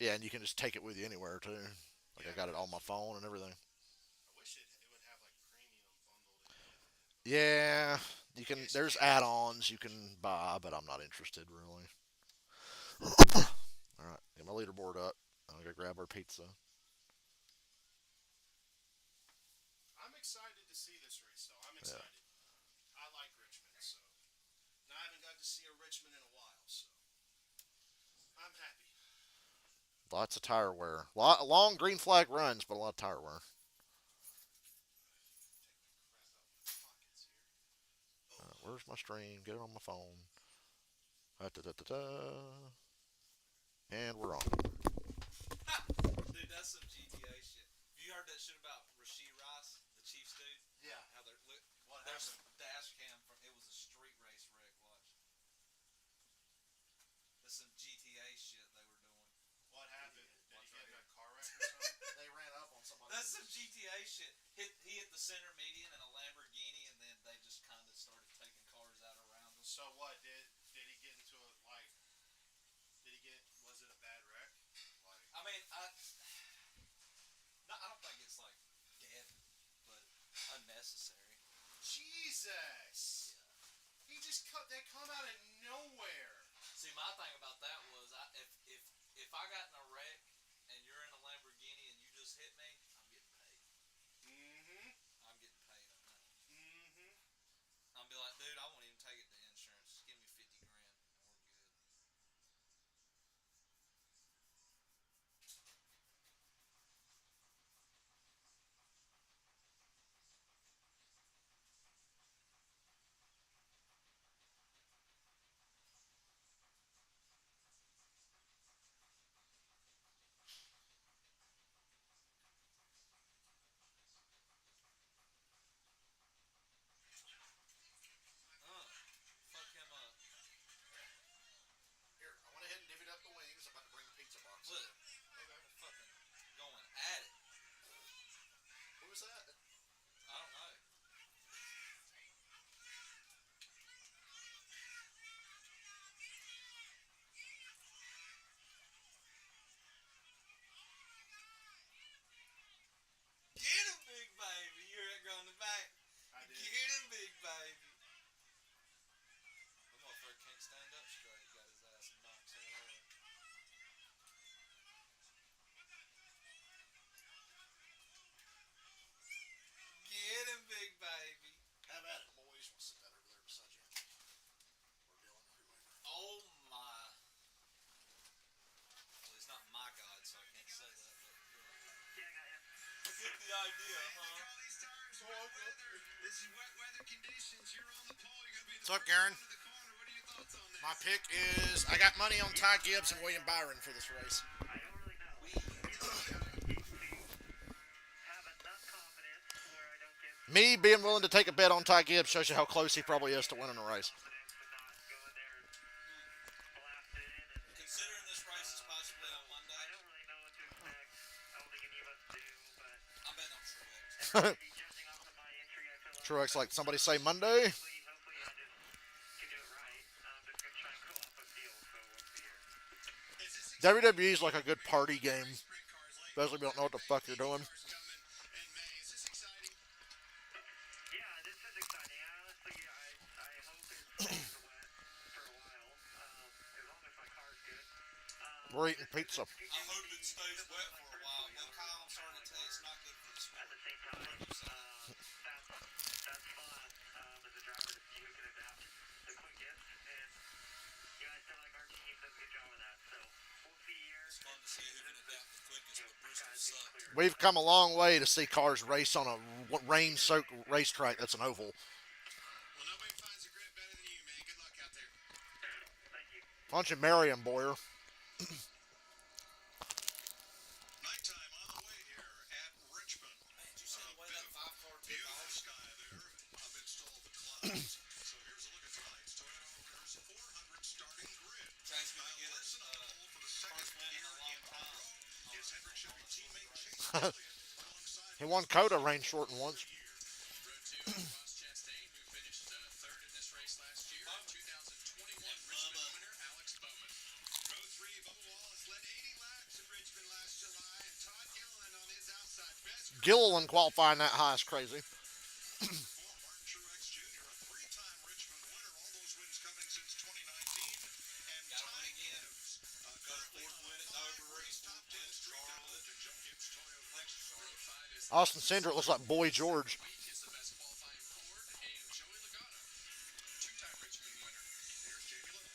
Yeah, and you can just take it with you anywhere too. Like I Yeah, got it because on my phone and everything. I wish it would have like premium bundled in it. Yeah, you I can. guess you There's can't. add-ons you can buy, but I'm not interested really. All right, get my leaderboard up. I'm gonna grab our pizza. I'm excited to see this race, though. I'm Yeah, excited. I like Richmond, so. And I haven't got to see a Richmond in a while, so I'm happy. lots of tire wear. Lot long green flag runs, but a lot of tire wear. Take my crap out of my pockets here. Where's my stream? Get it on my phone. Da-da-da-da-da. And we're on. Dude, that's some GTA shit. Have you heard that shit about Rasheed Rice, the Chiefs dude? Yeah. How they're look, What there's happened? some dash cam from it was a street race wreck. Watch, that's some GTA shit they were doing. What happened? Did Watch he right get in here. a car wreck or something? They ran up on somebody. That's some GTA shit. He hit the center median in a Lamborghini, and then they just kind of started taking cars out around him. So what? Did he get into a like? Did he get? Was it a bad wreck? Like, I mean, I don't think it's like deadly, but unnecessary. Jesus! Yeah. He just cut. They come out of nowhere. See, my thing about that was, if I got in a wreck and you're in a Lamborghini and you just hit me, I'm getting paid. Mm-hmm. I'm getting paid on that. Mm-hmm. I'll be like, dude, I won't even take it to insurance. Just give me 50 grand and we're good. Fuck him up. Here, I went ahead and divvied up the wings. I'm about to bring the pizza box. Look, Okay. fucking going at it. Who was that? I don't know. Get him, big baby. You're at going the back. I did. Get him, big baby. That motherfucker can't stand up straight. Got his ass knocked so hard. Get him, big baby. Have at it, boys. We'll sit that over there beside you. Or Dylan, whoever. Oh my. Well, he's not my god, so I can't say that. But you get the idea, huh? What's up, Garen? My pick is I got money on Ty Gibbs and William Byron for this race. Me being willing to take a bet on Ty Gibbs shows you how close he probably is to winning the race. Considering this race is possibly on Monday, I'm betting on Truex. Truex, like somebody say Monday. WWE is like a good party game, especially if you don't know what the fuck you're doing. We're eating pizza. I hope it stays wet for a while. Well, Kyle, I'm starting to tell you it's not good for the sport. 100%. It's fun to see who can adapt the quickest, but Bristol sucked. We've come a long way to see cars race on a rain-soaked racetrack that's an oval. Well, nobody finds a grit better than you, man. Good luck out there. Why don't you marry him, Boyer? Nighttime on the way here at Richmond. Man, did you see the way that 5 car took Beautiful off? sky there amidst all the clouds. So here's a look at tonight's Toyota Owners 400 starting grid. Chase gonna get it. Larson on the pole for the second First win in year a long in a time. row is Hendrick Chevy teammate Chase Elliott alongside He won Coda rain shortened once. Row 2, Ross Chastain, who finished third in this race last year. 2021 Richmond winner Alex Bowman. Row 3, Bubba Wallace led 80 laps and ran Gilliland qualifying that high is crazy. Martin Truex Jr., a three-time Richmond winner. All those wins coming since 2019. And Got to win Ty again. Gibbs, Go to currently fourth on win at five Dover, race top 10 win streak in Charlotte. the Joe Gibbs Toyota. Thanks, Charlotte. Austin Cindric looks like Boy George. Week is the best qualifying Ford and Joey Logano, two-time Richmond winner. Here's Jamie Little.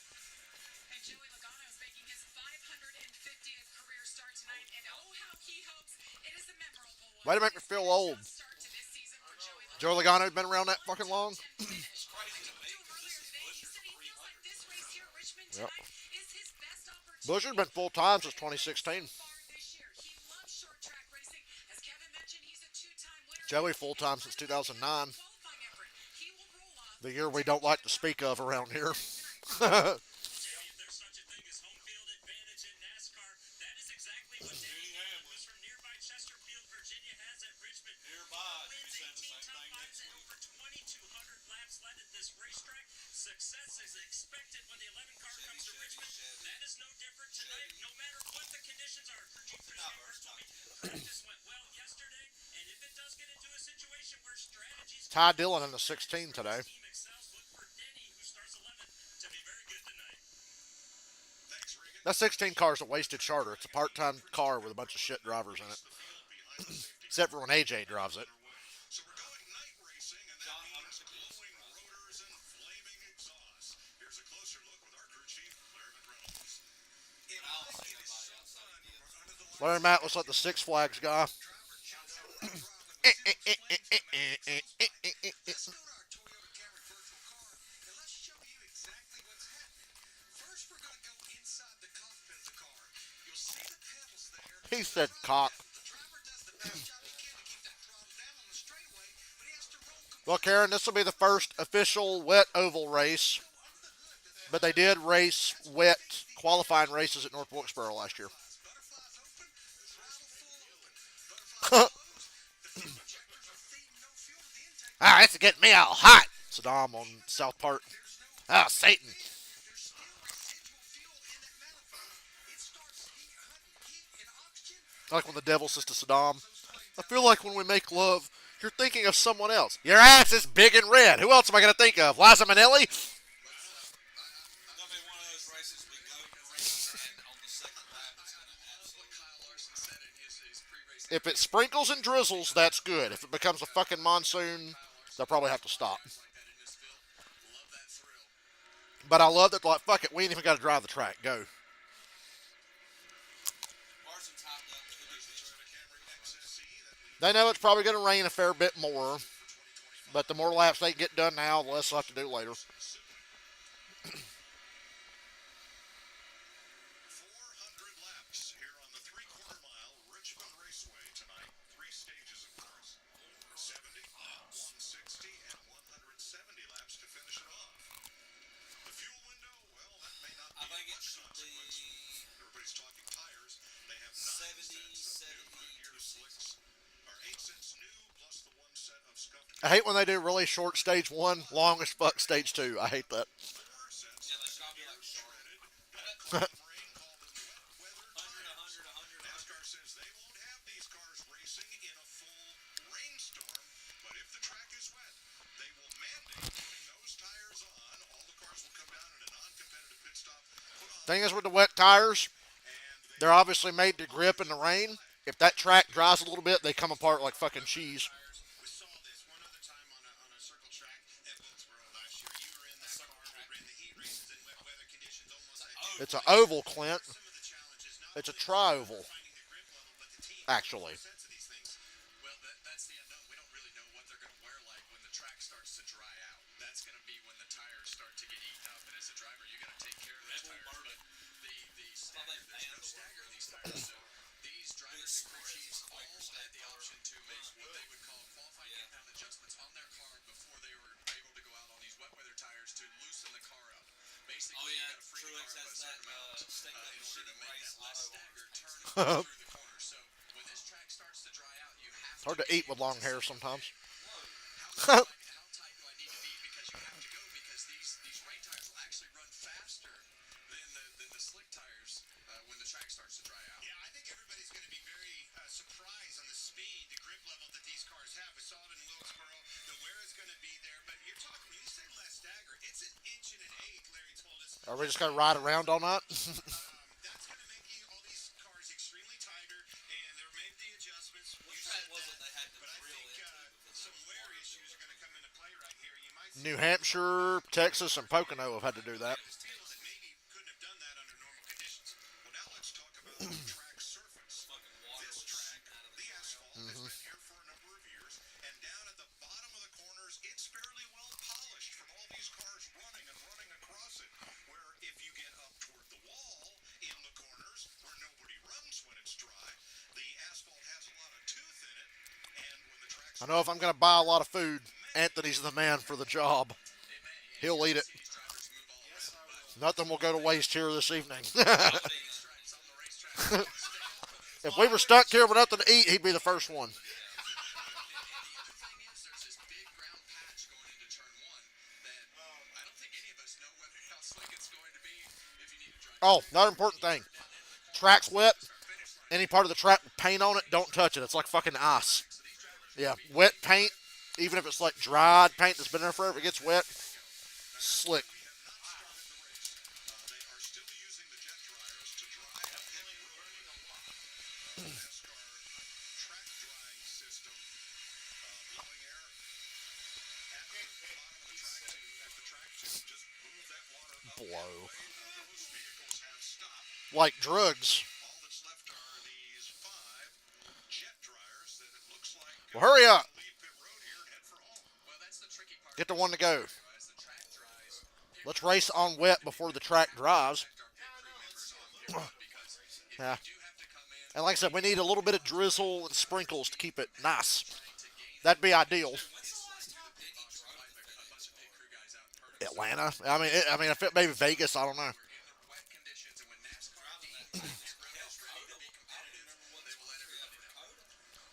And Joey Logano is making his 550th career start tonight, and oh, how he hopes it is a memorable one. Way to make me feel old. Start to this season for Joey Logano. Joey Logano's been around that fucking long. It's crazy to me because this is Busher's He feels like 300. this race here at Richmond Yep. tonight is his best opportunity. Busher's been full time since 2016. So far this year. He loves short track racing. As Kevin mentioned, he's a two-time winner. Joey full time since 2009. Qualifying effort. He will roll off. The year we don't like to speak of around here. If there's such a thing as home field advantage in NASCAR, that is exactly what Danny Hamlin from nearby Chesterfield, Virginia has at Richmond. Nearby, Wins you said the 18 same top thing fives next and week. over 2,200 laps led at this racetrack. Success is expected when the 11 car comes to Chevy, Richmond. Chevy. That is no different tonight, Chevy. no matter what the conditions are. Jeep Not First told me practice went well yesterday, and if it does get into a situation where strategies Ty Dillon in the 16 today. team excels, look for Denny, who starts 11, to be very good tonight. Thanks, Regan. That 16 car is a wasted charter. It's a part-time car with a bunch of shit drivers in it. The field behind the safety Except for when AJ drives it. So we're going night racing, and that means glowing rotors and flaming exhaust. Here's a closer look with our crew chief, Larry McReynolds. It I don't might see be nobody so outside fun the kids. under the Larry Matt looks like the Six Flags guy. driver shouts out right driving with zero flames on the exhaust. Let's go to our Toyota Camry virtual car, and let's show you exactly what's happening. First, we're going to go inside the cockpit of the car. You'll see the pedals there. He said cock. The driver does the best job he can to keep that throttle down on the straightaway, but he has to roll completely Well, Karen, this will be the first official wet oval race. But they did race wet qualifying races at North Wilkesboro last year. Butterflies open, throttle full open. Butterflies closed. The fuel injectors are feeding no fuel to the intake. Ah, it's getting me all hot. Saddam on South Park. Ah, Satan. There's still residual fuel in that manifold. It starts heat and oxygen. Like when the devil says to Saddam, I feel like when we make love, you're thinking of someone else. Your ass is big and red. Who else am I going to think of? Liza Minnelli? That'll be one of those races we go around and on the second lap it's going to absolutely. Kyle Larson said in his pre-race. If it sprinkles and drizzles, that's good. If it becomes a fucking monsoon, they'll probably have to stop. Like that in this field. Love that thrill. But I love that, like, fuck it, we ain't even got to drive the track. Go. Parsons hopped up to the Toyota Camry XSE that we They know it's probably going to rain a fair bit more. But the more laps they get done now, the less they'll have to do later. 400 laps here on the three-quarter mile Richmond Raceway tonight. Three stages, of course. 70, 160, and 170 laps to finish it off. The fuel window, well, that may not be I think it much should be consequence. Everybody's talking tires. They have 9 70, cents of new 70, Goodyear slicks, or 8 cents new, plus the 1 set of scuffed I hate when they do really short stage 1, long as fuck stage 2. I hate that. 4 cents Yeah, they of should all be like shredded. shredded. Marine called them wet weather 100, tires. 100, 100. NASCAR says they won't have these cars racing in a full rainstorm, but if the track is wet, they will mandate putting those tires on. All the cars will come down in a non-competitive pit stop, put on, Thing is with the wet tires, and they're obviously made to grip in the rain. If that track dries a little bit, they come apart like fucking cheese. We saw this one other time on a circle track at Wilkesboro last year. You were in that car. We ran the heat races in wet weather conditions almost like It's an oval, Clint. some of the challenges. Not It's a only tri-oval, finding the grip level, but the team actually. sense of these things. Well, that's the unknown. We don't really know what they're going to wear like when the track starts to dry out. That's going to be when the tires start to get eaten up. And as a driver, you got to take care of those tires. But the stagger, there's no stagger in these tires. So these drivers and crew chiefs all had the option to make what they would call qualifying impound adjustments on their car before they were able to go out on these wet weather tires to loosen the car up. Basically, Oh, you yeah, got to free the Truex car up has a certain that, amount stink up in order shit to and make race that last auto stagger on turn through the corner. So when this track starts to dry out, you have Hard to eat with long hair sometimes. how tight do I need to be because you have to go because these rain tires will actually run faster than the slick tires when the track starts to dry out. yeah, I think everybody's going to be very surprised on the speed, the grip level Are we just gonna ride around all night? That's going to make all these cars extremely tighter, and they're made the adjustments. What You track said was that, it they had to but I drill think into because some wear issues are going to come into play right here. You might see New Hampshire, Texas, and Pocono have had to do that. deals that maybe couldn't have done that under normal conditions. Well, now let's talk about the track surface. fucking water This was track, shooting out of the the ground. asphalt, has been here for a number of years, and down at the bottom of the corners, it's fairly well polished from all these cars running and running across it. Where if you get up toward the wall in the corners where nobody runs when it's dry, the asphalt has a lot of tooth in it, and when the track's I know if I'm gonna buy a lot of food, Anthony's the man for the job. He'll eat it. Nothing will go to waste here this evening. If we were stuck here with nothing to eat, he'd be the first one. And the other thing is, there's this big brown patch going into turn one that I don't think any of us know whether how slick it's going to be if you need to drive. Oh, another important thing. Track's wet. Any part of the track with paint on it, don't touch it. It's like fucking ice. Yeah, wet paint, even if it's like dried paint that's been there forever, it gets wet. Slick. They are still using the jet dryers to dry out pit road. NASCAR track drying system, blowing air at the bottom of the track to just move that water up. Blow. Those vehicles have stopped. Like drugs. All that's left are these 5 jet dryers that it looks like Well, hurry up. leave pit road here and head for home. Well, that's the tricky part. Get the one to go. As the track dries, Let's race on wet before the track dries. our pit crew members on the road because if Yeah. you do have to come in And like I said, we need a little bit of drizzle and sprinkles to keep it nice. That'd be ideal. a bunch of pit crew guys out in Perth Atlanta. I mean, if it maybe Vegas, I don't know. in wet conditions, and when NASCAR deems that pit road is ready to be competitive, they will let everybody know.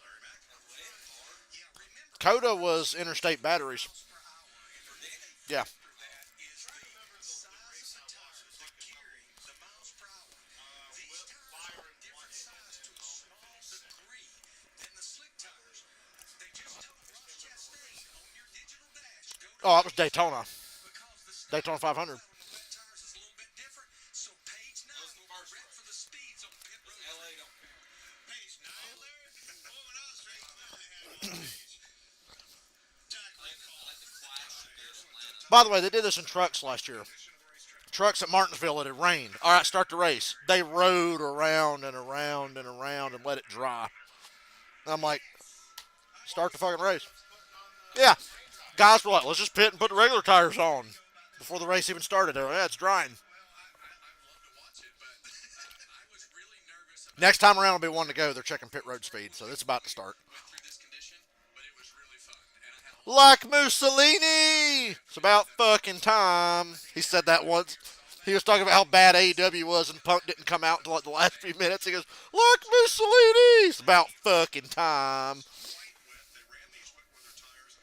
Larry Mack. Yeah, remember Coda was interstate batteries. Yeah. that is the size of the tires, the gearing, the miles per hour. These tires are different size to a small degree than the slick tires. They just don't rust chastain on your digital dash. Go to Oh, that was Daytona. because the slick Daytona 500. the wet tires is a little bit different. So page 9 are ready for the speeds on pit road. LA don't care. Page 9, Larry? Oh, and I was right. They had on page. I think the Clash did Atlanta. By the way, they did this in trucks last year. Trucks at Martinsville, it had rained. All right, start the race. They rode around and around and around and let it dry. And I'm like, start the fucking race. Yeah. Guys were like, let's just pit and put the regular tires on before the race even started. They're like, yeah, it's drying. I'd love to watch it, but I was really nervous about Next time around will be one to go. They're checking pit road speed, so it's about to start. went through this condition, but it was really fun, and I had Like Mussolini! It's about fucking time. He said that once. He was talking about how bad AEW was and Punk didn't come out until like the last few minutes. He goes, like Mussolini! It's about fucking time. They ran these wet weather tires.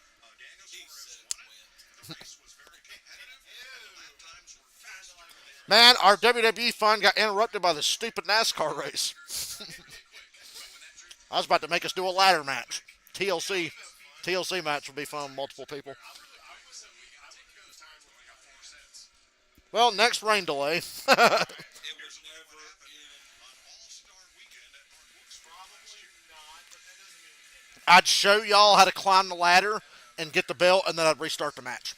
Daniel Suarez won it. The race was very competitive. And the lap times were faster than Man, our WWE fun got interrupted by the stupid NASCAR race. I was about to make us do a ladder match. TLC match would be fun with multiple people. Well, next rain delay. It was never in. on All-Star Weekend at North Wilkesboro. I'd show y'all how to climb the ladder and get the belt, and then I'd restart the match.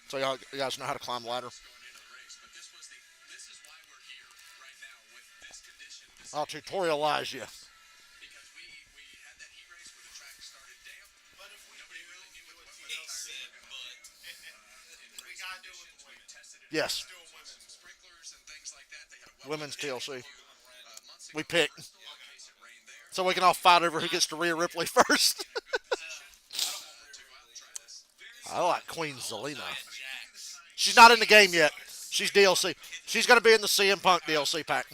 So you guys know how to climb the ladder. going into the race, but this is why we're here right now with this condition. I'll tutorialize you. Because we had that heat race where the track started damp, but if nobody really knew what the wet weather tires were going to be. In race conditions, we tested it. Yes. With some sprinklers and things like that. They had a Women's TLC. months We ago. pick. In case it rained there. So we can all fight over who gets to Rhea Ripley first. To go out and try this. I like Queen Zelina. She's not in the game yet. She's DLC. She's going to be in the CM Punk DLC pack.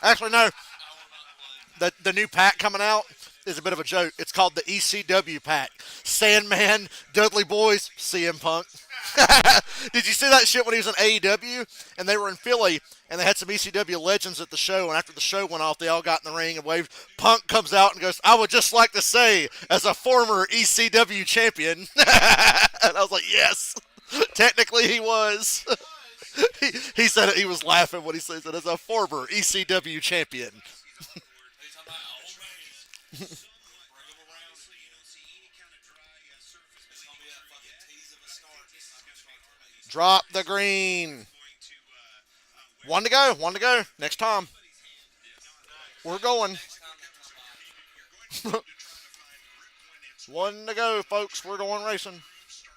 Actually, no. The new pack coming out is a bit of a joke. It's called the ECW pack. Sandman, Dudley Boys, CM Punk. Did you see that shit when he was in AEW? And they were in Philly, and they had some ECW legends at the show, and after the show went off, they all got in the ring and waved. Punk comes out and goes, I would just like to say, as a former ECW champion. And I was like, yes. Technically he was. he said it, he was laughing when he says it as a former ECW champion. Are you talking about old man? Bring him around. It's gonna be that fucking tease of a start. It's not gonna start till maybe Drop the green. One to go. One to go. Next time. We're going. next time they come by. One to go, folks. We're going racing.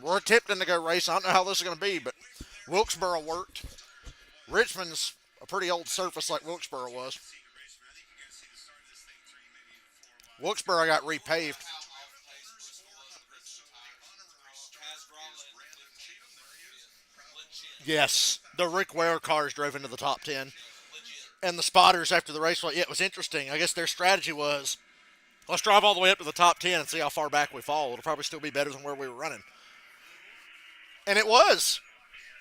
We're attempting to go racing. I don't know how this is going to be, but Wilkesboro worked. Richmond's a pretty old surface like Wilkesboro was. Wilkesboro got repaved. How off-pace Bristol was at Bristol Tires. Kaz Gralla in the 15th. Legit. Yes, the Rick Ware cars drove into the top 10. Legit. And the spotters after the race, yeah, it was interesting. I guess their strategy was, let's drive all the way up to the top 10 and see how far back we fall. It'll probably still be better than where we were running. And it was.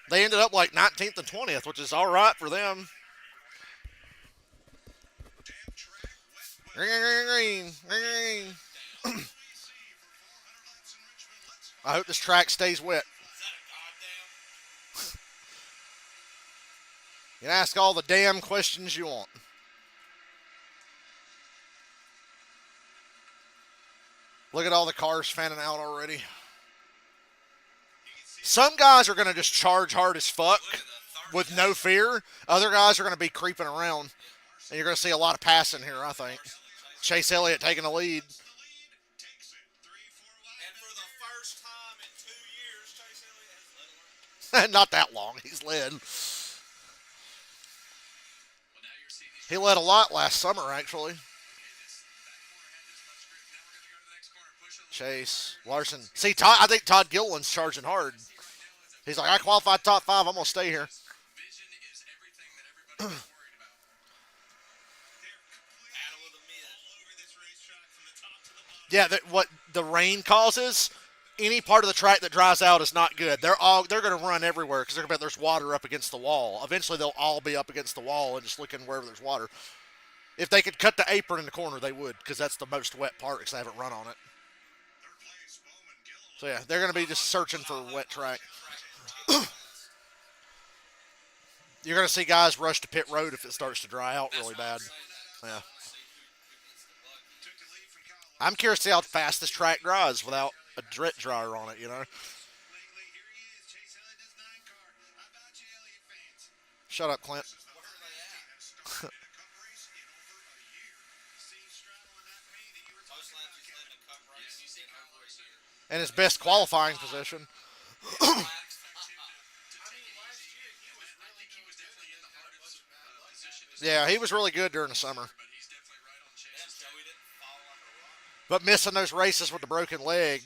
They ended up like 19th and 20th, which is all right for them. Ring, ring, ring, ring, ring. I hope this track stays wet. Is that a goddamn? You can ask all the damn questions you want. Look at all the cars fanning out already. Some guys are going to just charge hard as fuck with no fear. Other guys are going to be creeping around. And you're going to see a lot of passing here, I think. Chase Elliott taking the lead. And for the first time in 2 years, Chase Elliott has led a race. Not that long. He's led. Well, now you're seeing these. He led a lot last summer, actually. That corner had this much grip. Now we're going to go to the next corner. Push a little. Chase, Larson. See, Todd, I think Todd Gilliland's charging hard. He's like, I qualified top 5. I'm going to stay here. Vision is everything that everybody was worried about. Battle of the mid. Yeah, what the rain causes, any part of the track that dries out is not good. They're going to run everywhere because there's water up against the wall. Eventually, they'll all be up against the wall and just looking wherever there's water. If they could cut the apron in the corner, they would, because that's the most wet part because they haven't run on it. So yeah, they're going to be just searching for a wet track. You're going to see guys rush to pit road if it starts to dry out really bad. Yeah. I'm curious to see how fast this track dries without a grit dryer on it, you know? Shut up, Clint. Where are they at? Most laps he's led in a cup race. He's in over a year. And his best qualifying position. Yeah, he was really good during the summer. But he's definitely right on Chase's. Joey didn't fall like a rock. But missing those races with the broken leg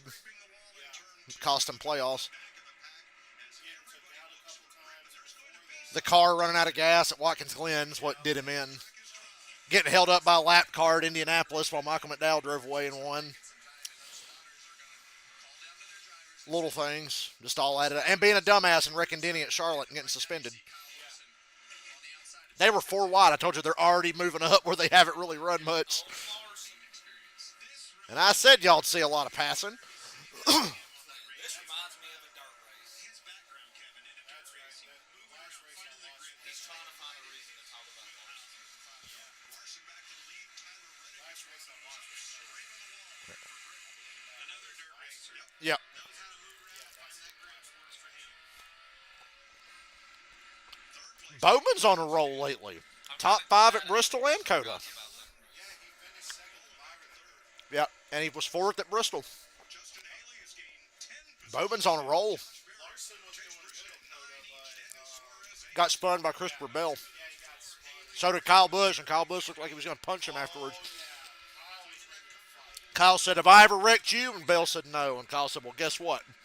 cost him playoffs. The car running out of gas at Watkins Glen is what did him in. Getting held up by a lap car at Indianapolis while Michael McDowell drove away and won. Little things, just all added up. And being a dumbass and wrecking Denny at Charlotte and getting suspended. They were 4 wide. I told you they're already moving up where they haven't really run much. And I said y'all'd see a lot of passing. This reminds me of a dirt race. He's trying to find a reason to talk about Larson. Yep. Bowman's on a roll lately. Top 5 at Bristol and Coda. Yep, and he was 4th at Bristol. Bowman's on a roll. Got spun by Christopher Bell. So did Kyle Busch, and Kyle Busch looked like he was going to punch him afterwards. Kyle said, have I ever wrecked you? And Bell said no. And Kyle said, well, guess what? Didn't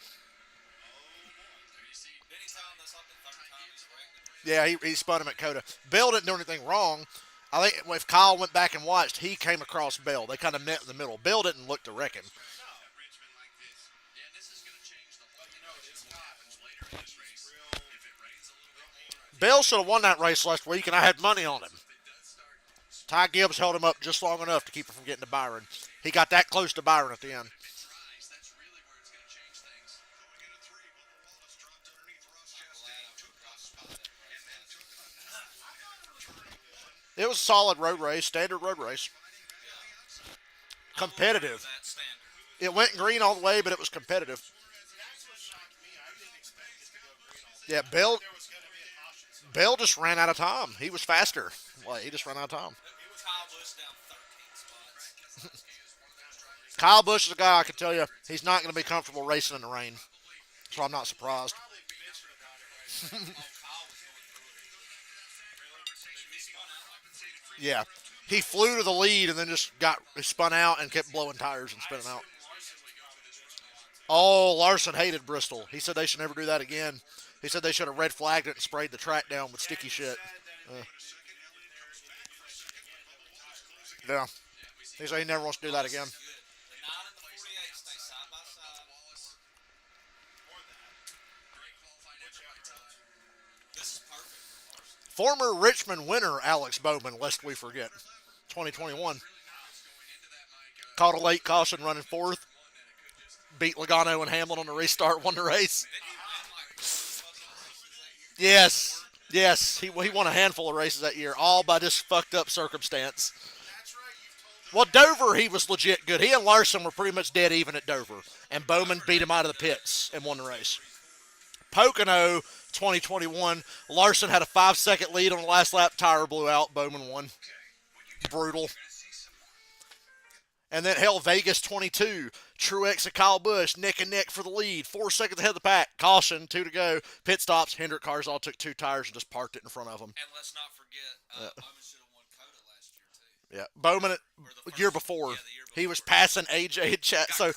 he tell him that's like the 3rd time he's wrecked? Yeah, he spun him at Coda. Bell didn't do anything wrong. I think if Kyle went back and watched, he came across Bell. They kind of met in the middle. Bell didn't look to wreck him. Yeah, and this is going to change the whole, what happens later in this race. If it rains a little bit more, Bell should have won that race last week, and I had money on him. Ty Gibbs held him up just long enough to keep him from getting to Byron. He got that close to Byron at the end. dries, that's really where it's going to change things. It was a solid road race, standard road race. Competitive. That standard. It went green all the way, but it was competitive. Yeah, Bill just ran out of time. He was faster. Like, he just ran out of time. Kyle Busch down 13 spots. Kyle Busch is a guy I can tell you he's not going to be comfortable racing in the rain. So I'm not surprised. Yeah. He flew to the lead and then just spun out and kept blowing tires and spinning out. Oh, Larson hated Bristol. He said they should never do that again. He said they should have red flagged it and sprayed the track down with sticky shit. Yeah. He said he never wants to do that again. The 9 and the 48 stay side by side. This is perfect for Larson. Former Richmond winner Alex Bowman, lest we forget. 2021. Caught a late caution running fourth. Beat Logano and Hamlin on the restart, won the race. Yes. He won a handful of races that year, all by just fucked up circumstance. Well, Dover, he was legit good. He and Larson were pretty much dead even at Dover. And Bowman beat him out of the pits and won the race. Pocono, 2021. Larson had a 5-second lead on the last lap. Tire blew out. Bowman won. Brutal. And then, Vegas 22. Truex and Kyle Busch, neck and neck for the lead. 4 seconds ahead of the pack. Caution, 2 to go. Pit stops. Hendrick cars all took 2 tires and just parked it in front of them. And let's not forget, Bowman should have won COTA last year, too. Yeah, Bowman, year before, he was passing AJ and So,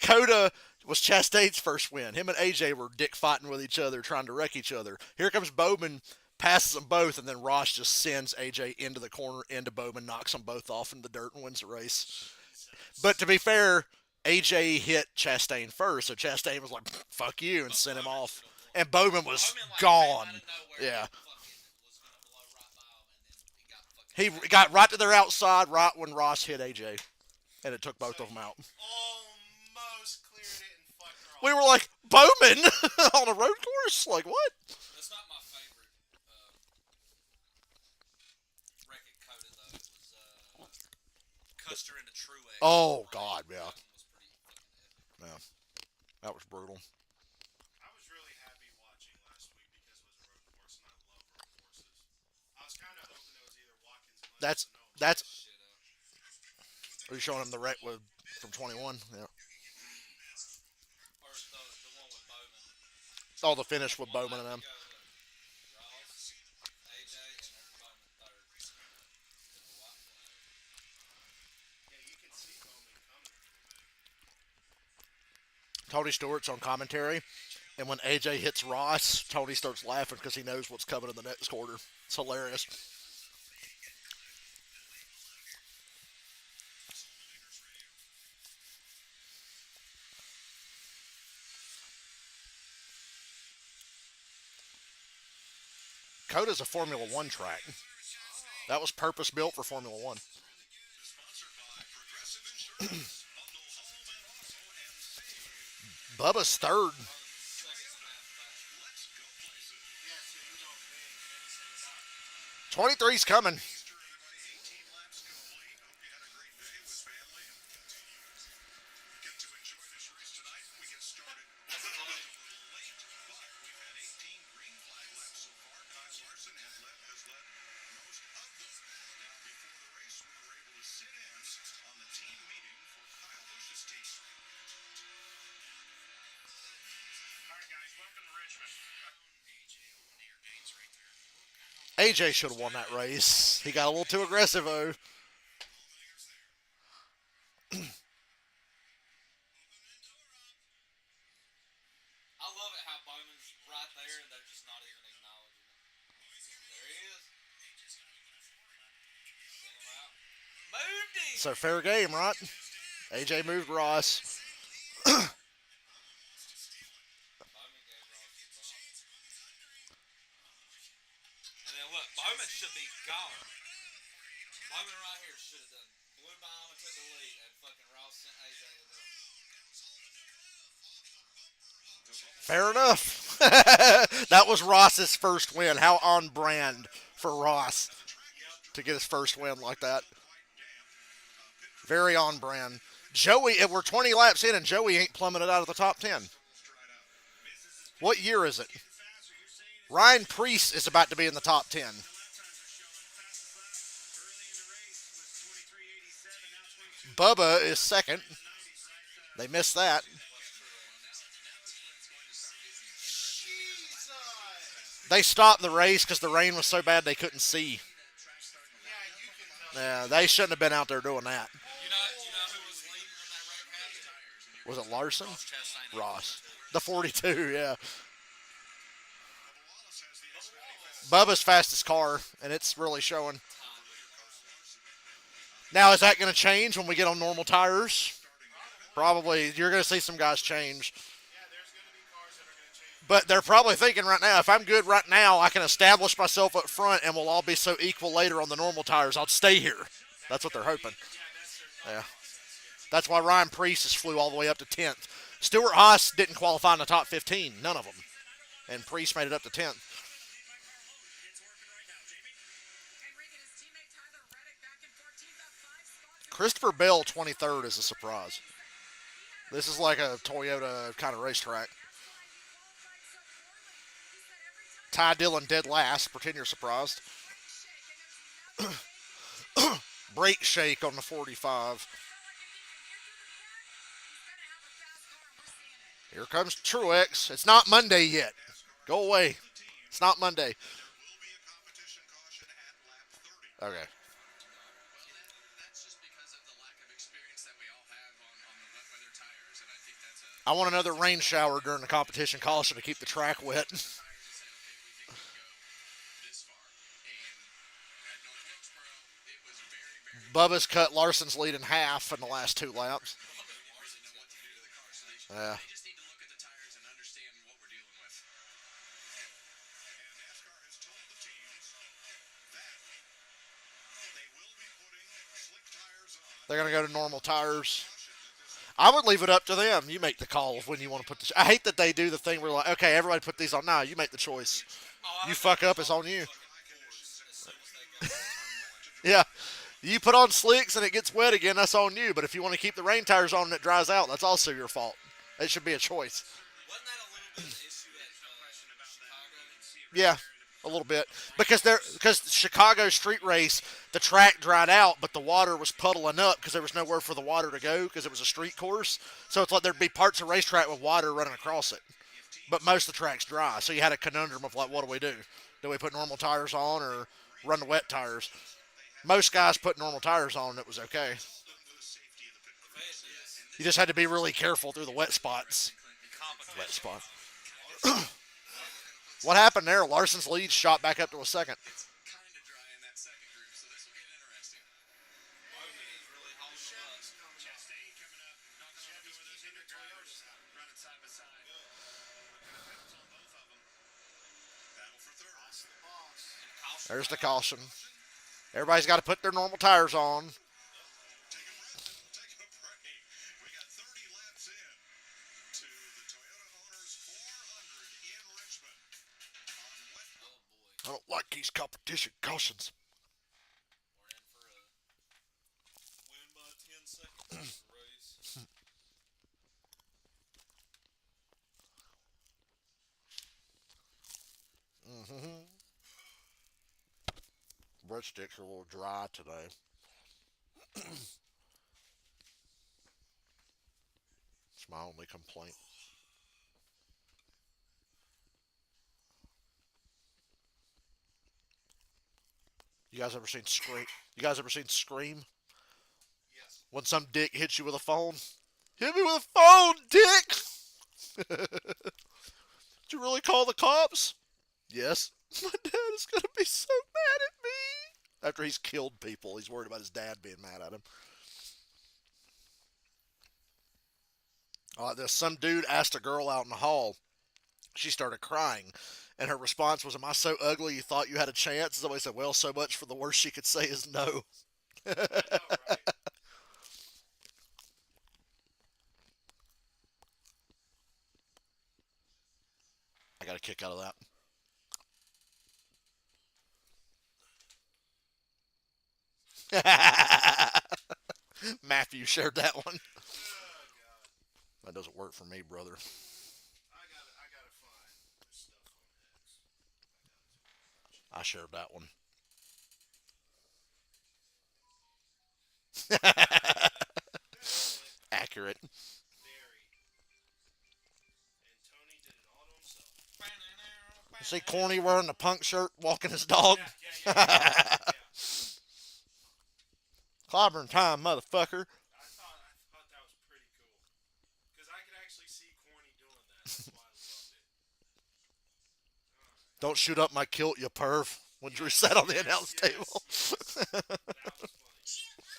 COTA was Chastain's first win. Him and AJ were dick fighting with each other, trying to wreck each other. Here comes Bowman, passes them both, and then Ross just sends AJ into the corner, into Bowman, knocks them both off into the dirt and wins the race. But to be fair, AJ hit Chastain first, so Chastain was like, fuck you, and sent him off. And Bowman was gone. Yeah. He got right to their outside right when Ross hit AJ, and it took both of them out. Almost cleared it and fucked her off. We were like, Bowman on a road course? Like, what? That's not my favorite wreck at COTA, though. It was Custer into Truex. Oh, God, yeah. That one was pretty fucking epic. Yeah. That was brutal. I was really happy watching last week because it was a road course and I love road courses. I was kind of hoping it was either Watkins and That's Lennon. that's. Shit up. Are you showing him the wreck with from 21? Yeah. Or the one with Bowman. Oh, the finish with Bowman and them. Ross, AJ, and then Bowman third. Yeah, you can see Bowman coming a little bit. Tony Stewart's on commentary, and when AJ hits Ross, Tony starts laughing because he knows what's coming in the next quarter. It's hilarious. COTA's a Formula One track. That was purpose built for Formula One. Bubba's third. 23's coming. Alright guys, welcome to Richmond. AJ should have won that race. He got a little too aggressive, though. I love it how Bowman's right there and they're just not even acknowledging him. There he is. Send him out. Moved him! So fair game, right? AJ moved Ross. Bowman gave Ross the bump. And then look, Bowman should be gone. Bowman right here should have done. Blew by him and took the lead, and fucking Ross sent AJ to them. Fair enough. That was Ross's first win. How on brand for Ross. to get his first win like that. Very on brand. Joey, we're 20 laps in, and Joey ain't plummeted out of the top 10. What year is it? Ryan Preece is about to be in the top 10. Bubba is second. They missed that. They stopped the race because the rain was so bad they couldn't see. Yeah, they shouldn't have been out there doing that. You know who was leading in that red pack? Was it Larson? Chastain. Ross. The 42, yeah. Bubba's fastest car, and it's really showing. Now, is that going to change when we get on normal tires? Probably. You're going to see some guys change. But they're probably thinking right now, if I'm good right now, I can establish myself up front, and we'll all be so equal later on the normal tires. I'll stay here. That's what they're hoping. Yeah. That's why Ryan Preece flew all the way up to 10th. Stuart Haas didn't qualify in the top 15. None of them. And Preece made it up to 10th. Christopher Bell, 23rd, is a surprise. This is like a Toyota kind of racetrack. Ty Dillon dead last. Pretend you're surprised. Brake shake on the 45. Here comes Truex. It's not Monday yet. Go away. It's not Monday. Okay. That's just because of the lack of experience that we all have on the wet weather tires, and I think that's a I want another rain shower during the competition caution to keep the track wet. tire to say, okay, we think we can go this far. And at North Wilkesboro, it was very, very Bubba's cut Larson's lead in half in the last 2 laps. really know what to do to the car, so Yeah. they just need to look at the tires and understand what we're dealing with. And NASCAR has told the teams that they will be putting slick tires on. They're going to go to normal tires. I would leave it up to them. You make the call when you want to put this. I hate that they do the thing where like, okay, everybody put these on. Now you make the choice. You fuck up, it's on you. Yeah. You put on slicks and it gets wet again, that's on you. But if you want to keep the rain tires on and it dries out, that's also your fault. It should be a choice. Wasn't that a little bit of an issue at Chicago? Yeah, a little bit. Because Chicago street race, the track dried out, but the water was puddling up because there was nowhere for the water to go because it was a street course. So it's like there'd be parts of racetrack with water running across it. But most of the track's dry. So you had a conundrum of like, what do? Do we put normal tires on or run the wet tires? Most guys put normal tires on and it was okay. You just had to be really careful through the wet spots. Wet spot. What happened there? Larson's lead shot back up to a second. It's kind of dry in that second group, so this will get interesting. Chastain coming up, knocking on the door of those Hendrick drivers, running side by side. Pedals on both of them. Battle for third. There's the caution. Everybody's got to put their normal tires on. Take a break. We got 30 laps in to the Toyota Owners 400 in Richmond on wet. I don't like these competition cautions. We're in for a win by 10 seconds race. Breadsticks are a little dry today. It's my only complaint. You guys ever seen Scream? You guys ever seen Scream? Yes. When some dick hits you with a phone? Hit me with a phone, dick! Did you really call the cops? Yes. My dad is going to be so mad at me. After he's killed people, he's worried about his dad being mad at him. There's some dude asked a girl out in the hall. She started crying. And her response was, "Am I so ugly you thought you had a chance?" Somebody said, "Well, so much for the worst she could say is no." I got a kick out of that. Matthew shared that one. Oh God. That doesn't work for me, brother. I gotta find this stuff on X. I shared that one. Accurate. Very. And Tony did it all to himself. See Corny wearing the punk shirt, walking his dog. Yeah. Clobbering time, motherfucker. I thought that was pretty cool. Because I could actually see Corny doing that. That's why I loved it. Don't shoot up my kilt, you perv. When Drew sat on the announce table. That was funny.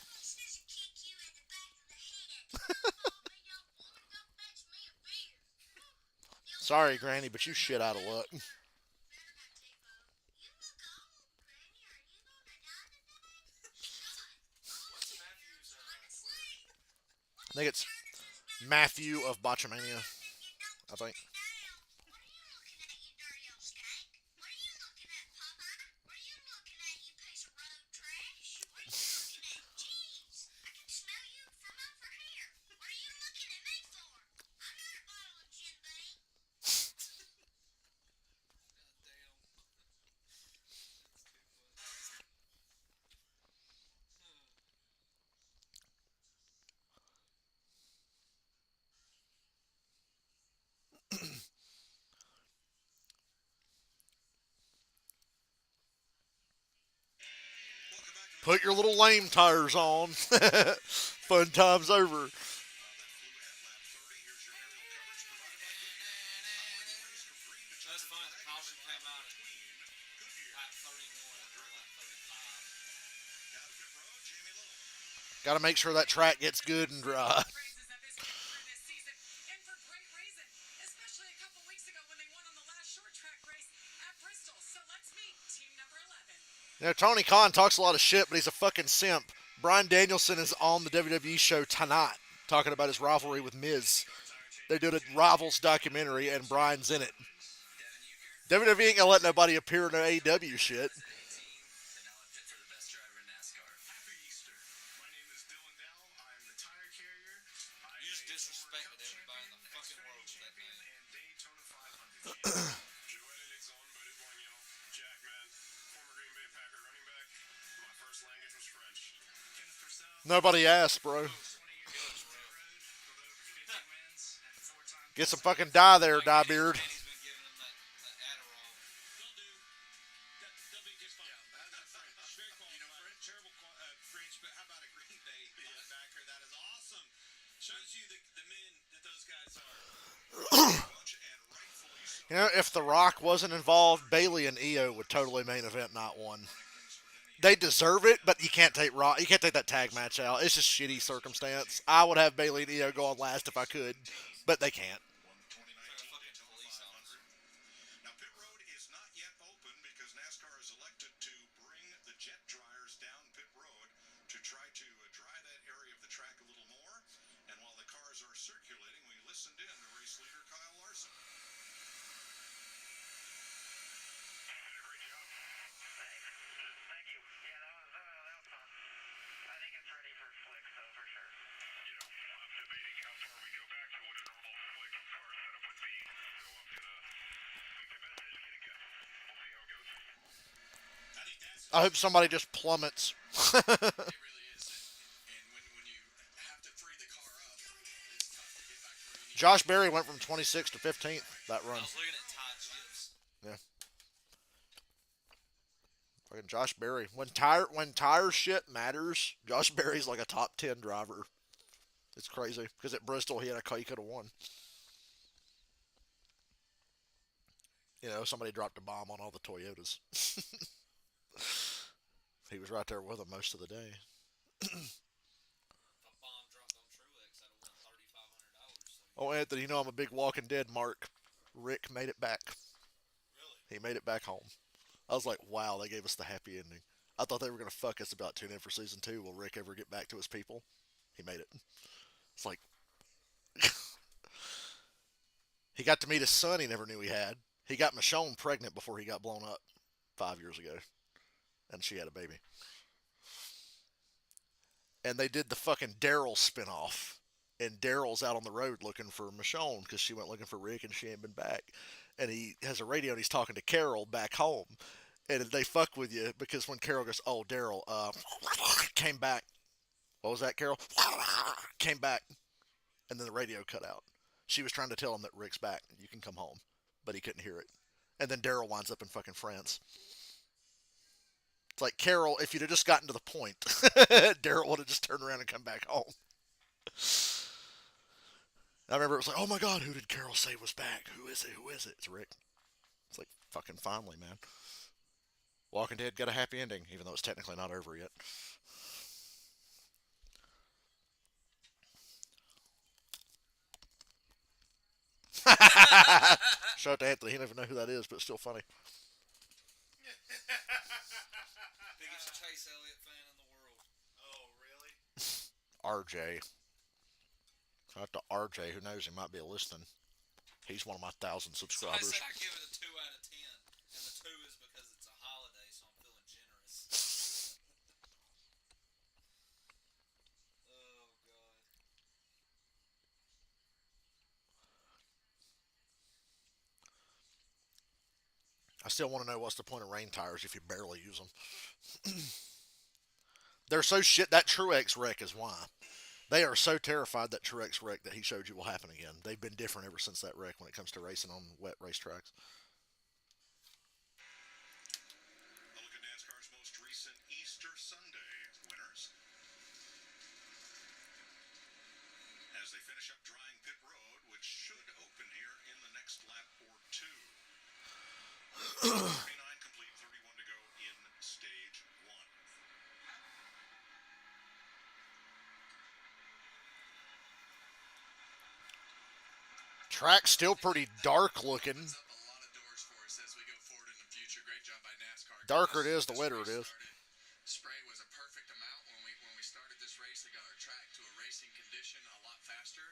Sorry, Granny, but you shit out of luck. I think it's Matthew of Botchamania. I think. Put your little lame tires on. Fun times over. That's fun. Calvin came out at lap 31 and we're lap 35. Got to make sure that track gets good and dry. Praises of his career this season, and for great reason, especially a couple weeks ago when they won on the last short track race at Bristol. So let's meet team number 11. You know, Tony Khan talks a lot of shit, but he's a fucking simp. Bryan Danielson is on the WWE show tonight talking about his rivalry with Miz. They did a Rivals documentary, and Bryan's in it. WWE ain't gonna let nobody appear in the AEW shit. The now fit for the best driver in NASCAR. Happy Easter. My name is Dylan Dow. I'm the tire carrier. You just disrespected everybody in the fucking world with that name. And Daytona 500. Joel Alexandre Maridueño, Jackman, former Green Bay Packer running back. My first language was French. Kenneth Purcell, Nobody asked, bro. 20 years on the road, promoted over 50 wins, and 4-time. Get some fucking dye there, dye beard. And he's been giving them that Adderall. They'll do. They'll be just fine. Very qualified. Terrible French, but how about a Green Bay linebacker? That is awesome. Shows you the men that those guys are. Much and rightfully so. You know, if The Rock wasn't involved, Bailey and Io would totally main event not one. They deserve it, but you can't take Rock. You can't take that tag match out. It's just shitty circumstance. I would have Bailey and Io go on last if I could, but they can't. Won the 2019 Daytona 500. Now, pit road is not yet open because NASCAR has elected to bring the jet dryers down pit road to try to dry that area of the track a little more. And while the cars are circulating, we listened in to race leader Kyle Larson. Great job. Thank you. Yeah, that was fun. I think it's ready for slicks, though, for sure. You know, I'm debating how far we go back to what a normal slick car setup would be. So I'm gonna make the best educated guess. We'll see how it goes. I think that's I hope somebody just plummets. it really is. And when you have to free the car up, it's tough to get back where you need. Josh Berry went from 26th to 15th that run. I was looking at Todd Chips. Yeah. Fucking Josh Berry. When tire shit matters, Josh Berry's like a top 10 driver. It's crazy because at Bristol he could have won. You know, somebody dropped a bomb on all the Toyotas. He was right there with them most of the day. If a bomb dropped on Truex, I'd have won $3,500. So Oh, Anthony, you know I'm a big Walking Dead mark. Rick made it back. really, He made it back home. I was like, wow, they gave us the happy ending. I thought they were going to fuck us about tuning in for season 2. Will Rick ever get back to his people? He made it. It's like, he got to meet his son he never knew he had. He got Michonne pregnant before he got blown up 5 years ago. And she had a baby. and they did the fucking Daryl spinoff. And Daryl's out on the road looking for Michonne because she went looking for Rick and she ain't been back. And he has a radio and he's talking to Carol back home. And they fuck with you because when Carol goes, "Oh, Daryl, came back." What was that, Carol? Came back. And then the radio cut out. She was trying to tell him that Rick's back. You can come home. But he couldn't hear it. And then Daryl winds up in fucking France. It's like, Carol, if you'd have just gotten to the point, Daryl would have just turned around and come back home. I remember it was like, "Oh my God, who did Carol say was back? Who is it? Who is it?" It's Rick. It's like, fucking finally, man. Walking Dead got a happy ending, even though it's technically not over yet. Shout out to Anthony. He never know who that is, but it's still funny. Biggest Chase Elliott fan in the world. Oh, really? RJ. Shout out to RJ, who knows he might be listening. He's one of my 1,000 So I subscribers. said I give it a 2 out of 10, and the 2 is because it's a holiday, so I'm feeling generous. Oh God. I still want to know what's the point of rain tires if you barely use them. They're so shit. That Truex wreck is why. They are so terrified that Truex wreck that he showed you will happen again. They've been different ever since that wreck when it comes to racing on wet racetracks. A look at NASCAR's most recent Easter Sunday winners. As they finish up drying pit road, which should open here in the next lap or two. 39 complete, 31 to go in stage one. Track's still pretty dark looking. Opens up a lot of doors for us as we go forward in the future. Great job by NASCAR. Darker it is, the wetter it is. Spray was a perfect amount when we started this race. They got our track to a racing condition a lot faster,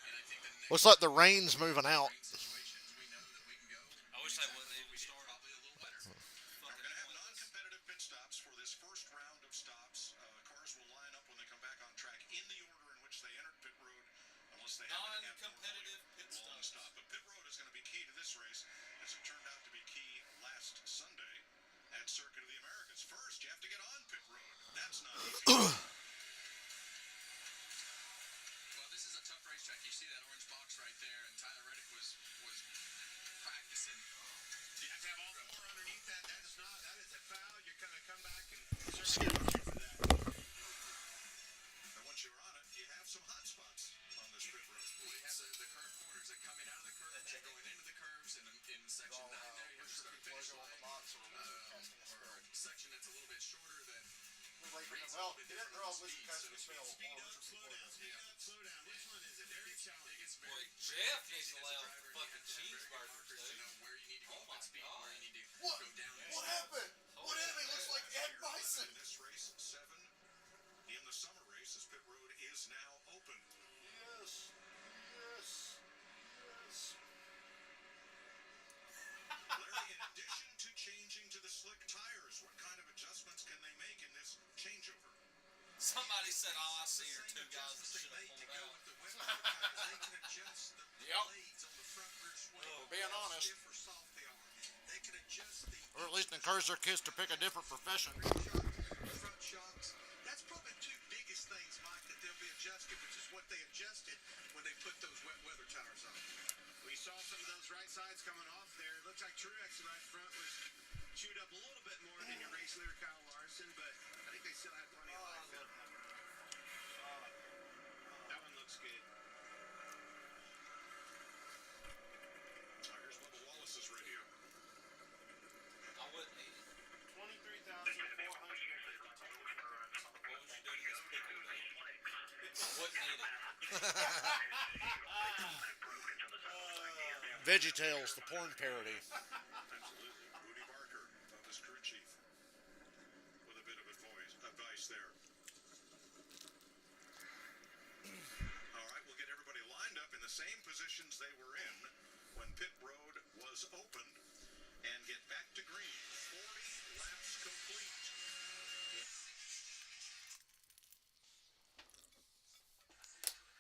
and I think the next Looks like the rain's moving out. rain situations we know that we can go. I wish they wouldn't even start. Probably a little better. We're going to have non-competitive pit stops for this first round of stops. Cars will line up when they come back on track in the order in which they entered pit road, unless they have an Non-competitive pit long stops. stop. But pit road is going to be key to this race, as it turned out to be key last Sunday at Circuit of the Americas. First, you have to get on pit road. That's not easy. Well, this is a tough racetrack. You see that orange box right there, and Tyler Reddick was practicing. You have to have all four underneath that. That is a foul. You're going to come back and certainly for that. And once you're on it, you have some hot spots on this pit road. We have the curve corners that coming out of the curve, they're going into the curves, and in section 9 there you have the start finish line, or a section that's a little bit shorter than Well, he didn't draw with the casting spell. Speed up, slow down. Which one is it? Very challenging. Boy, Jeff needs to lay off the fucking cheeseburgers, to dude. know where you need to go Oh up my at speed, God. where you need to What? go down. What happened? What enemy looks like Ed Bison? In this race, 7 in the summer race, as pit road is now open. Yes. Yes. Yes. Larry, in addition to changing to the slick tires, what kind of adjustments can they make in this changeover? Somebody said all I see are 2 guys that should have pulled out. They can adjust the blades on the front rear swing. We're being honest. Stiff or soft they are. They can adjust the Or at least encourage their kids to pick a different profession. front shocks. That's probably 2 biggest things, Mike, that they'll be adjusting, which is what they adjusted when they put those wet weather tires on. We saw some of those right sides coming off there. It looks like Truex right front was chewed up a little bit more than your race leader Kyle Larson, but I think they still had plenty of life in them. That one looks good. Here's Bubba Wallace's radio. I wouldn't eat it. 23,452. What would you do to this pickle, dude? I wouldn't eat it. VeggieTales, the porn parody. Absolutely. Rudy Barker, Bubba's crew chief, with a bit of advice there. All right, we'll get everybody lined up in the same positions they were in when pit road was opened and get back to green. 40 laps complete.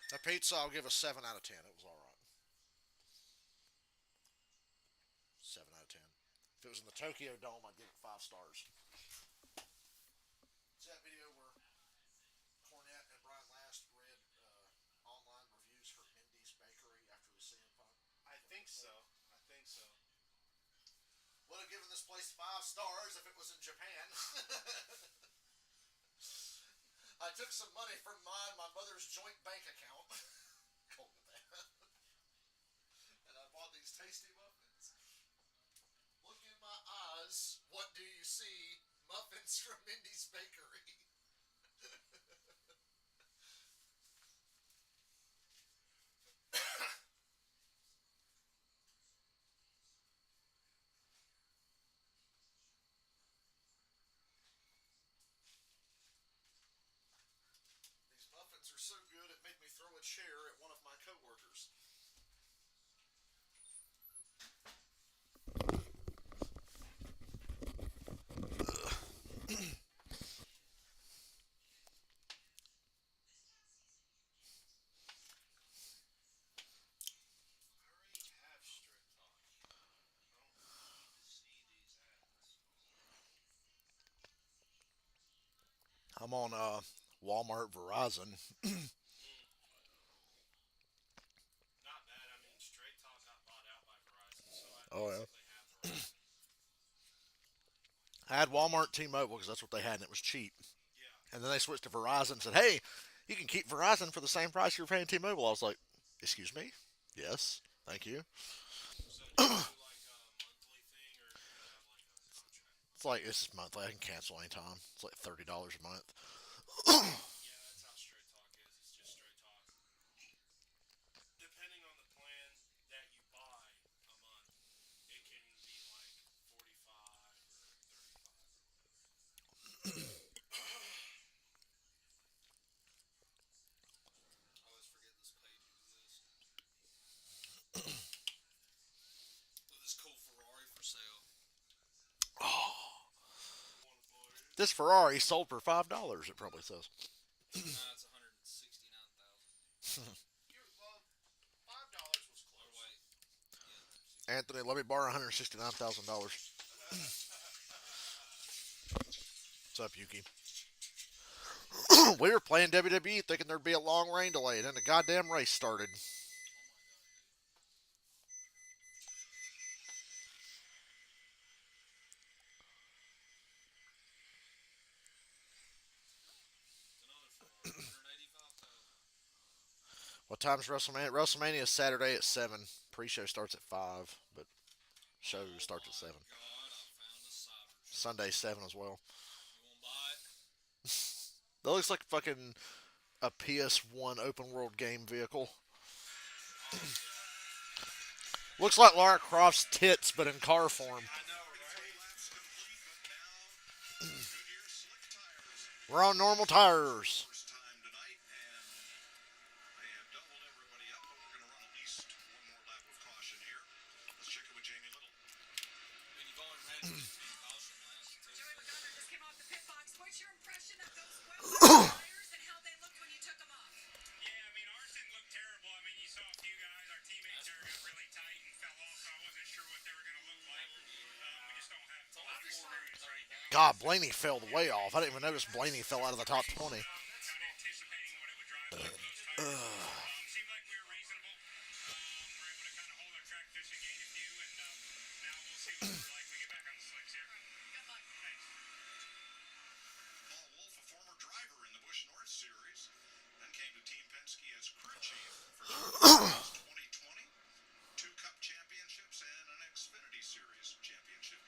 The pizza, I'll give a 7 out of 10. It was all right. 7 out of 10. If it was in the Tokyo Dome, I'd give it 5 stars. See that video where Cornette and Brian Last read online reviews for Mindy's Bakery after the CM Punk? I think so. I think so. Would have given this place 5 stars if it was in Japan. I took some money from my mother's joint bank account. Cold with that. And I bought these tasty muffins. Look in my eyes. What do you see? Muffins from Mindy's Bakery. These muffins are so good it made me throw a chair at one of my coworkers. I already have Strict Talk. I don't need to see these ads. I'm on Walmart Verizon. Not bad. I mean, Straight Talk got bought out by Verizon, so I Oh, yeah. basically have Verizon. I had Walmart T-Mobile because that's what they had and it was cheap. Yeah. And then they switched to Verizon and said, hey, you can keep Verizon for the same price you're paying T-Mobile. I was like, excuse me? Yes, thank you. So do you do like a monthly thing, or do you have like a contract? It's like, it's monthly. I can cancel anytime. It's like $30 a month. Yeah, that's how Straight Talk is. It's just Straight Talk. Depending on the plan that you buy a month, it can be like 45 or 35. I always forget this page exists. Look, this cool Ferrari for sale. This Ferrari sold for $5, it probably says. Nah, it's 169,000. Well, $5 was Oh close. wait. Anthony, let me borrow $169,000. What's up, Yuki? We were playing WWE thinking there'd be a long rain delay, and then the goddamn race started. Another Ferrari. 185,000. What time's WrestleMania? WrestleMania is Saturday at 7. Pre-show starts at 5, but show starts at 7. God, I found a cyber. Sunday 7 as well. You wanna buy it? That looks like fucking a PS1 open world game vehicle. Looks like Lara Croft's tits, but in car form. I know, right? Laps complete, but now Goodyear slick tires. We're on normal tires. First time tonight, and they have doubled everybody up, but we're going to run at least one more lap of caution here. Let's check it with Jamie Little. I mean, you've only ran 15 caution laps. Joey Logano just came off the pit box. What's your impression of those well tires and how they looked when you took them off? Yeah, I mean, ours didn't look terrible. I mean, you saw a few guys, our teammates there got really tight and fell off, so I wasn't sure what they were going to look like. We just don't have a lot of experience right now. God, Blaney fell way off. I didn't even notice Blaney fell out of the top 20. Not anticipating what it would drive like those tires. Seemed like we were reasonable. We're able to kind of hold our track fishing gain a few, and now we'll see what we're like when we get back on the slicks here. Good luck. Thanks. Paul Wolf, a former driver in the Busch North Series, then came to Team Penske as crew chief for 2020, 2 Cup championships and an Xfinity Series championship.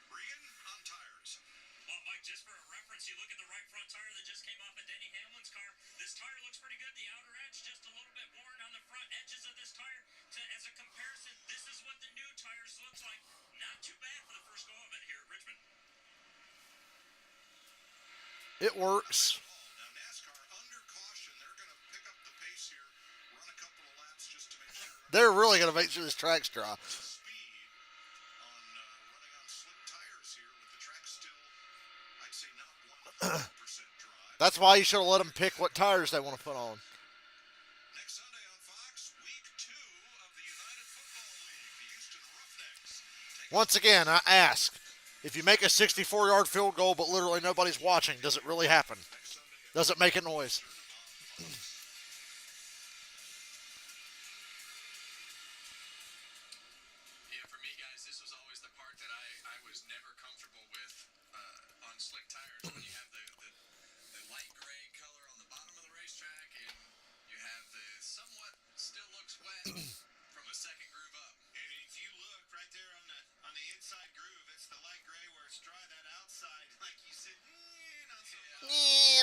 Regan on tires. Well, Mike, just for a reference, you look at the right front tire that just came off of Denny Hamlin's car. This tire looks pretty good. The outer edge just a little bit worn on the front edges of this tire. As a comparison, this is what the new tires looks like. Not too bad for the first go of it here at Richmond. It works. Now NASCAR under caution. They're going to pick up the pace here, run a couple of laps just to make sure They're really going to make sure this track's dry. speed on running on slick tires here with the track still, I'd say not 100% dry, That's why you should have let them pick what tires they want to put on. Next Sunday on Fox, week 2 of the United Football League. The Houston Roughnecks take Once again, I ask, if you make a 64-yard field goal but literally nobody's watching, does it really happen? next Sunday. Does it make a noise? Yeah, for me, guys, this was always the part that I was never comfortable with on slick tires when you have the light gray color on the bottom of the racetrack and you have the somewhat still looks wet from a second groove up. And if you look right there on the inside groove, it's the light gray where it's dry. That outside, like you said, not so much.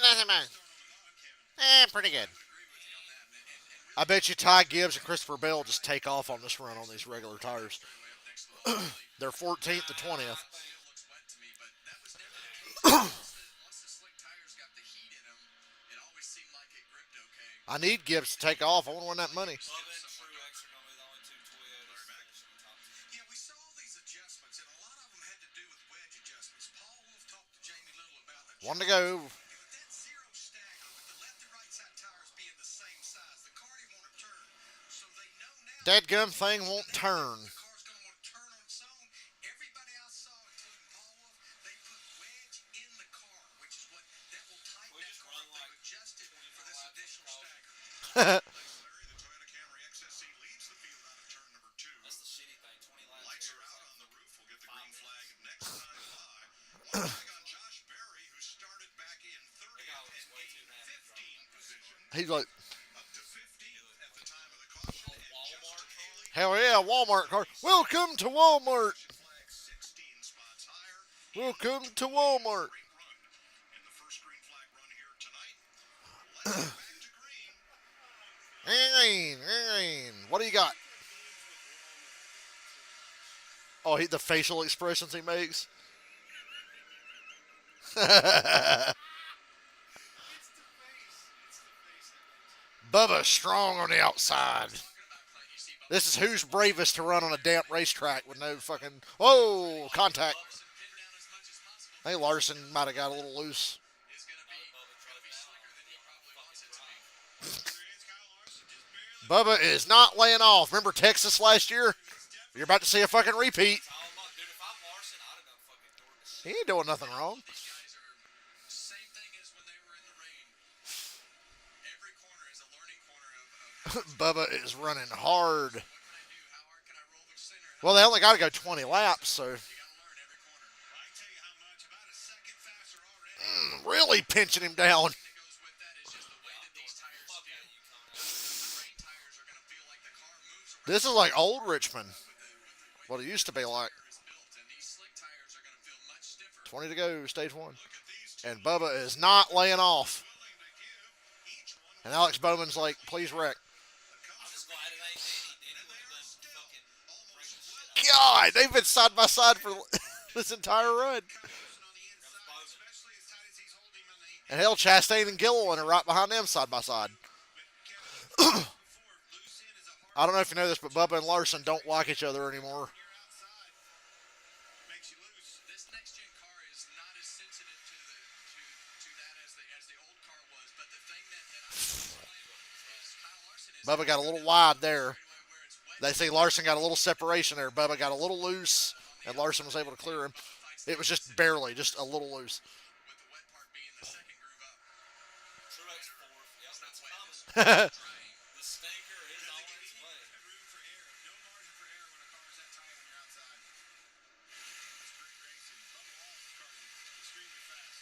Nothing much. Start on the bottom, Kevin. Pretty good. I would agree with you on that. And I bet you Ty Gibbs and Christopher Bell just take off on this run on these regular tires. way up next to the really They're 14th to 20th. still looks wet to me, but that was never the case. Once the slick tires got the heat in them, it always seemed like it gripped okay. I need Gibbs to take off. I want to win that money. Bubba and Truex are going to be the only two Toyotas finishing the top 10. Yeah, we saw all these adjustments, and a lot of them had to do with wedge adjustments. Paul Wolf talked to Jamie Little about One to go. And with that zero stagger, with the left and right side tires being the same size, the car didn't want to turn. So they know now Dadgum thing won't turn. the car's going to want to turn on its own. Everybody I saw, including Paul Wolf, they put wedge in the car, which is what that will tighten We that just car run up. like They've adjusted for this 24 additional laps stagger. That's Larry, the Toyota Camry XSE leads the field out of turn number 2. That's the shitty thing. 20 laps. Lights here are is out like on the roof. We'll get the 5 green flag minutes. next time by. One flag on Josh Berry, who started back in 30th guy was and way too gained happy 15 position, He's like, up to 15th at the time of the caution. And Walmart Justin Haley hell yeah, Walmart car. Welcome to Walmart. flag 16 spots higher. Welcome to Walmart. Great run in the first green flag run here tonight. Let's go back to green. What do you got? Oh, the facial expressions he makes. Bubba strong on the outside. This is who's bravest to run on a damp racetrack with no fucking. Whoa, contact. Pin down as much as possible I think Larson might have got a little loose. is going to be slicker than he probably wants it to be. Bubba is not laying off. Remember Texas last year? You're about to see a fucking repeat. Oh, my, dude, if I'm Larson, I'd have done fucking door to He ain't doing nothing wrong. These guys are same thing as when they were in the rain. Every corner is a learning corner of Bubba is running hard. what can I do? How hard can I roll the center? And Well, they only got to go 20 laps, so you got to learn every corner. I can tell you how much, about a second faster already. really pinching him down. That goes with that is just the way that these tires fuck feel. out of you coming out. The rain tires are going to feel like the car moves around This is like old Richmond. with the way What it used to be like. the tire is built, and these slick tires are going to feel much stiffer. 20 to go, stage 1. Look at these two And Bubba is not laying off. willing to give each one And Alex Bowman's like, please wreck. I'm just glad it ain't Danny. Danny would have done fucking break the shit out. God, they've been side by side for this entire run. on the inside, especially as tight as he's holding him on the And hell, Chastain and Gilliland are right behind them side by side. before. Loose in is a hard I don't know if you know this, but Bubba and Larson don't like each other anymore. you're outside. Makes you loose. This next gen car is not as sensitive to that as the old car was, but the thing that I is Kyle Larson is Bubba got a little wide there. where it's wet. They say Larson got a little separation there. Bubba got a little loose, and Larson was able to clear him. It was just barely, just a little loose. With the wet part being the second groove up. Truex fourth. Yep, that's coming. Bubba The stinker is on its way. Room for error. No margin for error when a car is that tight when you're outside. It's great racing. Bubba Wallace's car is extremely fast.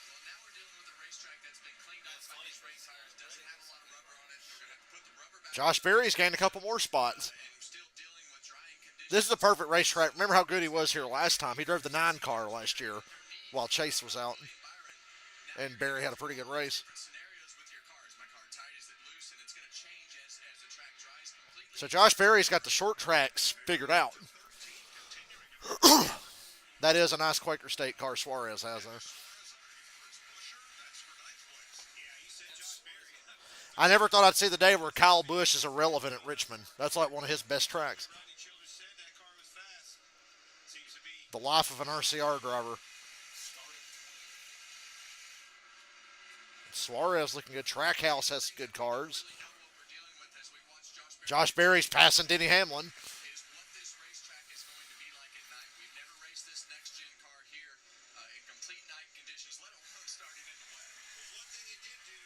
Well, now we're dealing with a racetrack that's been cleaned up That's by funny. these race tires. Doesn't have a lot of rubber on it. We're going to put the rubber back Josh Berry's gained a couple more spots. and still dealing with drying conditions. This is a perfect racetrack. Remember how good he was here last time? He drove the 9 car last year while Chase was out. And Berry had a pretty good race. Scenarios with your car. Is my car tight? Is it loose? And it's going to change as the track dries completely. So Josh Berry's got the short tracks figured out. That is a nice Quaker State car Suarez has there. I never thought I'd see the day where Kyle Busch is irrelevant at Richmond. That's like one of his best tracks. Rodney Childers said that car was fast. Seems to be The life of an RCR driver. Suarez looking good. Trackhouse has good cars. Really know what we're dealing with as we watch Josh Berry's passing Denny Hamlin. is what this racetrack is going to be like at night. We've never raced this next gen car here in complete night conditions, let alone starting in the wet. Well, one thing it did do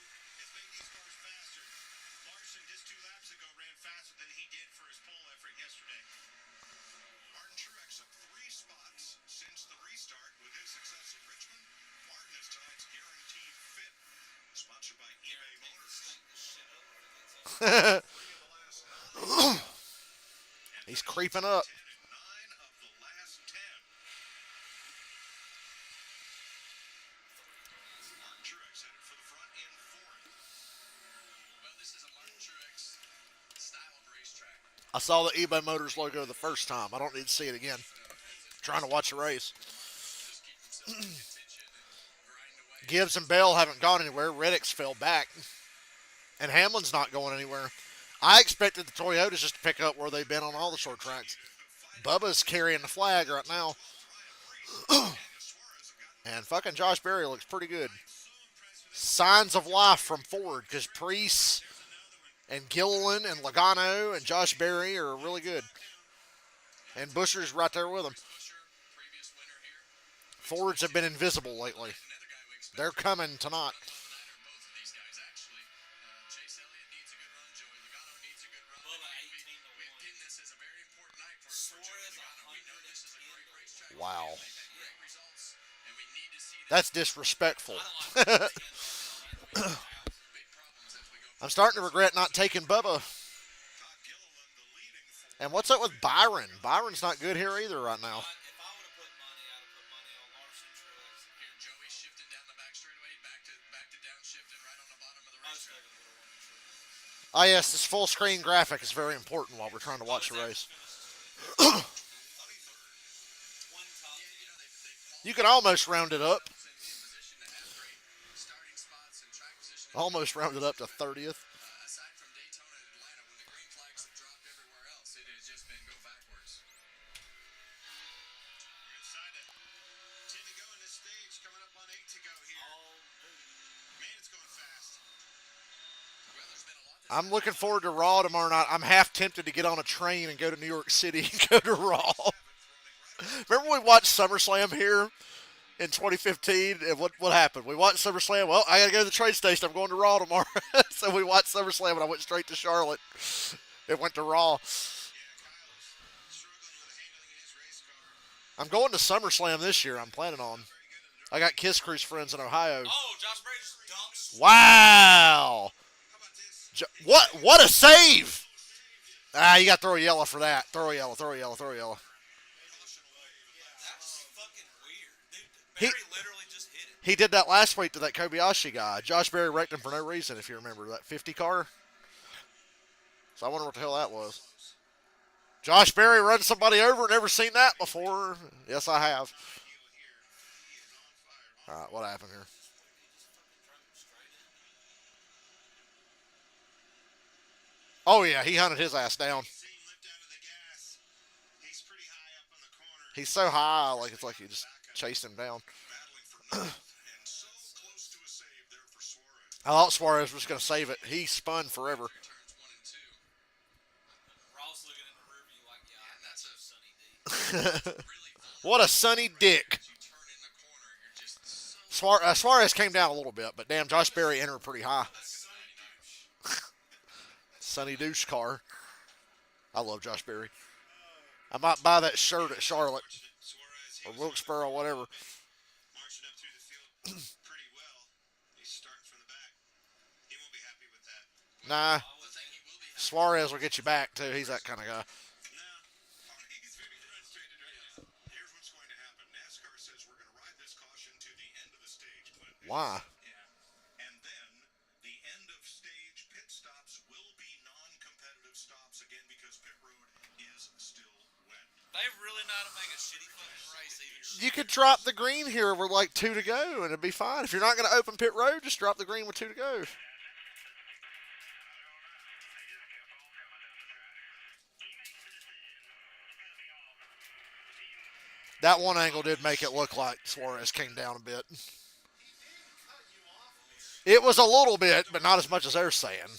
is make these cars faster. Larson just 2 laps ago ran faster than he did for his pole effort yesterday. Martin Truex up 3 spots since the restart with his success at Richmond. Martin is tonight's guaranteed fifth, sponsored by eBay Motors. He's creeping up. 10 and 9 of the last 10. Martin Truex headed for the front in fourth. Well, this is a Martin Truex style of racetrack. I saw the eBay Motors logo the first time. I don't need to see it again. Trying to watch a race. Just keep themselves in contention and grind away. Gibbs and Bell haven't gone anywhere. Reddick's fell back. And Hamlin's not going anywhere. I expected the Toyotas just to pick up where they've been on all the short tracks. Bubba's carrying the flag right now. And fucking Josh Berry looks pretty good. Signs of life from Ford because Priest and Gilliland and Logano and Josh Berry are really good. And Busher's right there with them. Busher, previous winner here. Fords have been invisible lately. Another guy we expect They're coming tonight. both of these guys actually. Chase Elliott needs a good run. Joey Logano needs a good run. Bubba, And 18 to we've 1. pinned this as a very important night for Joey Suarez, Logano. We know this is a great racetrack. Wow. They've had great results, and we need to see that. That's disrespectful. I don't like Big problems as we go. I'm starting to regret not taking Bubba. Todd Gilliland, the leading four. And what's up with Byron? Byron's not good here either right now. If I would have put money, I'd have put money on Larson Truex. Here, Joey shifting down the back straightaway, back to downshifting right on the bottom of the Most of racetrack. it would have won Truex. Oh yes, this full screen graphic is very important while we're trying to watch the race. One top. You can almost round it up. In position to have great starting spots and track position. Almost round it up to 30th. Aside from Daytona and Atlanta, when the green flags have dropped everywhere else, it has just been go backwards. We're inside of 10 to go in this stage, coming up on 8 to go here. Man, it's going fast. Well, there's been a lot that's I'm looking forward to Raw tomorrow night. I'm half tempted to get on a train and go to New York City and go to Raw. Remember when we watched SummerSlam here in 2015? And what happened? We watched SummerSlam. Well, I got to go to the train station. I'm going to Raw tomorrow. So we watched SummerSlam and I went straight to Charlotte. It went to Raw. Struggling with handling in his race car. I'm going to SummerSlam this year. I'm planning on. I got Kiss Cruise friends in Ohio. Oh, Josh Berry just dumps. Wow. How about this? What a save. You got to throw a yellow for that. Throw a yellow. That's fucking weird. Dude, He- Berry literally just hit it. He did that last week to that Kobayashi guy. Josh Berry wrecked him for no reason, if you remember. That 50 car. So I wonder what the hell that was. Josh Berry run somebody over. Never seen that before. Yes, I have. All right, what happened here? Oh, yeah, he hunted his ass down. See him lift out of the gas. He's pretty high up in the corner. He's so high, like it's like you just chased him down. Battling for ninth and so close to a save there for Suarez. I thought Suarez was going to save it. He spun forever. turns 1 and 2. Ross looking in the rear view like, yeah, And that's a Sunny D. really What a sunny dick. you turn in the corner, you're just so Suarez came down a little bit, but damn, Josh Berry entered pretty high. Sunny douche car. I love Josh Berry. I might buy that shirt at Charlotte Suarez, or Wilkesboro, whatever. marching up through the field pretty well. He's starting from the back. He won't be happy with that. Nah, the thing he will be Suarez will get you back too. He's that kind of guy. No. He's very frustrated right now. Here's what's going to happen. NASCAR says we're going to ride this caution to the end of the stage. Clint. Why? Yeah. And then the end of stage pit stops will be non-competitive stops again because pit road is still wet. They really know how to make a shitty fucking race even shit. You could drop the green here with like 2 to go, and it'd be fine. If you're not going to open pit road, just drop the green with 2 to go. That one angle did make it look like Suarez came down a bit. It was a little bit, but not as much as they're saying.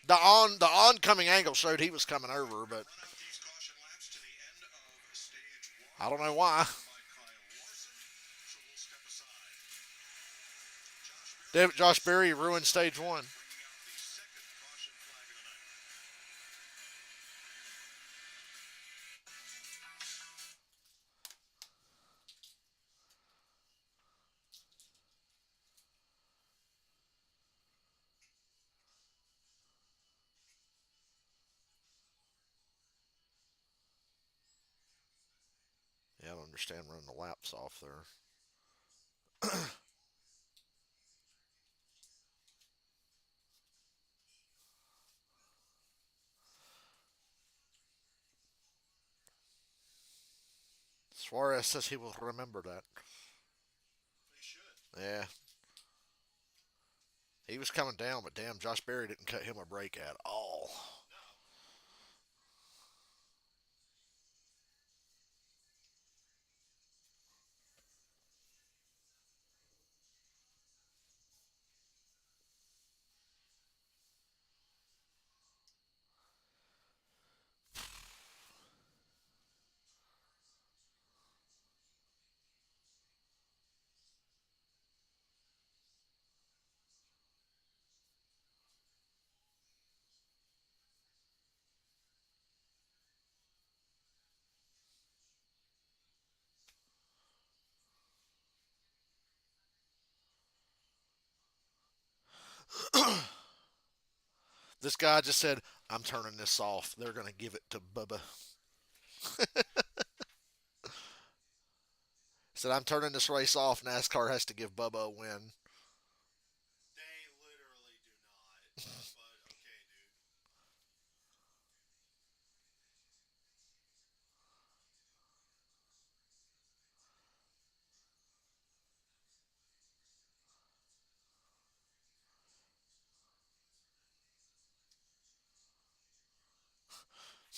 The oncoming angle showed he was coming over, but These caution laps to the end of stage one. I don't know why. By Kyle Larson. So we'll step aside. Josh Berry Josh Berry ruined stage one. bringing out the second caution flag of the night. Yeah, I don't understand running the laps off there. Suarez says he will remember that. They should. Yeah. He was coming down, but damn, Josh Berry didn't cut him a break at all. This guy just said, I'm turning this off. They're going to give it to Bubba. Said, I'm turning this race off. NASCAR has to give Bubba a win. They literally do not. But okay, dude.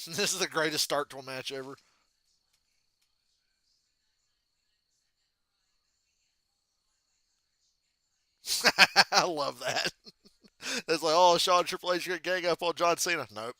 This is the greatest start to a match ever. I love that. It's like, oh, Sean Triple H, you're gang up on John Cena. Nope.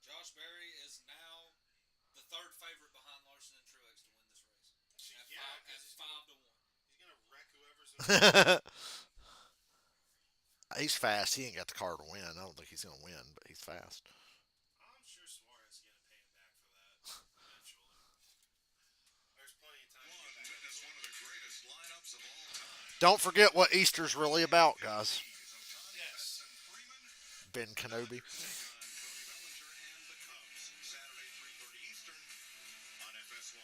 Josh Berry is now the third favorite behind Larson and Truex to win this race. At Yeah, five, because at 5 to 1. he's going to wreck whoever's in He's fast. He ain't got the car to win. I don't think he's going to win, but he's fast. I'm sure Suarez is going to pay him back for that eventually. There's plenty of time to get back. Witness one of the greatest lineups of all time. Don't forget what Easter's really about, guys. Yes. Ben Kenobi. Cody Bellinger and the Cubs. Saturday, 3:30 Eastern on FS1.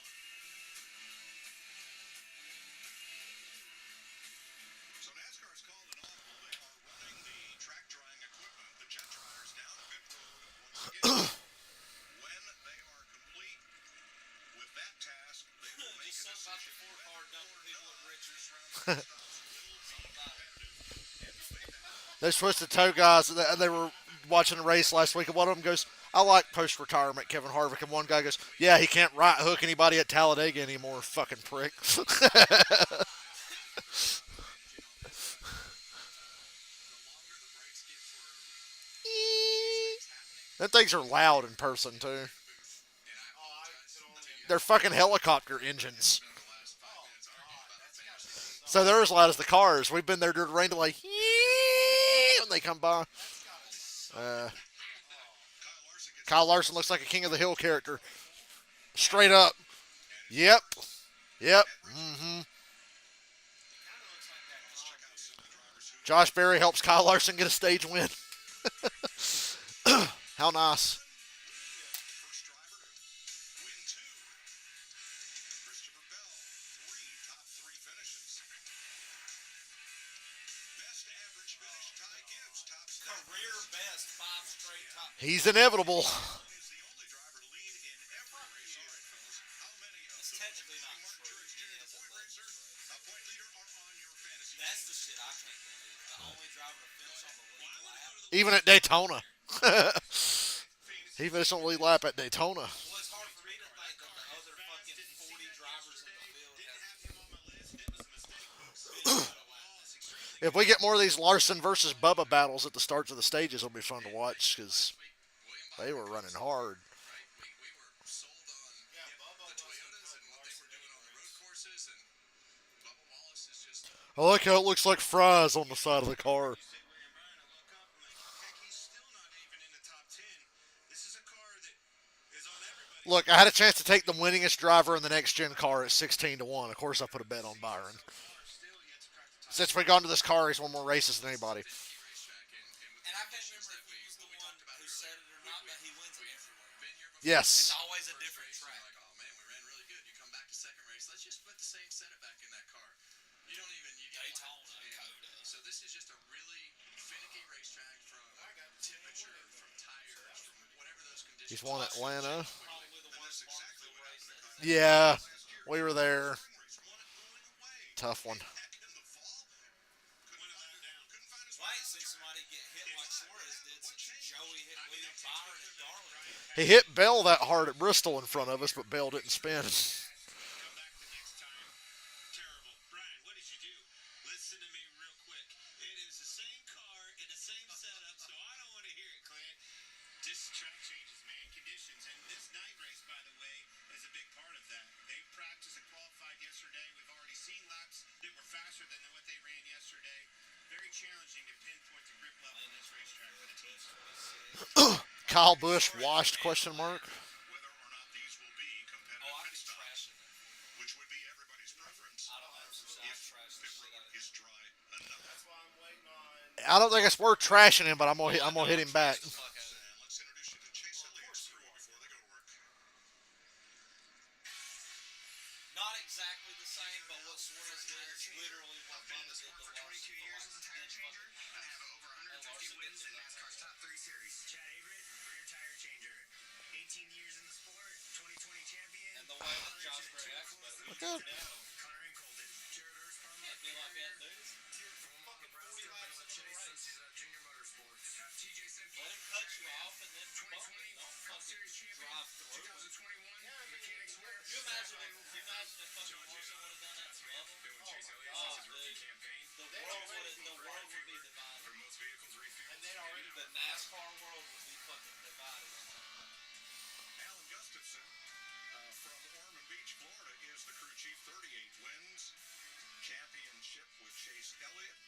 So NASCAR's called an audible. They are running the track drying equipment, the jet dryers, down pit road once again. When they are complete with that task, they will make a Just something about the decision four-car whether dumping or people at not Richmond. this round of stops will be competitive. And the way that Those Twisted Toe guys, they were watching a race last week, and one of them goes, I like post-retirement Kevin Harvick, and one guy goes, yeah, he can't right hook anybody at Talladega anymore, fucking prick. Them things are loud in person, too. They're fucking helicopter engines. So they're as loud as the cars. We've been there during the rain, like, when they come by. Kyle Larson looks like a King of the Hill character. Straight up. Yep. Mm-hmm. Josh Berry helps Kyle Larson get a stage win. How nice. first driver to win two. Christopher Bell, top three finishes. Best average finish, Ty Gibbs, top Career best 5 straight top He's inevitable. is the only driver to lead in every race. All right, fellas. How many of It's the technically not Martin true. Truex He Jr., the hasn't point led racer, this race. point leader, are on your fantasy That's team? the shit I can't believe. The only driver to finish on the lead lap. Even at Daytona. Phoenix He finished on the lead lap at Daytona. Well, it's hard for me to think that the other fucking 40 drivers in the field didn't have have him on my list. It was a mistake, folks. finished at a lap. That's extremely If we get more of these Larson versus Bubba battles at the starts of the stages, it'll be fun to watch because they were running hard. Right? We were sold on the Toyotas and what they were doing on the road courses, and Bubba Wallace is just I like how it looks like fries on the side of the car. said William Byron. I woke up. I'm like, heck, he's still not even in the top 10. This is a car that is on everybody's. Look, I had a chance to take the winningest driver in the next gen car at 16 to 1. Of course, I put a bet on Byron. Still yet to crack the top. Since we got into this car, he's won more races than anybody. racetrack, And I can't remember if he was the one who said it or not, but he wins everywhere. been here before. Yes. It's always a different Race, track. you're like, oh man, we ran really good. You come back to second race, let's just put the same setup back in that car. You don't even you get Daytona, laps, man. Dakota. So this is just a really finicky racetrack from temperature, from tires, from whatever those conditions. He's won Atlanta. Probably the worst Martinsville race that Yeah, we were there. Race won it going away. Tough one. Heck, in the fall. Couldn't find his Well, I ain't seen somebody get hit like Suarez did since Joey hit William Byron at Darlington. He hit Bell that hard at Bristol in front of us, but Bell didn't spin. come back the next time. Terrible. Brian, what did you do? Listen to me real quick. It is the same car in the same setup, so I don't want to hear it, Clint. Just track changes, man. Conditions. And this night race, by the way, is a big part of that. They practiced and qualified yesterday. We've already seen laps that were faster than what they ran yesterday. Very challenging to pinpoint the grip level in this racetrack for the teams. Kyle Busch washed question mark. Whether or not these will be competitive Oh, I'd pit be stops, trashing it. which would be everybody's preference, I don't know. I'd trash the pit shit road out of it. is dry enough. That's why I'm waiting on. I don't think it's worth trashing him, but I'm gonna hit him back. The fuck out of it. And let's introduce you to Chase Elliott's crew before they go to work. Not exactly the same, but what Suarez did is literally what Bubba did to Larson. years as a tire changer. I have over 150 wins in NASCAR's top 3 series. Chad Averett, rear tire changer. 18 years in the sport, 2020 champion. And the way that Josh Gray acts about it, we Good. do now. Connor and Colton. Jared Earthsparma. Can't be like that, dude. From Fucking 40 Nebraska, laps Bella into the Chase, race. since he's at Junior Motorsports. Have TJ Simpson. Let him cut you off and then bump 2020 it. Don't Cup fucking Series champion. drive through it. 2021 Mechanics Wear. Can you imagine if fucking Larson would have done that to Bubba? Doing Oh Chase my Elliott God, since his rookie dude. campaign. The world would be divided. For most vehicles refueled. And then already the NASCAR world would be fucking divided on that. Alan Gustafson from Ormond Beach, Florida, is the crew chief. 38 wins. Championship with Chase Elliott.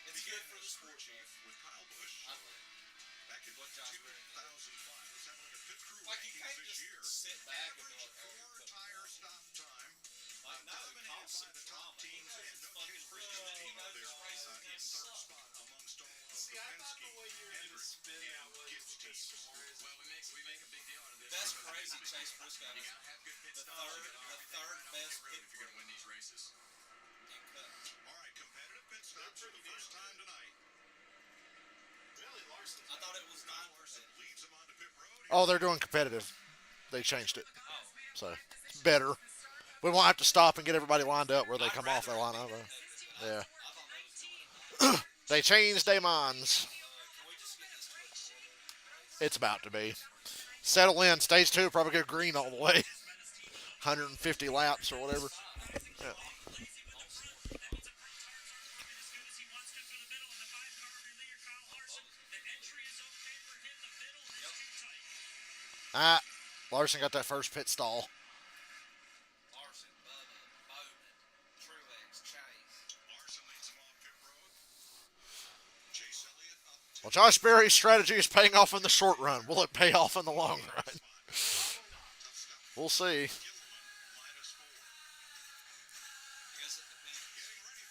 It's Began good for the as sport, crew chief with Kyle Busch I think. back in What Josh Berry 2005. Let's have a look at pit crew Like, you rankings can't this year. just sit back and be Average like, oh, four but- tire stop time. Like, no, Dominated cause by some the top drama. teams, He knows and his no fucking Chase Briscoe's real, team he knows there his races in can third suck. spot amongst all of See, the I thought the Penske, way you were going to Hendrick, spin that and was Gibbs just teams. Suarez. Well, we make a big deal out of this. That's crazy, Chase Briscoe. You gotta have good pit The stops. third- You gotta have the everything third right off best the road pit if you're gonna win these races. And cut. All right, competitive pit stops for the first time tonight. Really, Larson. I thought it was not Larson leads them onto pit road. Oh, they're doing competitive. They changed it, Oh. so it's better. We won't have to stop and get everybody lined up where they come off their line up. Yeah, I thought they was doing it. they changed their minds. Can we just get this to a normal race? It's about to be. Settle in. Stage 2 probably go green all the way. 150 laps or whatever. Yeah. Ah, Larson got that first pit stall. Larson, Bubba, Bowman, Truex, Chase. Larson leads them off pit road. Chase Elliott up to Well, Josh Berry's strategy is paying off in the short run. Will it pay off in the long run? We'll see. Gilliland -4. I guess it depends. Getting ready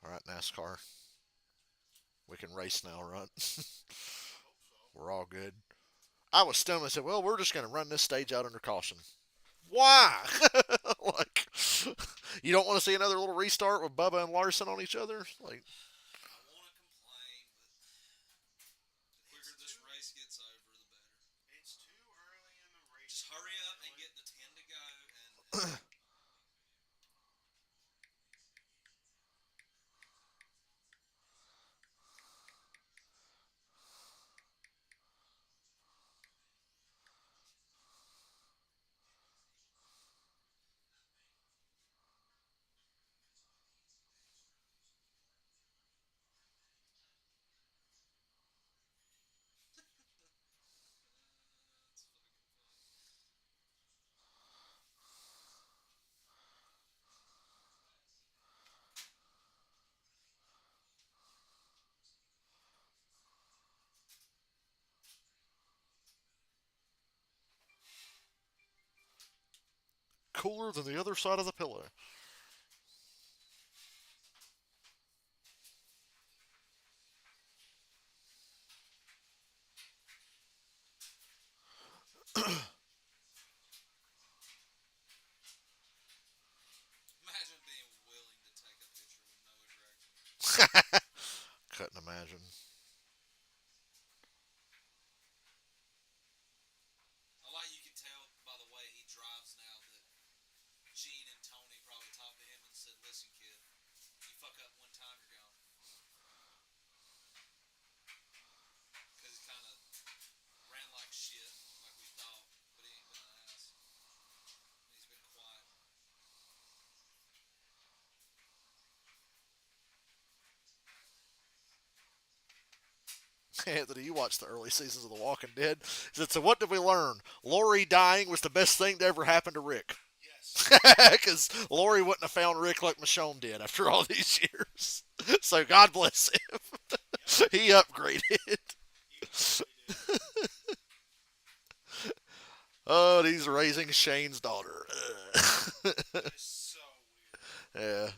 for All right, NASCAR. We can race now, right? We're all good. I was stunned. I said, well, we're just going to run this stage out under caution. Why? Like, you don't want to see another little restart with Bubba and Larson on each other? Like, I want to complain, but Cooler than the other side of the pillow. Imagine being willing to take a picture with no attraction. Couldn't imagine. I like you can tell by the way he drives now that Gene and Tony probably talked to him and said, "Listen, kid, you fuck up one time, you're gone." Because he kind of ran like shit, like we thought, but he ain't been an ass. He's been quiet. Anthony, you watched the early seasons of The Walking Dead. He said, so what did we learn? Lori dying was the best thing to ever happen to Rick. Yes. Because Lori wouldn't have found Rick like Michonne did after all these years. So God bless him. He upgraded. You really did. Oh, he's raising Shane's daughter. That is so weird. Yeah.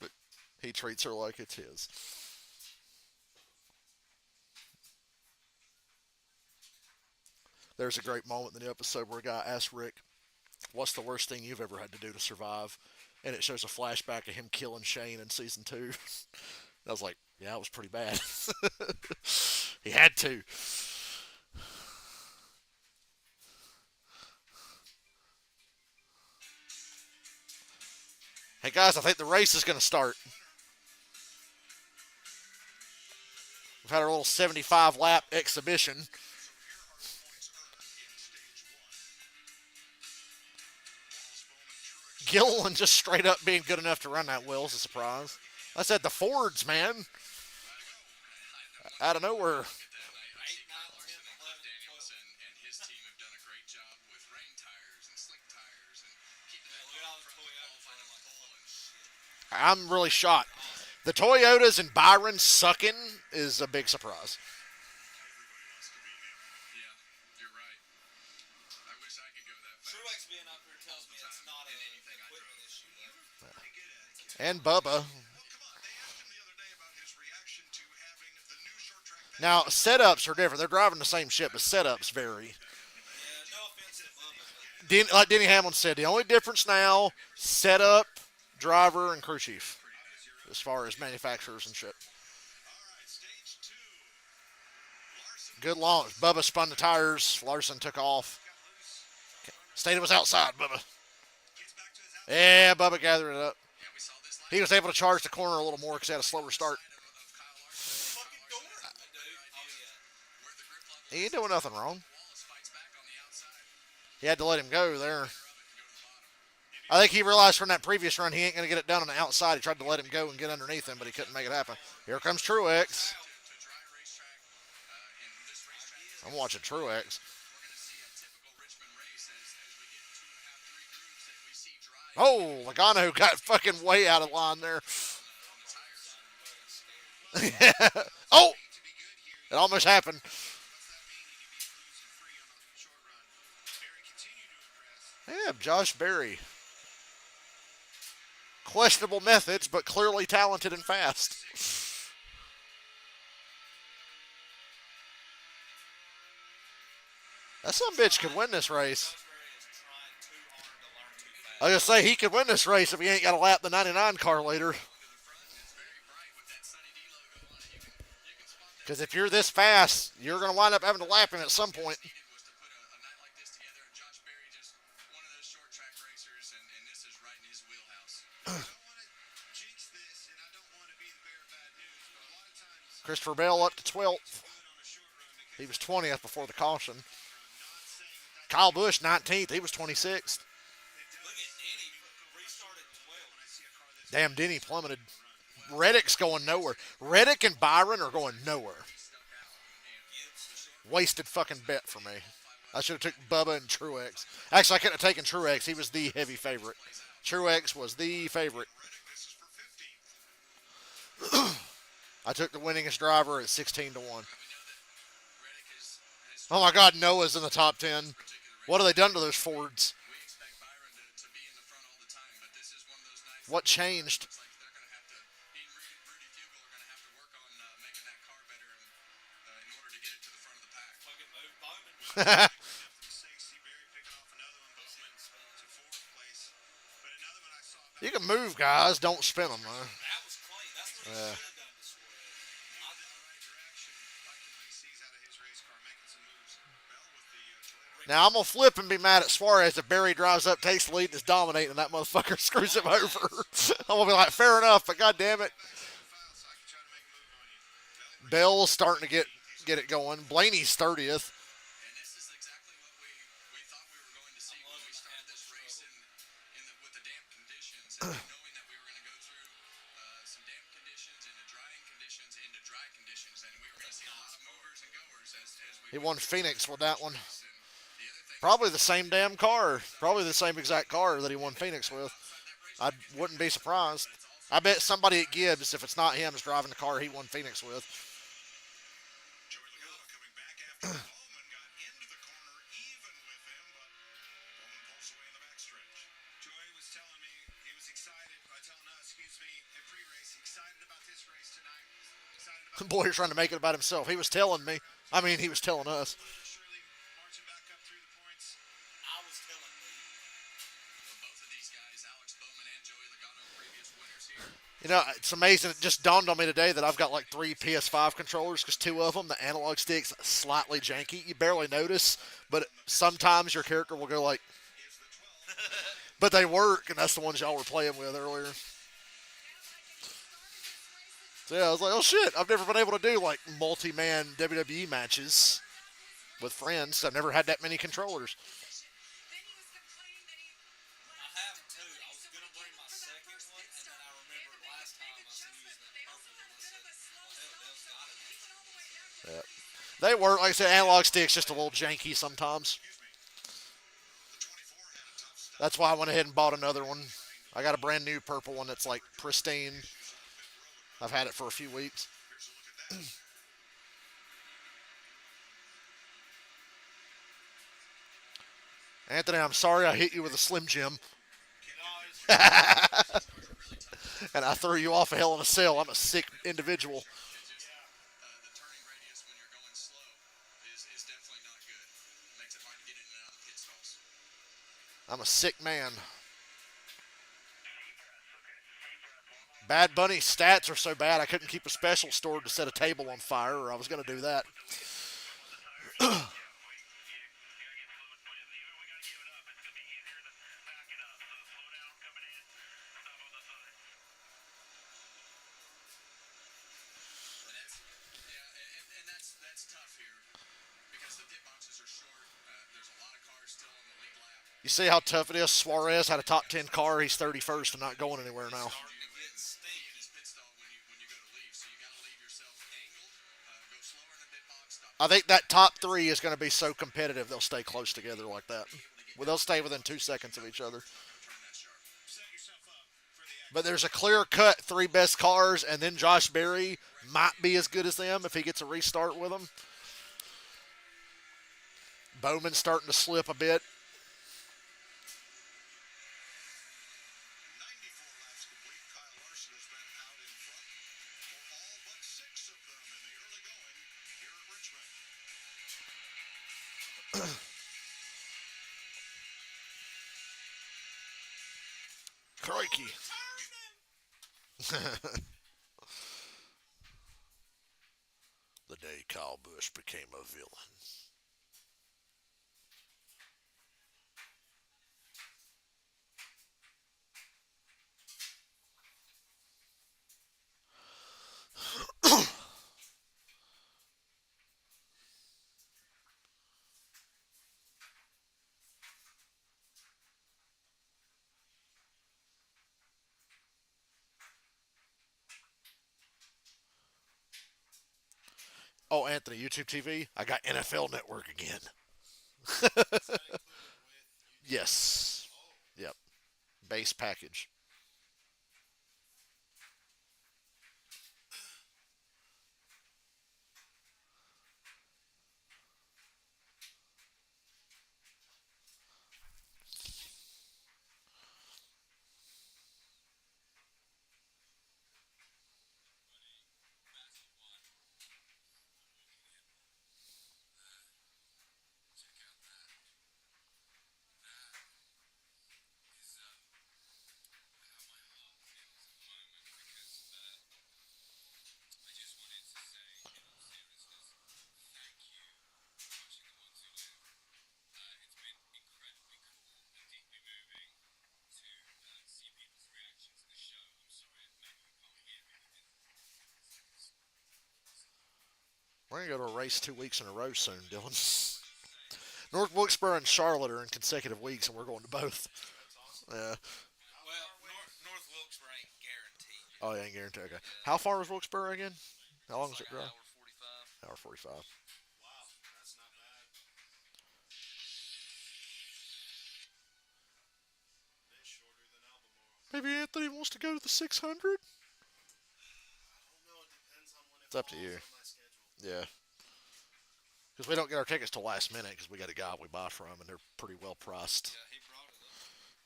But he treats her like it's his. There's a great moment in the episode where a guy asks Rick, what's the worst thing you've ever had to do to survive? And it shows a flashback of him killing Shane in season 2. I was like, yeah, it was pretty bad. He had to. Hey guys, I think the race is going to start. We've had our little 75 lap exhibition. So here are the points earned in stage one. Wallace, Bowman, Truex, Gilliland just straight up being good enough to run that wheel is a surprise. I said the Fords, man. Out of nowhere. I see Kyle Larson and Cliff Daniels and his team have done a great job with rain tires and slick tires and keeping that Look at all car the from Toyotas qualifying running like pole and shit. I'm really shocked. The Toyotas and Byron sucking is a big surprise. everybody wants to be him. yeah, you're right. I wish I could go that fast. Truex being up here tells me it's not an anything I equipment drove. issue. Hey, get out of here. And Bubba. Oh, come on. They asked him the other day about his reaction to having the new short track package. Now, setups are different. They're driving the same ship, but setups vary. Yeah, no offense to Bubba, but Like Denny Hamlin said, the only difference now, setup, driver, and crew chief. As far as manufacturers and shit. All right, stage two. Larson Good launch. Bubba spun the tires. Larson took off. got loose. Stayed was outside, Bubba. Gets back to his outside. Yeah, Bubba gathered it up. Yeah, we saw this last He was able to charge the corner a little more because he had a slower start. of Kyle Larson. fucking door. Kyle Larson Dude, oh yeah. where the grip level He ain't doing nothing wrong. Wallace fights back on the outside. He had to let him go there. Of it and go to the bottom. I think he realized from that previous run he ain't going to get it done on the outside. He tried to let him go and get underneath him, but he couldn't make it happen. Here comes Truex. To dry racetrack in this racetrack. I'm watching Truex. We're going to see a typical Richmond race as we get 2.5, 3 grooves that we see dry Oh, Logano got fucking way out of line there. on the tires. Oh, it almost happened. What's that mean? He can be bruised and free on a short run. Barry continued to impress. Yeah, Josh Berry. Questionable methods, but clearly talented and fast. That son of a bitch could win this race. Josh Berry is trying too hard to learn too fast. I was gonna say he could win this race if he ain't got to lap the 99 car later. To the front, it's very bright with that Sunny D logo on it. You can spot that. Because if you're this fast, you're gonna wind up having to lap him at some point. Needed was to put a night like this together, and Josh Berry just one of those short track racers Christopher Bell up to 12th. He was 20th before the caution. Kyle Busch 19th. He was 26th. Look at Denny restarted 12. Damn, Denny plummeted. Reddick's going nowhere. Reddick and Byron are going nowhere. Wasted fucking bet for me. I should have took Bubba and Truex. Actually, I couldn't have taken Truex. He was the heavy favorite. Truex was the favorite. I took the winningest driver at 16 to 1. Oh my God, Noah's in the top 10. What have they done to those Fords? What changed? You can move, guys. Don't spin them, though. That was clean. That's what he should have done to Suarez. Now, I'm going to flip and be mad at Suarez if Barry drives up, takes the lead, and is dominating, and that motherfucker screws him over. I'm going to be like, fair enough, but God damn it. Bell's starting to get it going. Blaney's 30th. And this is exactly what we thought we were going to see when we started this race with the damp conditions, and knowing that we were going to go through some damp conditions into drying conditions into dry conditions, and we were going to see a lot of movers and goers as we He won Phoenix with that one. and the other thing Probably the same damn car. Probably the same exact car that he won Phoenix with. I wouldn't be surprised. I bet somebody at Gibbs, if it's not him, is driving the car he won Phoenix with. Joey Logano coming back after Bowman got into the corner even with him, but Bowman pulls away in the backstretch. Joey was telling me he was excited, telling us, at pre-race, excited about this race tonight. Excited about Boy, he's trying to make it about himself. He was telling me. I mean, he was telling us. Shirley marching back up through the points. I was telling me. both of these guys, Alex Bowman and Joey Logano, previous winners here. You know, it's amazing. It just dawned on me today that I've got like 3 PS5 controllers because 2 of them, the analog stick's slightly janky. You barely notice, but sometimes your character will go like, but they work, and that's the ones y'all were playing with earlier. So yeah, I was like, oh shit, I've never been able to do like multi-man WWE matches with friends. I've never had that many controllers. I have two. I was going to bring my second one, and then I remembered last time I was using the purple one. I said, well, hell, Dale's got it. They work, like I said, analog stick's just a little janky sometimes. That's why I went ahead and bought another one. I got a brand new purple one that's like pristine. I've had it for a few weeks. Anthony, I'm sorry I hit you with a Slim Jim. And I threw you off a hell in a cell. I'm a sick individual. The turning radius when you're going slow is definitely not good. Makes it hard to get in and out of the pit stalls. I'm a sick man. Bad Bunny's stats are so bad I couldn't keep a special stored to set a table on fire, or I was going to do that. That's tough here because the pit boxes are short. There's a lot of cars still on the lead lap. You see how tough it is? Suarez had a top 10 car. He's 31st and not going anywhere now. Get steep. In his pit stall when you go to leave, so you got to leave yourself angled. Go slower in the pit box. Stop. I think that top 3 is going to be so competitive they'll stay close together like that. Well, they'll stay within 2 seconds of each other. Turn that sharp. Set yourself up for the But there's a clear cut 3 best cars, and then Josh Berry might be as good as them if he gets a restart with them. Bowman's starting to slip a bit. 94 laps complete. Kyle Larson has been out in front for all but 6 of them in the early going here at Richmond. Crikey. The day Kyle Busch became a villain. Oh, Anthony, YouTube TV. I got NFL Network again. Yes. Yep. Base package. We're gonna go to a race 2 weeks in a row soon, Dylan. North Wilkesboro and Charlotte are in consecutive weeks, and we're going to both. Yeah. Well, North Wilkesboro ain't guaranteed. Oh, yeah, ain't guaranteed. Okay. How far is Wilkesboro again? How long It's is it like an drive? hour 45. Hour 45. Wow, that's not bad. Bit shorter than Albemarle. Maybe Anthony wants to go to the 600. I don't know. It depends on when it It's up to falls you. on my schedule. Yeah. Because we don't get our tickets till last minute because we got a guy we buy from, and they're pretty well priced. Yeah, he brought it up.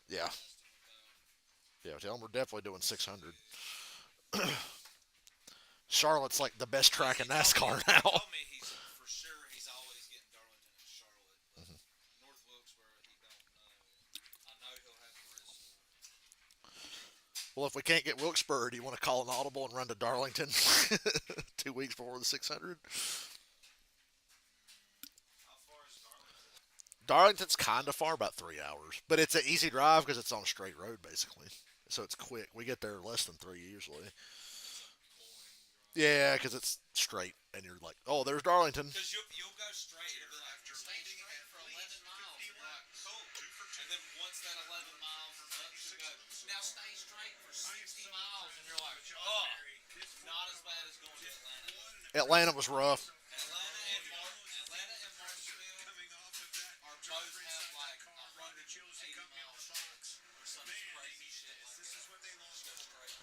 Yeah. Asked him about Yeah, tell them we're definitely doing 600. Charlotte's like the best track in NASCAR He now. told me for sure he's always getting Darlington and Charlotte. But North Wilkesboro, he don't know. I know he'll have Bristol. Well, if we can't get Wilkesboro, do you want to call an audible and run to Darlington 2 weeks before the 600? How far is Darlington? Darlington's kind of far, about 3 hours. But it's an easy drive because it's on a straight road, basically. So it's quick. We get there less than 3 usually. Yeah, because it's straight. And you're like, oh, there's Darlington. Because you'll go straight. It'll be like, stay straight for 11 miles. And you're like, cool. And then once that 11 miles is up, you go, now stay straight for 60 miles. And you're like, oh, not as bad as going to Atlanta. Atlanta was rough. Atlanta and Martinsville are both have like 180 miles or some crazy shit like that. Just go straight.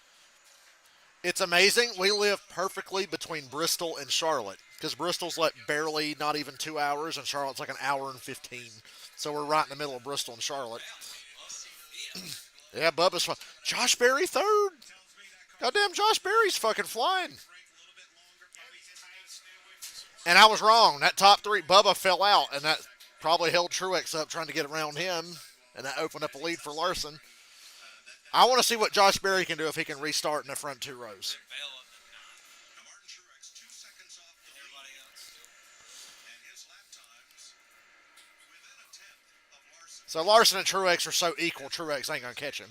It's amazing. We live perfectly between Bristol and Charlotte because Bristol's like barely not even 2 hours, and Charlotte's like an hour and 15. So we're right in the middle of Bristol and Charlotte. Yeah, Bubba's fun. Josh Berry third. Goddamn, Josh Berry's fucking flying. And I was wrong. That top three, Bubba fell out, and that probably held Truex up trying to get around him, and that opened up a lead for Larson. I want to see what Josh Berry can do if he can restart in the front 2 rows. Bell up Now Martin Truex 2 seconds off the and lead, everybody else still. and his lap times within a tenth of Larson. So Larson and Truex are so equal, Truex ain't going to catch him.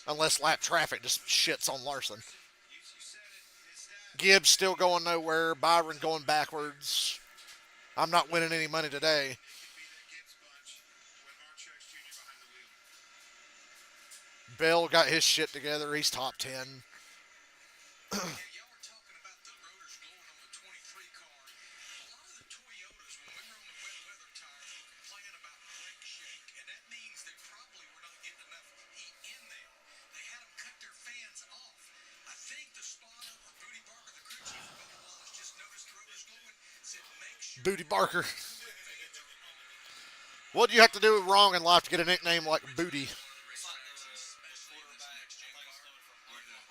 Unless lap traffic just shits on Larson. Gibbs still going nowhere. Byron going backwards. I'm not winning any money today. Gibbs bunch with Martin Truex Jr. behind the wheel. Bell got his shit together. He's top 10. Yeah, y'all were talking about the rotors glowing on the 23 car. A lot of the Toyotas, when we were on the wet weather tires, were complaining about brake shake, and that means they probably were not getting enough heat in them. They had them cut their fans off. I think the spotter or Booty Barker, the crew chief of Bubba Wallace, just noticed the rotors glowing, said make sure. Booty Barker. What do you have to do wrong in life to get a nickname like Booty?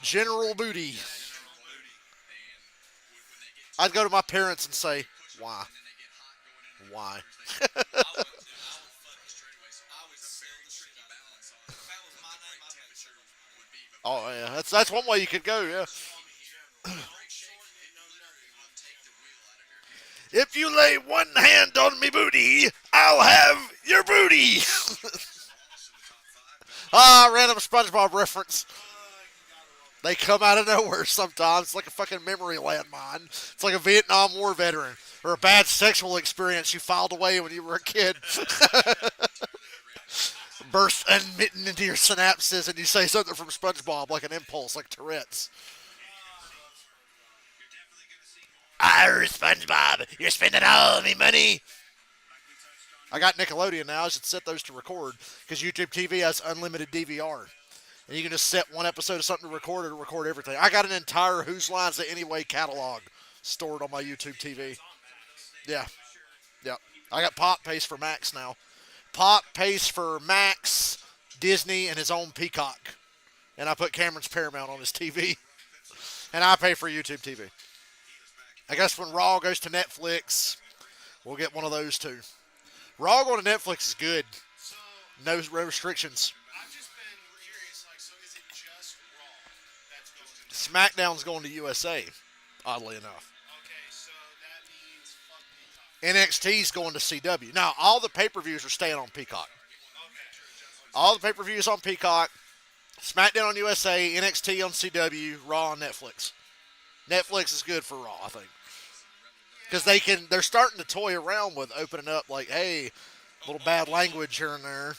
General Booty. I'd go to my parents and say, why? Why? I would fucking straightaway. So I would sell the shit out of that. If that was my name, I'd make sure would be. Oh, yeah. That's one way you could go, yeah. If you lay one hand on me booty, I'll have your booty. Random SpongeBob reference. They come out of nowhere sometimes. It's like a fucking memory landmine. It's like a Vietnam War veteran or a bad sexual experience you filed away when you were a kid. Burst unmitten into your synapses and you say something from SpongeBob like an impulse, like Tourette's. Arr, SpongeBob, you're spending all me money. I got Nickelodeon now. I should set those to record because YouTube TV has unlimited DVR. And you can just set one episode of something to record or to record everything. I got an entire Whose Lines It Anyway catalog stored on my YouTube TV. Yeah. Yeah. I got Pop pays for Max now. Pop pays for Max, Disney, and his own Peacock. And I put Cameron's Paramount on his TV. And I pay for YouTube TV. I guess when Raw goes to Netflix, we'll get one of those too. Raw going to Netflix is good. So No restrictions. I've just been curious, like, so is it just Raw that's going to SmackDown's going to USA, oddly enough. Okay, so that means fuck Peacock. NXT's going to CW. Now, all the pay-per-views are staying on Peacock. Okay. All the pay-per-views on Peacock. SmackDown on USA, NXT on CW, Raw on Netflix. Netflix is good for Raw, I think. Because they're starting to toy around with opening up, like, hey, a little bad language here and there.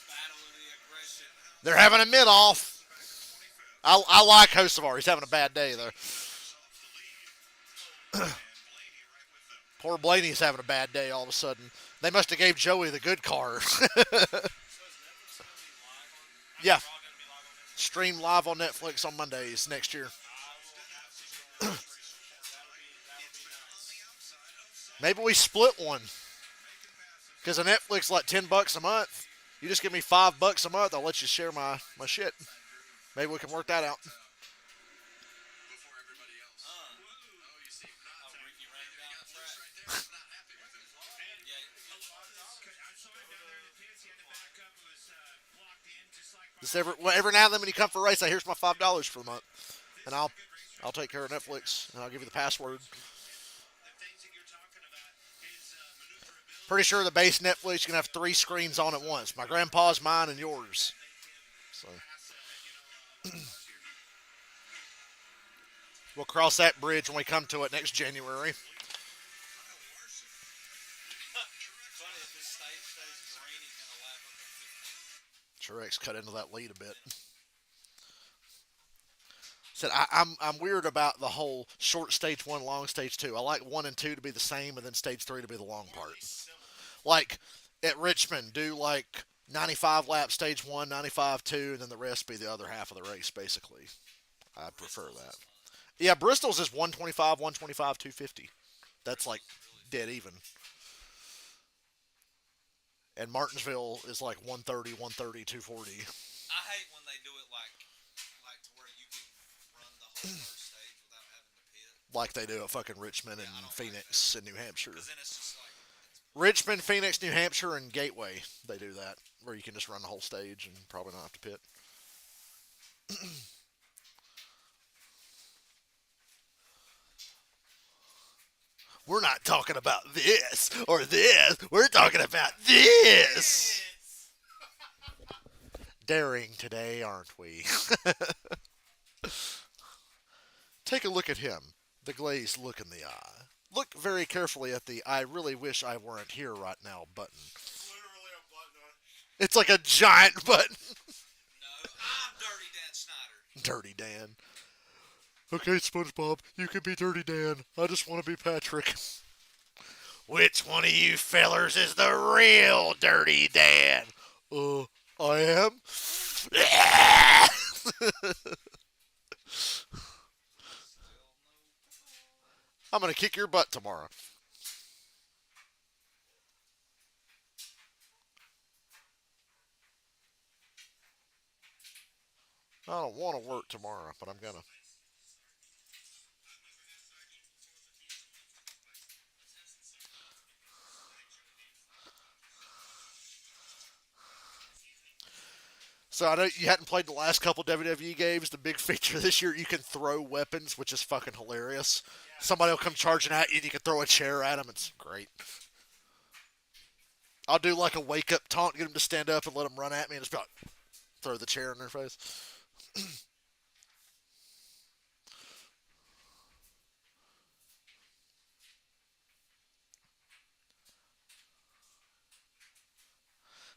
They're having a mid-off. I like Hocevar. He's having a bad day, though. Poor Blaney's having a bad day all of a sudden. They must have gave Joey the good car. Yeah. Stream live on Netflix on Mondays next year. Maybe we split one. Because a Netflix like $10 a month. You just give me $5 a month, I'll let you share my shit. Maybe we can work that out. Before everybody else. Oh, you see, Ricky ran down the track. right there. He's not happy with him. Just every now and then when you come for a race, I here's my $5 for the month. And I'll take care of Netflix and I'll give you the password. Pretty sure the base Netflix can have 3 screens on at once. My grandpa's, mine, and yours. So we'll cross that bridge when we come to it next January. Funny if this stage stays green, he's gonna lap up at 15. Truex cut into that lead a bit. Said I'm weird about the whole short stage 1, long stage 2. I like 1 and 2 to be the same, and then stage 3 to be the long part. Like at Richmond, do like 95 lap stage 1, 95 2, and then the rest be the other half of the race. Basically, I prefer that. Yeah, Bristol's is 125, 125, 250. That's like dead even. And Martinsville is like 130, 130, 240. I hate when they do it like to where you can run the whole first stage without having to pit. Like they do at fucking Richmond and Phoenix and New Hampshire. Because then it's just like, Richmond, Phoenix, New Hampshire, and Gateway, they do that, where you can just run the whole stage and probably not have to pit. We're not talking about this or this. We're talking about this. Daring today, aren't we? Take a look at him, the glazed look in the eye. Look very carefully at the I really wish I weren't here right now button. Literally a button on. It's like a giant button. no, I'm Dirty Dan Snyder. Dirty Dan. Okay, SpongeBob, you can be Dirty Dan. I just want to be Patrick. Which one of you fellers is the real Dirty Dan? I am? I'm going to kick your butt tomorrow. I don't want to work tomorrow, but I'm going to. So I know you hadn't played the last couple WWE games. The big feature this year, you can throw weapons, which is fucking hilarious. Somebody will come charging at you, and you can throw a chair at them. It's great. I'll do like a wake-up taunt, get them to stand up and let them run at me, and just be like, throw the chair in their face.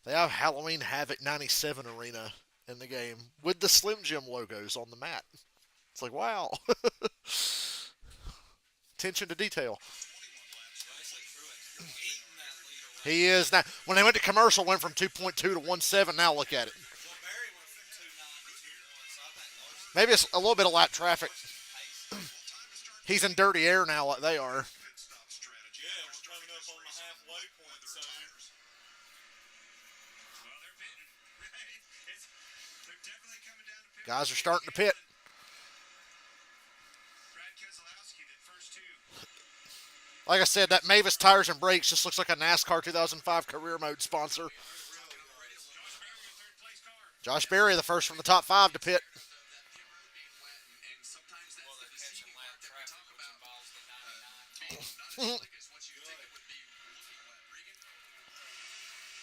They have Halloween Havoc 97 arena in the game with the Slim Jim logos on the mat. It's like, wow. attention to detail. Basically, Truex eating that lead away. He is now. When they went to commercial, went from 2.2 to 1.7. Now look at it. Well, Barry went from 2.9 to 2.1, so I think Larson Maybe it's a little bit of lap traffic. paced. He's in dirty air now, like they are. Pit stop strategy. Yeah, we're coming up on the halfway point soon. Well, they're pitting. They're definitely coming down to pit. Guys are starting to pit. Brad Keselowski did first two. Like I said, that Mavis Tires and Brakes just looks like a NASCAR 2005 career mode sponsor. Josh Berry, the first from the top 5 to pit. That pit road being wet, and sometimes that's Well, the they're catching deceiving lap part that we traffic, talk which about. involves the 99. Being not as slick as what you think it would be looking wet. Regan?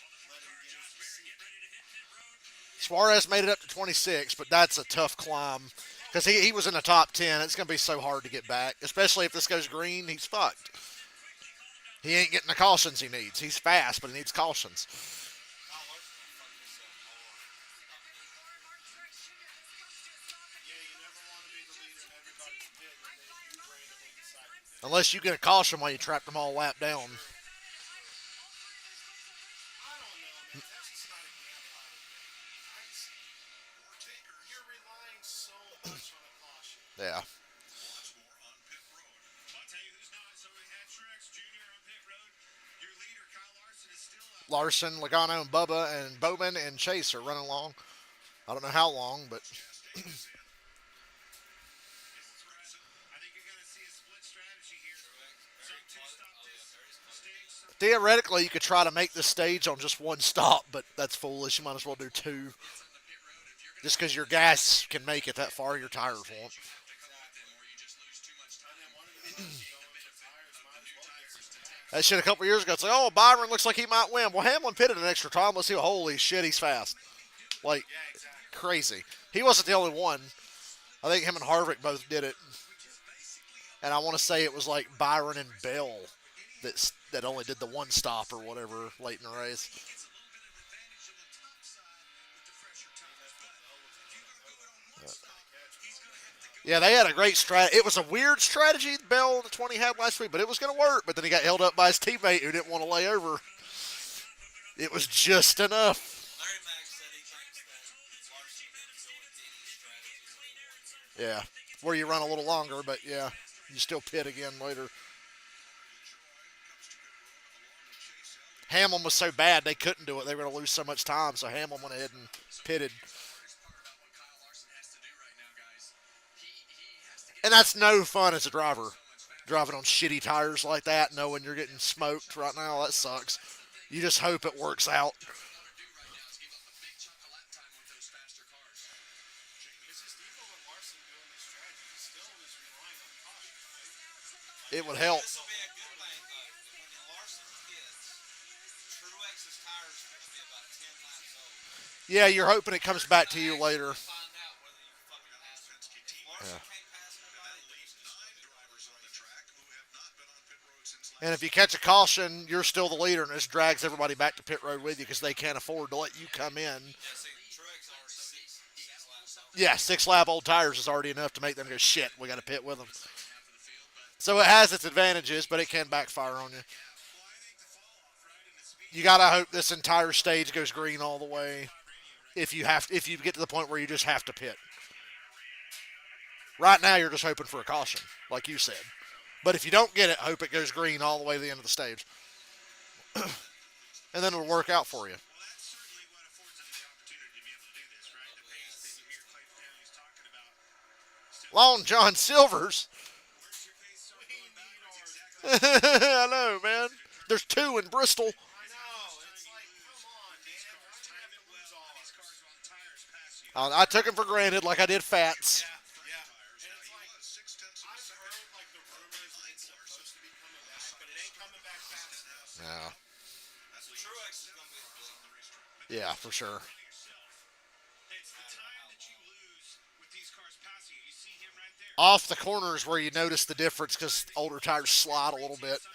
Well, the 4 car, Josh Berry, getting ready to hit pit road. Suarez made it up to 26, but that's a tough climb because he was in the top 10. It's going to be so hard to get back, especially if this goes green. He's fucked. He ain't getting the cautions he needs. He's fast, but he needs cautions. Kyle Larson's gonna fuck himself hard. Yeah, you never want to be the leader in everybody's pit, and then you randomly decide to pit. Unless you get a caution while you trap them all lap down. I don't know, man. That's just not a gamble I would take. You're relying so much on a caution. Yeah. Lots more on pit road. I'll tell you who's not. So we had Truex Jr. on pit road. Your leader, Kyle Larson, is still out. Larson, Logano, and Bubba, and Bowman, and Chase are running along. I don't know how long, but I think you're going to see a split strategy here. Some Very two close. stop Oh, yeah, this very close. stage. Some theoretically you could try to make the stage on just one stop, but that's foolish. You might as well do 2. hits on the pit road. If you're going Just because your gas can make it that far, your tires won't. to come with them, or you just lose too much time. And then one of the things going with the tires might as well get some time. That shit a couple years ago, it's like, oh, Byron looks like he might win. Well, Hamlin pitted an extra time. Let's see. Holy shit, he's fast. Like, Yeah, exactly. crazy. He wasn't the only one. I think him and Harvick both did it. And I want to say it was like Byron and Bell that only did the one stop or whatever late in the race. Gets a little bit of advantage on the top side with the fresher tires. But if you're going to do it on one stop, he's going to have to go. Yeah, they had a great strat. It was a weird strategy Bell the 20 had last week, but it was going to work. But then he got held up by his teammate who didn't want to lay over. It was just enough. Larry Mack said he thinks that Larson didn't go with Denny's strategy. Yeah, where you run a little longer, but yeah, you still pit again later. Hamlin was so bad they couldn't do it. They were going to lose so much time, so Hamlin went ahead and pitted. Hardest part about what Kyle Larson has to do right now, guys, he has to get And that's no fun as a driver, driving on shitty tires like that, knowing you're getting smoked right now. That sucks. You just hope it works out. do right now is give up a big chunk of lap time with those faster cars. It's just even with Larson doing this strategy, he still is relying on caution, right? It would help. This will be a good thing, though. When Larson hits, Truex's tires are going to be about 10 laps old. Yeah, you're hoping it comes back to you later. Find out whether you fucking pass him. If Larson can't pass nobody, Leaves 9 drivers on the track who have not been on pit road since last And if you catch a caution, you're still the leader, and this drags everybody back to pit road with you because they can't afford to let you come in. yeah, see, Truex already six laps old. Yeah, 6 lap old tires is already enough to make them go, shit, we got to pit with them. So it has its advantages, but it can backfire on you. You got to hope this entire stage goes green all the way if you get to the point where you just have to pit. Right now, you're just hoping for a caution, like you said. But if you don't get it, hope it goes green all the way to the end of the stage. And then it'll work out for you. Well, that's certainly what affords them the opportunity to be able to do this, right? The pace that you hear Clay Family's talking about. Long John Silver's. Where's your pace start going backwards? Exactly. I know, man. There's 2 in Bristol. I know. It's like, come on, These Dan. cars Why do you have time to it lose well. all These of cars are on the tires pass you. I took him for granted like I did Fats. Yeah, yeah. And it's like, six-tenths of a I've second. heard like the rumors that it's supposed to be coming back, but it ain't coming back fast enough. Yeah. So Truex is going to be the leader. Yeah, for sure. It's the time that you lose with these cars passing you. You see him right there. Off the corners where you notice the difference because older tires slide a little bit. It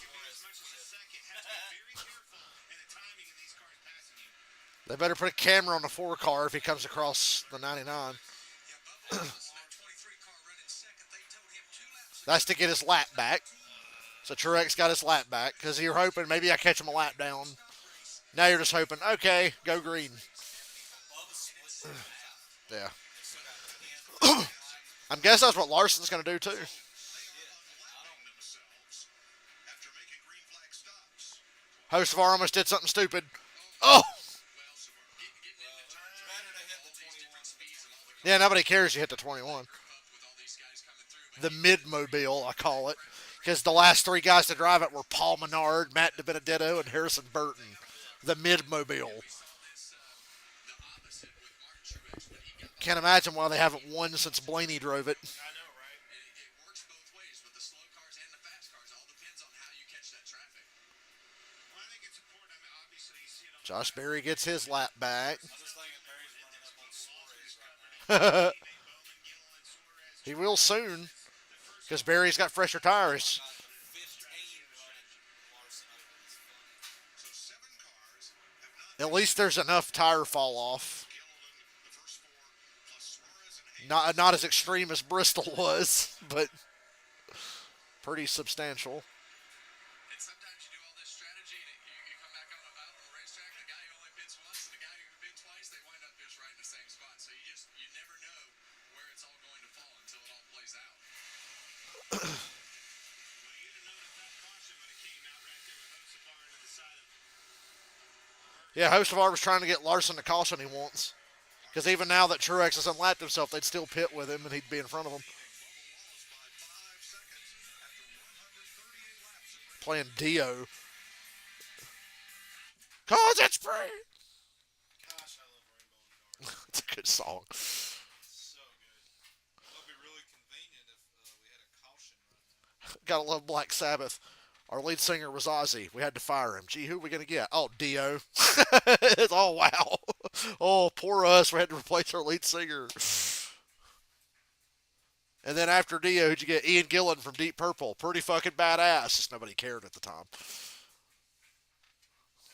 can be as much as a second. Has to be very careful in the timing of these cars passing you. They better put a camera on the 4 car if he comes across the 99. Yeah, Bubba was in that 23 car running second. They told him 2 laps That's to get his lap back. So Truex got his lap back because you're hoping maybe I catch him a lap down. Now you're just hoping, okay, go green. Yeah. I'm guessing that's what Larson's going to do too. Host of almost did something stupid. Oh! Yeah, nobody cares you hit the 21. The mid-mobile, I call it. Because the last three guys to drive it were Paul Menard, Matt DiBenedetto, and Harrison Burton. The mid-mobile. Can't imagine why they haven't won since Blaney drove it. I know, right? It works both ways with the slow cars and the fast cars. All depends on how you catch that traffic. Well, I think it's important. I mean, obviously, you see it on Josh Berry gets his lap back. I'm just thinking Barry's running up on Suarez right now. Bowman, Gillen, and Suarez. He will soon. Because Berry's got fresher tires. 15 running Larson over is funny. So 7 cars have not At least there's enough tire fall off. Gillen the first 4, plus Suarez and Hayes. Not as extreme as Bristol was, but pretty substantial. And sometimes you do all this strategy and you come back out on a racetrack, the guy who only pits once and the guy who pits twice, they wind up just right in the same spot. So you never know where it's all going to fall until it all plays out. Well, you'd have known if that caution would have came out right there with Hosapar into the side of Yeah, Hostevar was trying to get Larson the caution he wants. Because even now that Truex has unlapped himself, they'd still pit with him and he'd be in front of him. Playing Dio. Cause it's free! Gosh, I love Rainbow and Dark. It's a good song. So good. It'll be really convenient if we had a caution right now. Gotta love Black Sabbath. Our lead singer was Ozzy. We had to fire him. Gee, who are we going to get? Oh, Dio. It's oh, wow. Oh, poor us. We had to replace our lead singer. And then after Dio, who'd you get? Ian Gillan from Deep Purple. Pretty fucking badass. Just nobody cared at the time. And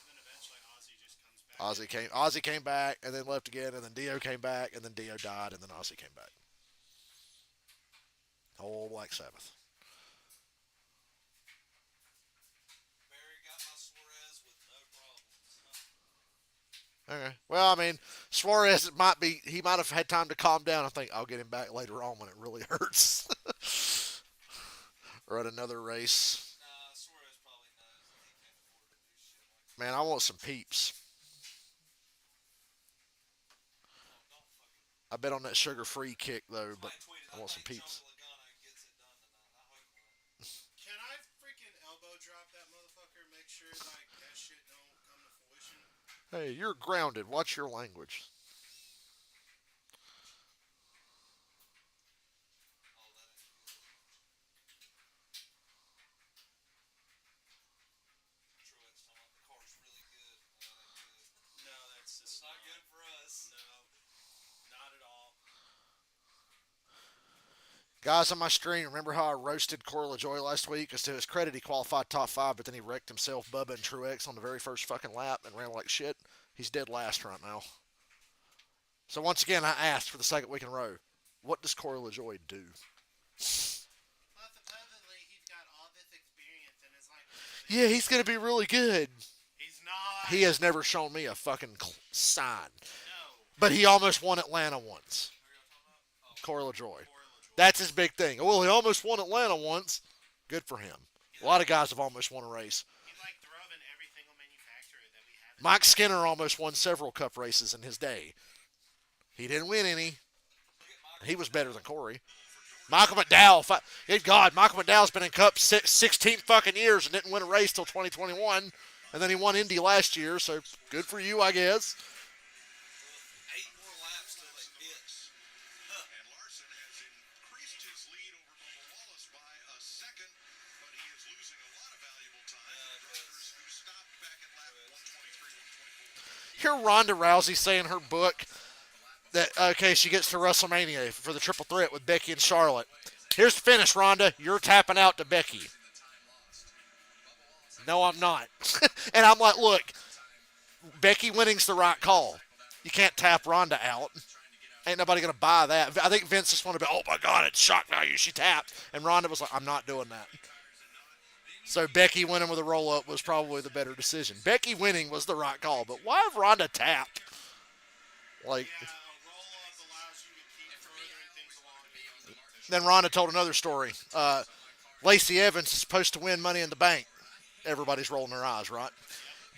then eventually Ozzy just comes back. Ozzy came back, and then left again, and then Dio came back, and then Dio died, and then Ozzy came back. Whole Black Sabbath. Barry got my Suarez with no problems. Okay. Well, I mean, Suarez he might have had time to calm down. I think I'll get him back later on when it really hurts. Or at another race. Nah, Suarez probably knows that he can't afford to do shit like that. Man, I want some peeps. Don't fucking. I bet on that sugar-free kick, though, but Somebody tweeted, I want some think peeps. John Lagana gets it done tonight. I hope not. Can I freaking elbow drop that motherfucker? Make sure like that shit don't come to fruition. Hey, you're grounded. Watch your language. Oh, that ain't good. Truex talking about the car's really good. No, that ain't good. No, that's It's not good for us. No, not at all. Guys on my stream, remember how I roasted Corey LaJoy last week? Because to his credit, he qualified top 5, but then he wrecked himself, Bubba, and Truex on the very first fucking lap and ran like shit. He's dead last right now. So once again, I asked for the second week in a row, what does Corey LaJoy do? Well, supposedly he's got all this experience and it's like, Yeah, he's going to be really good. he's not. He has never shown me a fucking sign. No. But he almost won Atlanta once. Corey LaJoy. Poor LaJoy. That's his big thing. Well, he almost won Atlanta once. Good for him. A lot of guys have almost won a race. He's like drove in every single manufacturer that we have. Mike Skinner almost won several cup races in his day. He didn't win any. He was better than Corey. Michael McDowell. Good God, Michael McDowell's been in Cup 16 fucking years and didn't win a race till 2021. And then he won Indy last year, so good for you, I guess. 8 more laps till they pit. And Larson has increased his lead over Bubba Wallace by a second, but he is losing a lot of valuable time to drivers who stopped back at lap 123, 124. Hear Ronda Rousey say in her book that, okay, she gets to WrestleMania for the triple threat with Becky and Charlotte. Here's the finish, Ronda. You're tapping out to Becky. No, I'm not. And I'm like, look, Becky winning's the right call. You can't tap Ronda out. Ain't nobody gonna buy that. I think Vince just wanted to be, oh my God, it's shock value. She tapped, and Ronda was like, I'm not doing that. So Becky winning with a roll up was probably the better decision. Becky winning was the right call, but why have Ronda tapped? Like, Yeah, a roll up allows you to keep furthering things along. then Ronda told another story. Lacey Evans is supposed to win Money in the Bank. Everybody's rolling their eyes, right?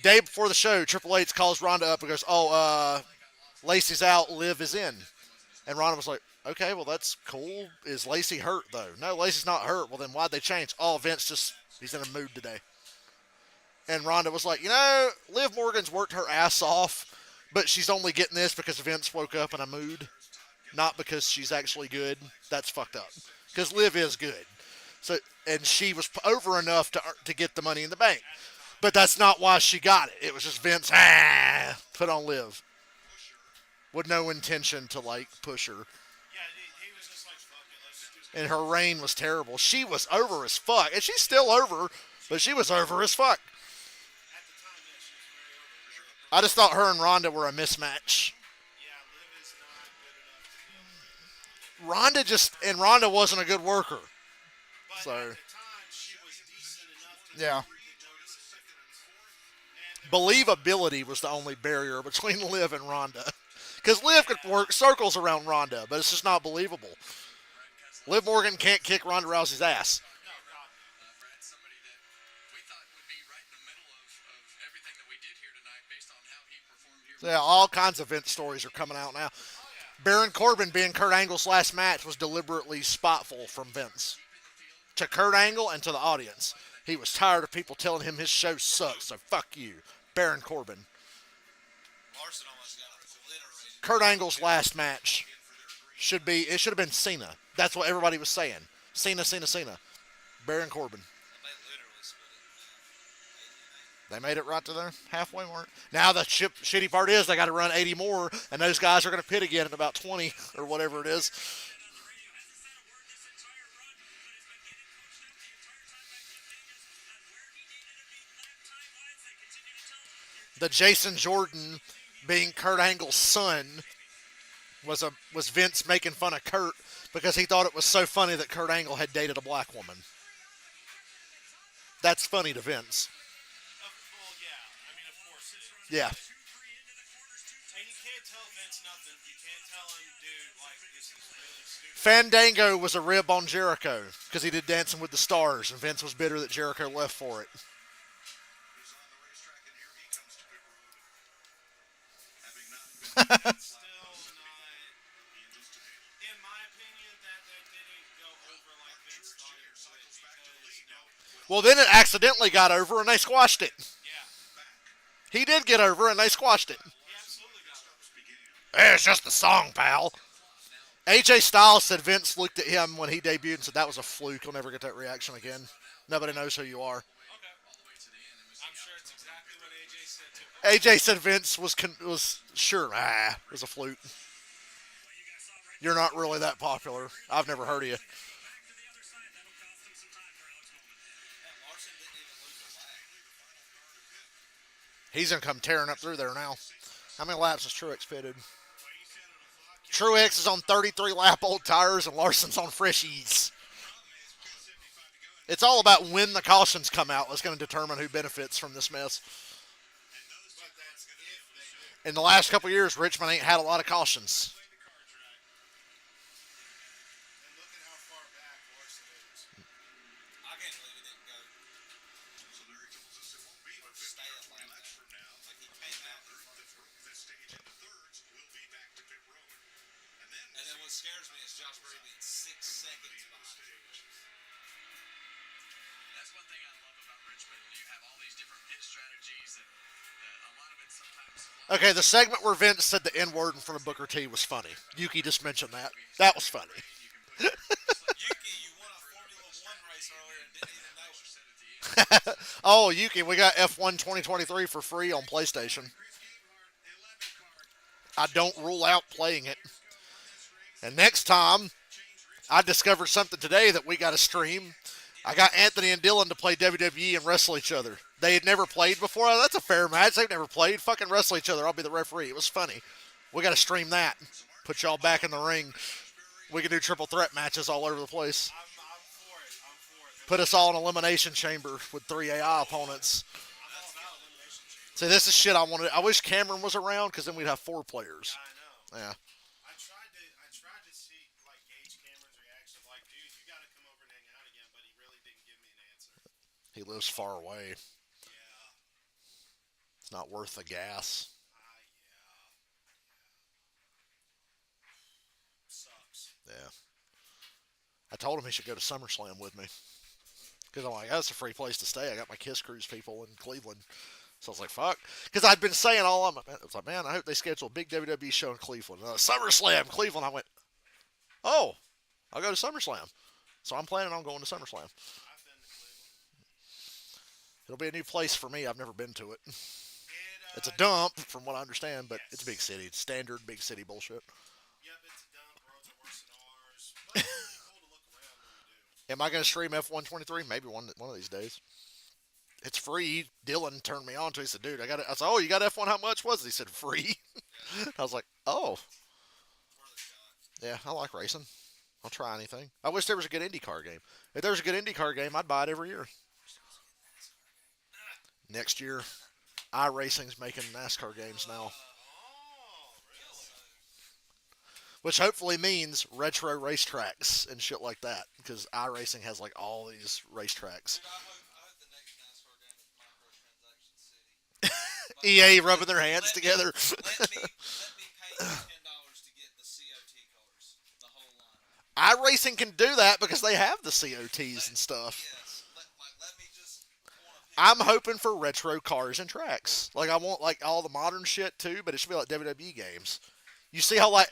Day before the show, Triple H calls Ronda up and goes, "Oh, Lacey's out, Liv is in." And Ronda was like, "Okay, well that's cool. Is Lacey hurt though?" "No, Lacey's not hurt." "Well then, why'd they change?" "Oh, Vince he's in a mood today." And Ronda was like, Liv Morgan's worked her ass off, but she's only getting this because Vince woke up in a mood, not because she's actually good. That's fucked up. Because Liv is good. So, and she was over enough to get the Money in the Bank. But that's not why she got it. It was just Vince, put on Liv. With no intention to, push her. Yeah, he was just like, fuck it, let's just do it. And her reign was terrible. She was over as fuck. And she's still over, but she was over as fuck. At the time, yeah, she was very over. I just thought her and Ronda were a mismatch. Yeah, Liv is not good enough to be able to. Ronda wasn't a good worker. But So, at the time, she was decent enough to yeah. be noticed. Believability was the only barrier between Liv and Ronda. Because Liv could work circles around Ronda, but it's just not believable. Liv Morgan can't kick Ronda Rousey's ass. Brad, somebody that we thought would be right in the middle of everything that we did here tonight based on how he performed here. Yeah, all kinds of Vince stories are coming out now. Baron Corbin being Kurt Angle's last match was deliberately spiteful from Vince. To Kurt Angle and to the audience. He was tired of people telling him his show sucks, so fuck you. Baron Corbin. Larson almost got obliterated. Kurt Angle's last match should have been Cena. That's what everybody was saying. Cena. Baron Corbin. They literally split it. They made it right to their halfway mark. Now the shitty part is they got to run 80 more, and those guys are going to pit again in about 20 or whatever it is. The Jason Jordan being Kurt Angle's son was Vince making fun of Kurt because he thought it was so funny that Kurt Angle had dated a black woman. That's funny to Vince. Well, yeah. I mean, of course it is. Yeah. And you can't tell Vince nothing. You can't tell him, dude, this is really stupid. Fandango was a rib on Jericho because he did Dancing with the Stars, and Vince was bitter that Jericho left for it. He's on the racetrack, and here he comes to pit road. Having not been Still not, in my opinion, that didn't go over like Vince thought it would because, Well, then it accidentally got over, and they squashed it. yeah, He did get over, and they squashed it. he absolutely got over. It's just a song, pal. AJ Styles said Vince looked at him when he debuted and said, that was a fluke. You'll never get that reaction again. Nobody knows who you are. Okay. I'm sure it's exactly what AJ said too. AJ said Vince was sure, it was a fluke. You're not really that popular. I've never heard of you. Larson didn't even lose a lap. He's going to come tearing up through there now. How many laps has Truex pitted? Truex is on 33 lap old tires and Larson's on freshies. It's all about when the cautions come out that's going to determine who benefits from this mess. In the last couple of years, Richmond ain't had a lot of cautions. And look at how far back Larson is. I can't believe he didn't go So Larry tells us it won't be but stay 50 a lap. laps from now. Like he came out. The group that broke this stage into thirds will be back to pit road. And then And then what scares me is Josh Brady being 6 seconds behind Truex. That's one thing I love about Richmond. You have all these different pit strategies, and a lot of it sometimes. Okay, the segment where Vince said the N-word in front of Booker T was funny. Yuki just mentioned that. That was funny. Yuki, you won a Formula One race earlier and didn't even know it. Oh, Yuki, we got F1 2023 for free on PlayStation. I don't rule out playing it. And next time, I discovered something today that we got to stream. I got Anthony and Dylan to play WWE and wrestle each other. They had never played before. That's a fair match. They've never played. Fucking wrestle each other. I'll be the referee. It was funny. We got to stream that. Put y'all back in the ring. We can do triple threat matches all over the place. I'm for it. I'm for it. Put us all in elimination chamber with 3 AI opponents. I'm all about elimination chamber. See, this is shit I wanted. I wish Cameron was around because then we'd have 4 players. I know. Yeah. I tried to see like gauge Cameron's reaction. Like, dude, you got to come over and hang out again. But he really didn't give me an answer. He lives far away. Yeah. It's not worth the gas. Yeah. Sucks. Yeah. I told him he should go to SummerSlam with me. Because I'm like, that's a free place to stay. I got my Kiss Cruise people in Cleveland. So I was like, fuck. Because I'd been saying all on I was like, man, I hope they schedule a big WWE show in Cleveland. SummerSlam, Cleveland. I went, oh, I'll go to SummerSlam. So I'm planning on going to SummerSlam. I've been to Cleveland. It'll be a new place for me. I've never been to it. It, It's a dump, from what I understand, but it's a big city. It's standard big city bullshit. Yep, it's a dump. Roads are worse than ours. But it's pretty cool to look around when we do. Am I going to stream F123? Maybe one of these days. It's free. Dylan turned me on to it. He said, dude, I got it. I said, oh, you got F1? How much was it? He said, free. I was like, oh. Yeah, I like racing. I'll try anything. I wish there was a good IndyCar game. If there was a good IndyCar game, I'd buy it every year. Next year, iRacing's making NASCAR games now. Oh, really? Which hopefully means retro racetracks and shit like that. Because iRacing has like all these racetracks. Dude, I hope the next NASCAR game is Microtransaction City. EA rubbing their hands together. Let me pay you $10 to get the COT cars, the whole line. iRacing can do that because they have the COTs and stuff. Yes, let me just. I'm hoping for retro cars and tracks. Like I want like all the modern shit too, but it should be like WWE games. You see how like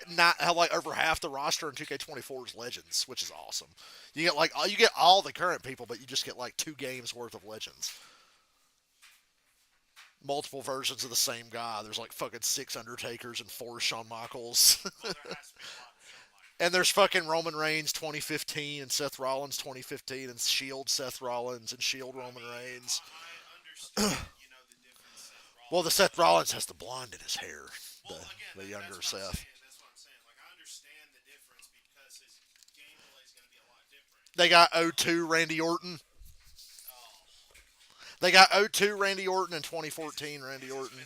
over half the roster in 2K24 is Legends, which is awesome. You get all the current people, but you just get like 2 games worth of Legends. Multiple versions of the same guy. There's like fucking 6 Undertakers and 4 Shawn Michaels. Well, there has to be a lot of Shawn And there's fucking Roman Reigns 2015 and Seth Rollins 2015 and Shield Seth Rollins and Shield Roman Reigns. I understand, the difference. Well, the Seth Rollins has the blonde in his hair. Well, The again, younger that's what I'm Seth. saying. That's what I'm saying. Like, I understand the difference because his gameplay is going to be a lot different. They got 02 Randy Orton. They got 02 Randy Orton and 2014 Randy Orton.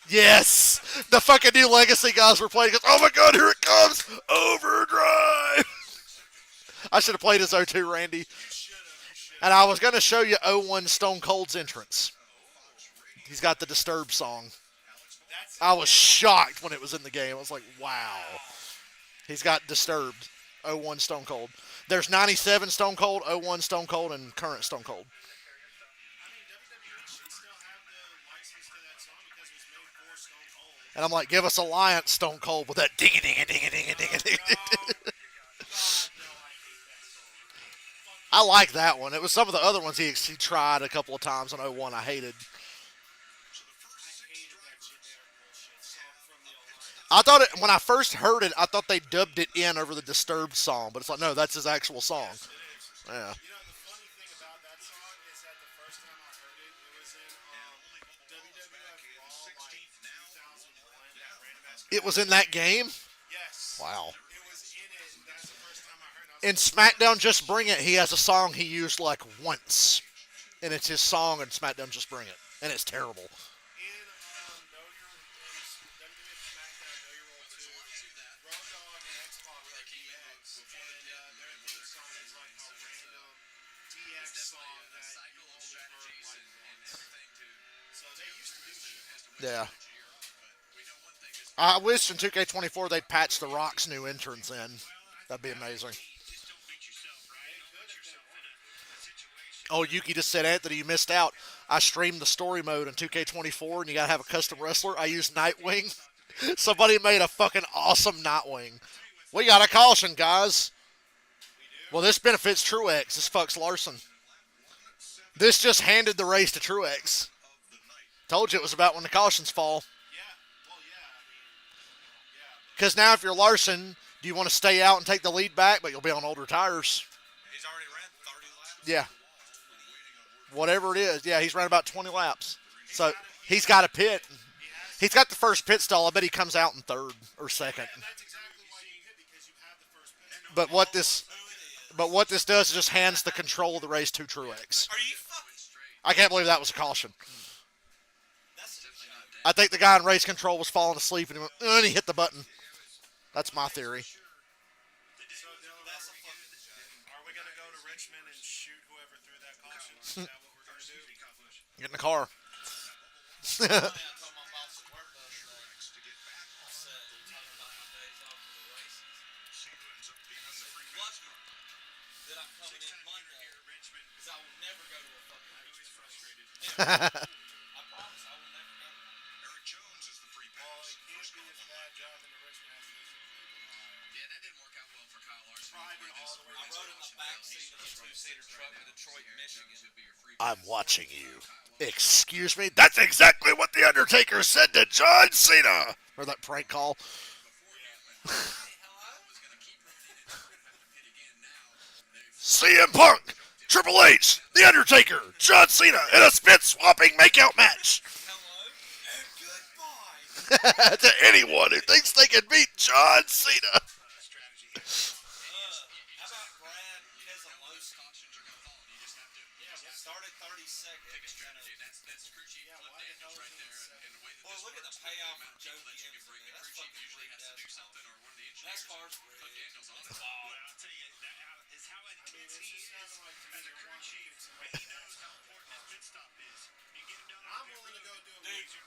Yes! The fucking new Legacy guys were playing. Oh my god, here it comes! Overdrive! I should have played as 02 Randy. And I was going to show you 01 Stone Cold's entrance. He's got the Disturbed song. I was shocked when it was in the game. I was like, wow. He's got Disturbed. 01 Stone Cold. There's 97 Stone Cold, 01 Stone Cold, and current Stone Cold. I mean, WWE should still have the license to that song because it was made for Stone Cold. And I'm like, give us Alliance Stone Cold with that ding a ding a ding a ding a ding a ding. I like that one. It was some of the other ones he tried a couple of times on 01 I hated. I thought when I first heard it, I thought they dubbed it in over the Disturbed song, but it's like, no, that's his actual song. Yeah. You know, the funny thing about that song is that the first time I heard it, it was in WWF Raw, like 2001, that random ass. It was in that game? Yes. Wow. It was in it. That's the first time I heard it. In SmackDown Just Bring It, he has a song he used like once. And it's his song in SmackDown Just Bring It. And it's terrible. In WWF SmackDown Know Your Role 2, Road Dogg and X-Pac are DX, and their theme song is like a random DX song that you only heard like once. So they used to do shit. Yeah. I wish in 2K24 they'd patch The Rock's new entrance in. That'd be amazing. Oh, Yuki just said, Anthony, you missed out. I streamed the story mode in 2K24, and you gotta have a custom wrestler. I used Nightwing. Somebody made a fucking awesome Nightwing. We got a caution, guys. Well, this benefits Truex. This fucks Larson. This just handed the race to Truex. Told you it was about when the cautions fall. Because now if you're Larson, do you want to stay out and take the lead back, but you'll be on older tires? He's already ran 30 laps. Yeah. Whatever it is. Yeah, he's ran about 20 laps. So he's got a pit. He's got the first pit stall. I bet he comes out in third or second. That's exactly But what this does is just hands the control of the race to Truex. Are you fucking I can't believe that was a caution. That's I think the guy in race control was falling asleep and he hit the button. That's my theory. So, Dylan, are we going to go to Richmond and shoot whoever threw that caution? Is that what we're going to do? Get in the car. I told my boss at work the other day. I said, talking about my days off for the races. I said, lucky that I'm coming in Monday because I will never go to a fucking race. I promise I will never go to one. Eric Jones is the free Well, pass. it can't be as bad driving to Richmond as it is in Cleveland, Ohio. Yeah, that didn't work out well for Kyle Larson. Driving all the way I rode in the back seat of a two-seater truck in Detroit, Michigan. I'm watching you. Excuse me? That's exactly what The Undertaker said to John Cena. Or that prank call. CM Punk, Triple H, The Undertaker, John Cena in a spit-swapping makeout match. Hello and goodbye. To anyone who thinks they can beat John Cena. How about Brad Keselowski? Started 32nd. Boy, look at the payoff from Joe Gibbs. That's fucking rigged as NASCAR's rigged. I'll tell you, is how intense he is as a crew chief. He knows how important that pit stop is. You get done I'm willing to go do a Dude, laser.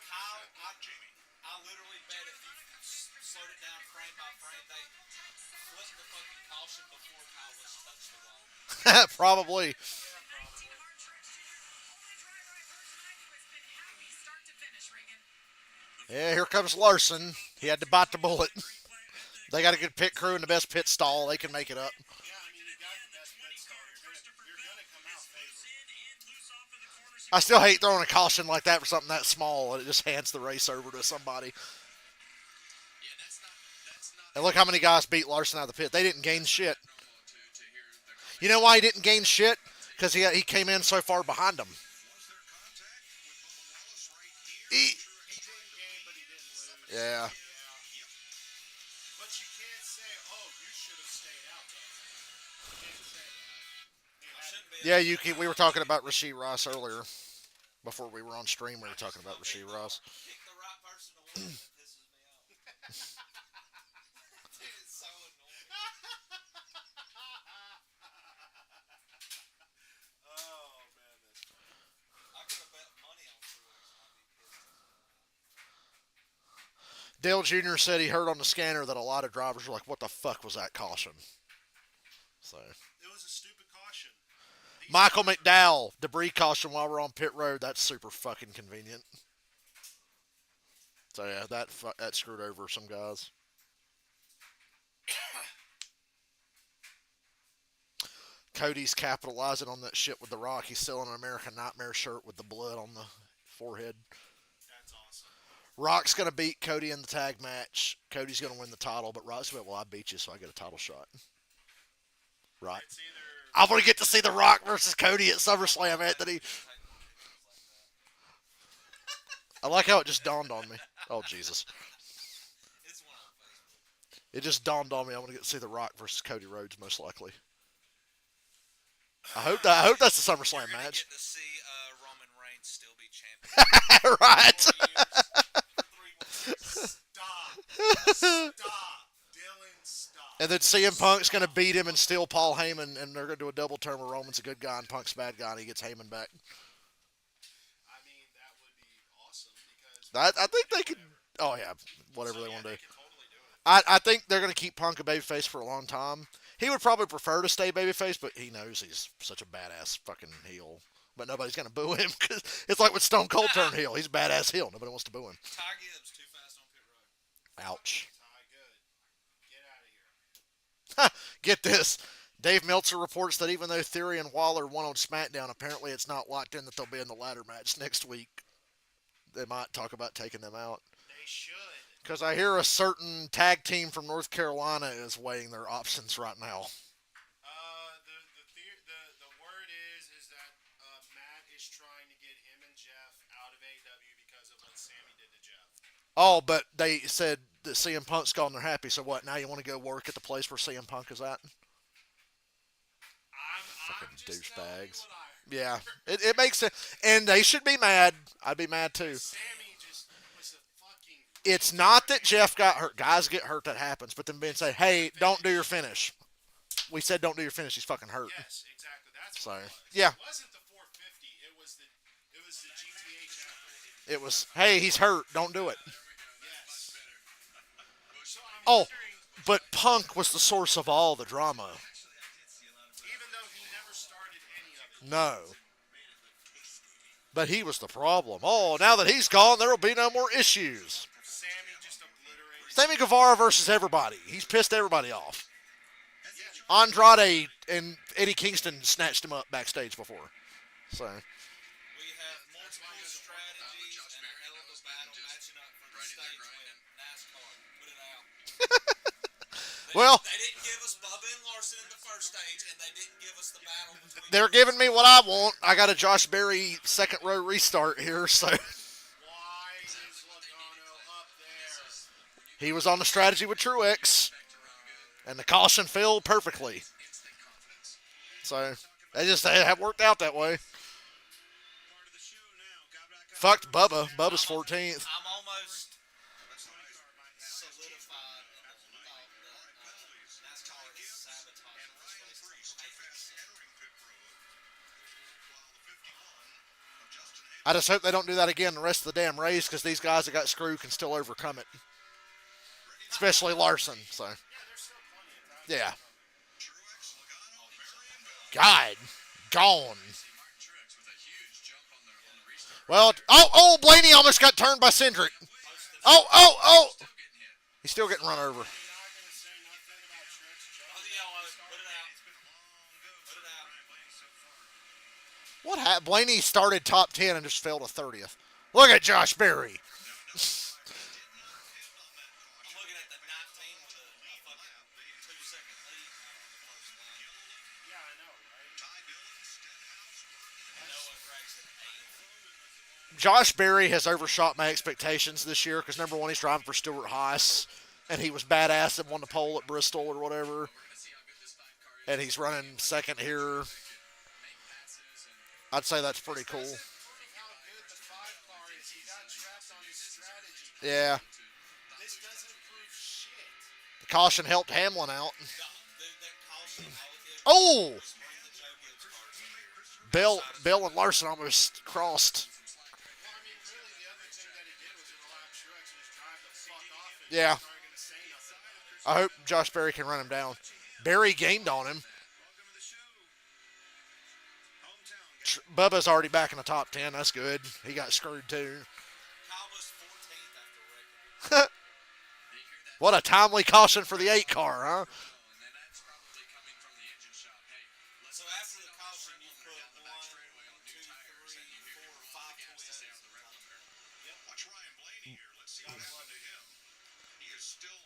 Kyle, I literally bet if you slowed it down frame by frame, they flipped the fucking caution before Kyle was touched the wall. Probably. 19 hard tracks, only driver I've heard tonight who has been happy start to finish, Regan. Yeah, here comes Larson. He had to bite the bullet. They got a good pit crew and the best pit stall. They can make it up. Yeah, I mean, you got the best pit stall. You're gonna come out favored. I still hate throwing a caution like that for something that small, and it just hands the race over to somebody. And look how many guys beat Larson out of the pit. They didn't gain shit. You know why he didn't gain shit? Because he came in so far behind him. He, He didn't gain, but he didn't lose. yeah. But you can't say, oh, you should have stayed out, though. You can't say that. Yeah, we were talking about Rasheed Ross earlier. Before we were on stream, we were talking about Rasheed Ross. Pick the right person to win. It pisses me off. Dude, it's so annoying. Oh, man, that's funny. I could have bet money on Truex and I'd be pissed. Dale Jr. said he heard on the scanner that a lot of drivers were like, what the fuck was that caution? So, It was a stupid caution. Michael McDowell, debris caution while we're on pit road. That's super fucking convenient. So, yeah, that screwed over some guys. Cody's capitalizing on that shit with The Rock. He's selling an American Nightmare shirt with the blood on the forehead. That's awesome. Rock's going to beat Cody in the tag match. Cody's going to win the title, but Rock's going to well, I beat you, so I get a title shot. Right. It's either I'm going to get to see The Rock versus Cody at SummerSlam, Anthony. I like how it just dawned on me. Oh, Jesus. It's one on Facebook. It just dawned on me I'm going to get to see The Rock versus Cody Rhodes, most likely. I hope that's the SummerSlam You're gonna match. get to see Roman Reigns still be champion. Right. 4 years, for 3 weeks. stop. Dylan, stop. And then CM Punk's going to beat him and steal Paul Heyman, and they're going to do a double turn where Roman's a good guy and Punk's a bad guy, and he gets Heyman back. I mean, that would be awesome because I think they could. Oh, yeah. Whatever they want to do. they can totally do it. I think they're going to keep Punk a babyface for a long time. He would probably prefer to stay babyface, but he knows he's such a badass fucking heel. But nobody's going to boo him because it's like when Stone Cold turned heel. He's a badass heel. Nobody wants to boo him. Ty Gibbs too fast on pit road. Ouch. Ty, good. Get out of here. Get this. Dave Meltzer reports that even though Theory and Waller won on SmackDown, apparently it's not locked in that they'll be in the ladder match next week. They might talk about taking them out. They should. Because I hear a certain tag team from North Carolina is weighing their options right now. The word is that Matt is trying to get him and Jeff out of AEW because of what Sammy did to Jeff. Oh, but they said that CM Punk's gone. They're happy. So what? Now you want to go work at the place where CM Punk is at? I'm just telling you Douchebags. what I Yeah, it makes sense. And they should be mad. I'd be mad too. Sammy just was a fucking. It's not that Jeff got hurt. Guys get hurt. That happens. But then being say, hey, don't do your finish. We said don't do your finish. He's fucking hurt. Yes, exactly. That's So what it was. yeah, It wasn't the 450. It was the GTH after. it was. Hey, he's hurt. Don't do it. Yes. So I'm Oh, wondering, but Punk was the source of all the drama. even though he never started any of it. No. But he was the problem. Oh, now that he's gone, there will be no more issues. Sammy just obliterated. Sammy Guevara versus everybody. He's pissed everybody off. Andrade and Eddie Kingston snatched him up backstage before. So, We have multiple strategies and a hell of a battle matching up for the stage win. NASCAR, put it out. well, They didn't give us Bubba and Larson in the first stage, and they didn't give us the battle between. they're giving me what I want. I got a Josh Berry second row restart here, so Why is Logano up there? he was on the strategy with Truex, and the caution filled perfectly. So they have worked out that way. Part of the show now. Got back up. Fucked Bubba. Bubba's 14th. I'm almost solidified in the thought that NASCAR is sabotaging this race. Entering pit road. While the 51 of Justin Haley I just hope they don't do that again the rest of the damn race because these guys that got screwed can still overcome it. Especially Larson. So, yeah. Truex, Logano, Berry, and Bell. God. Gone. Martin Truex with a huge jump on the restart. Well, oh, Blaney almost got turned by Cindric. Oh. Still getting hit. He's still getting run over. You're not going to say nothing about Truex On the yellow, put it out. Put it out. What happened? Blaney started top 10 and just fell to 30th. Look at Josh Berry. I'm looking at the 19 with a fucking 2-second lead on the first line. Yeah, I know, right? Ty Dillon, Stenhouse, Burton, Noah Gregson 8th. Josh Berry has overshot my expectations this year because, number one, he's driving for Stuart Haas, and he was badass and won the pole at Bristol or whatever. And he's running second here. I'd say that's pretty cool. Proof of how good the 5 car is. He got trapped on his strategy. Yeah. This doesn't prove shit. The caution helped Hamlin out. Dude, that caution, Oh! bring the Joe Gibbs cars. Bell and Larson almost crossed. Well, I mean, really, the other thing that he did was in the lap Truex was drive the fuck off and Yeah. he wasn't going to say nothing. I hope Josh Berry can run him down. Berry gained on him. welcome to the show. Hometown guy. Bubba's already back in the top 10. That's good. He got screwed too. Kyle was 14th after Reagan. What a timely caution for the 8 car, huh? And then that's probably coming from the engine shop. Hey, let's So after the caution, you put down the back 1, straightaway on 2, new tires, and you 3, hear 4, him roll 5 the gas to stay Toyotas. on the red line. Watch Ryan Blaney here. Let's see what happened to him. He is still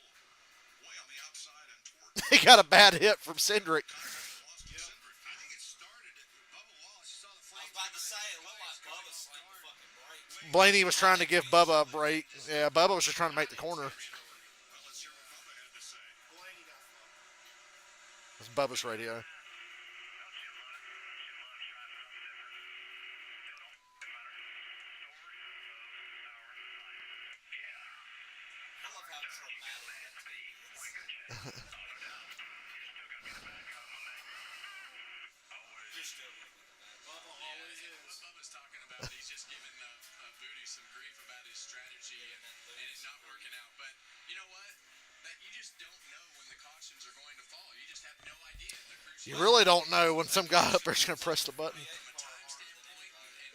way on the outside and toward He got a bad hit from Cindric. lost to Cindric. I think it started at Bubba Wallace. You saw the I was flame. about to say, it looked like Bubba slammed the fucking brakes. Blaney was trying to give Bubba a break. Yeah, Bubba was just trying to make the corner. Well, let's hear what Bubba had to say. Blaney got fucked. It's Bubba's radio. I love how dramatic that team is. You're still going to win the battle. Bubba always Yeah, is. what Bubba's talking about, he's just giving Booty some grief about his strategy and it not working out. But you know what? That you just don't know when the cautions are going to fall. You just have no idea. The cruise You really don't know when some guy up there's going to press the button.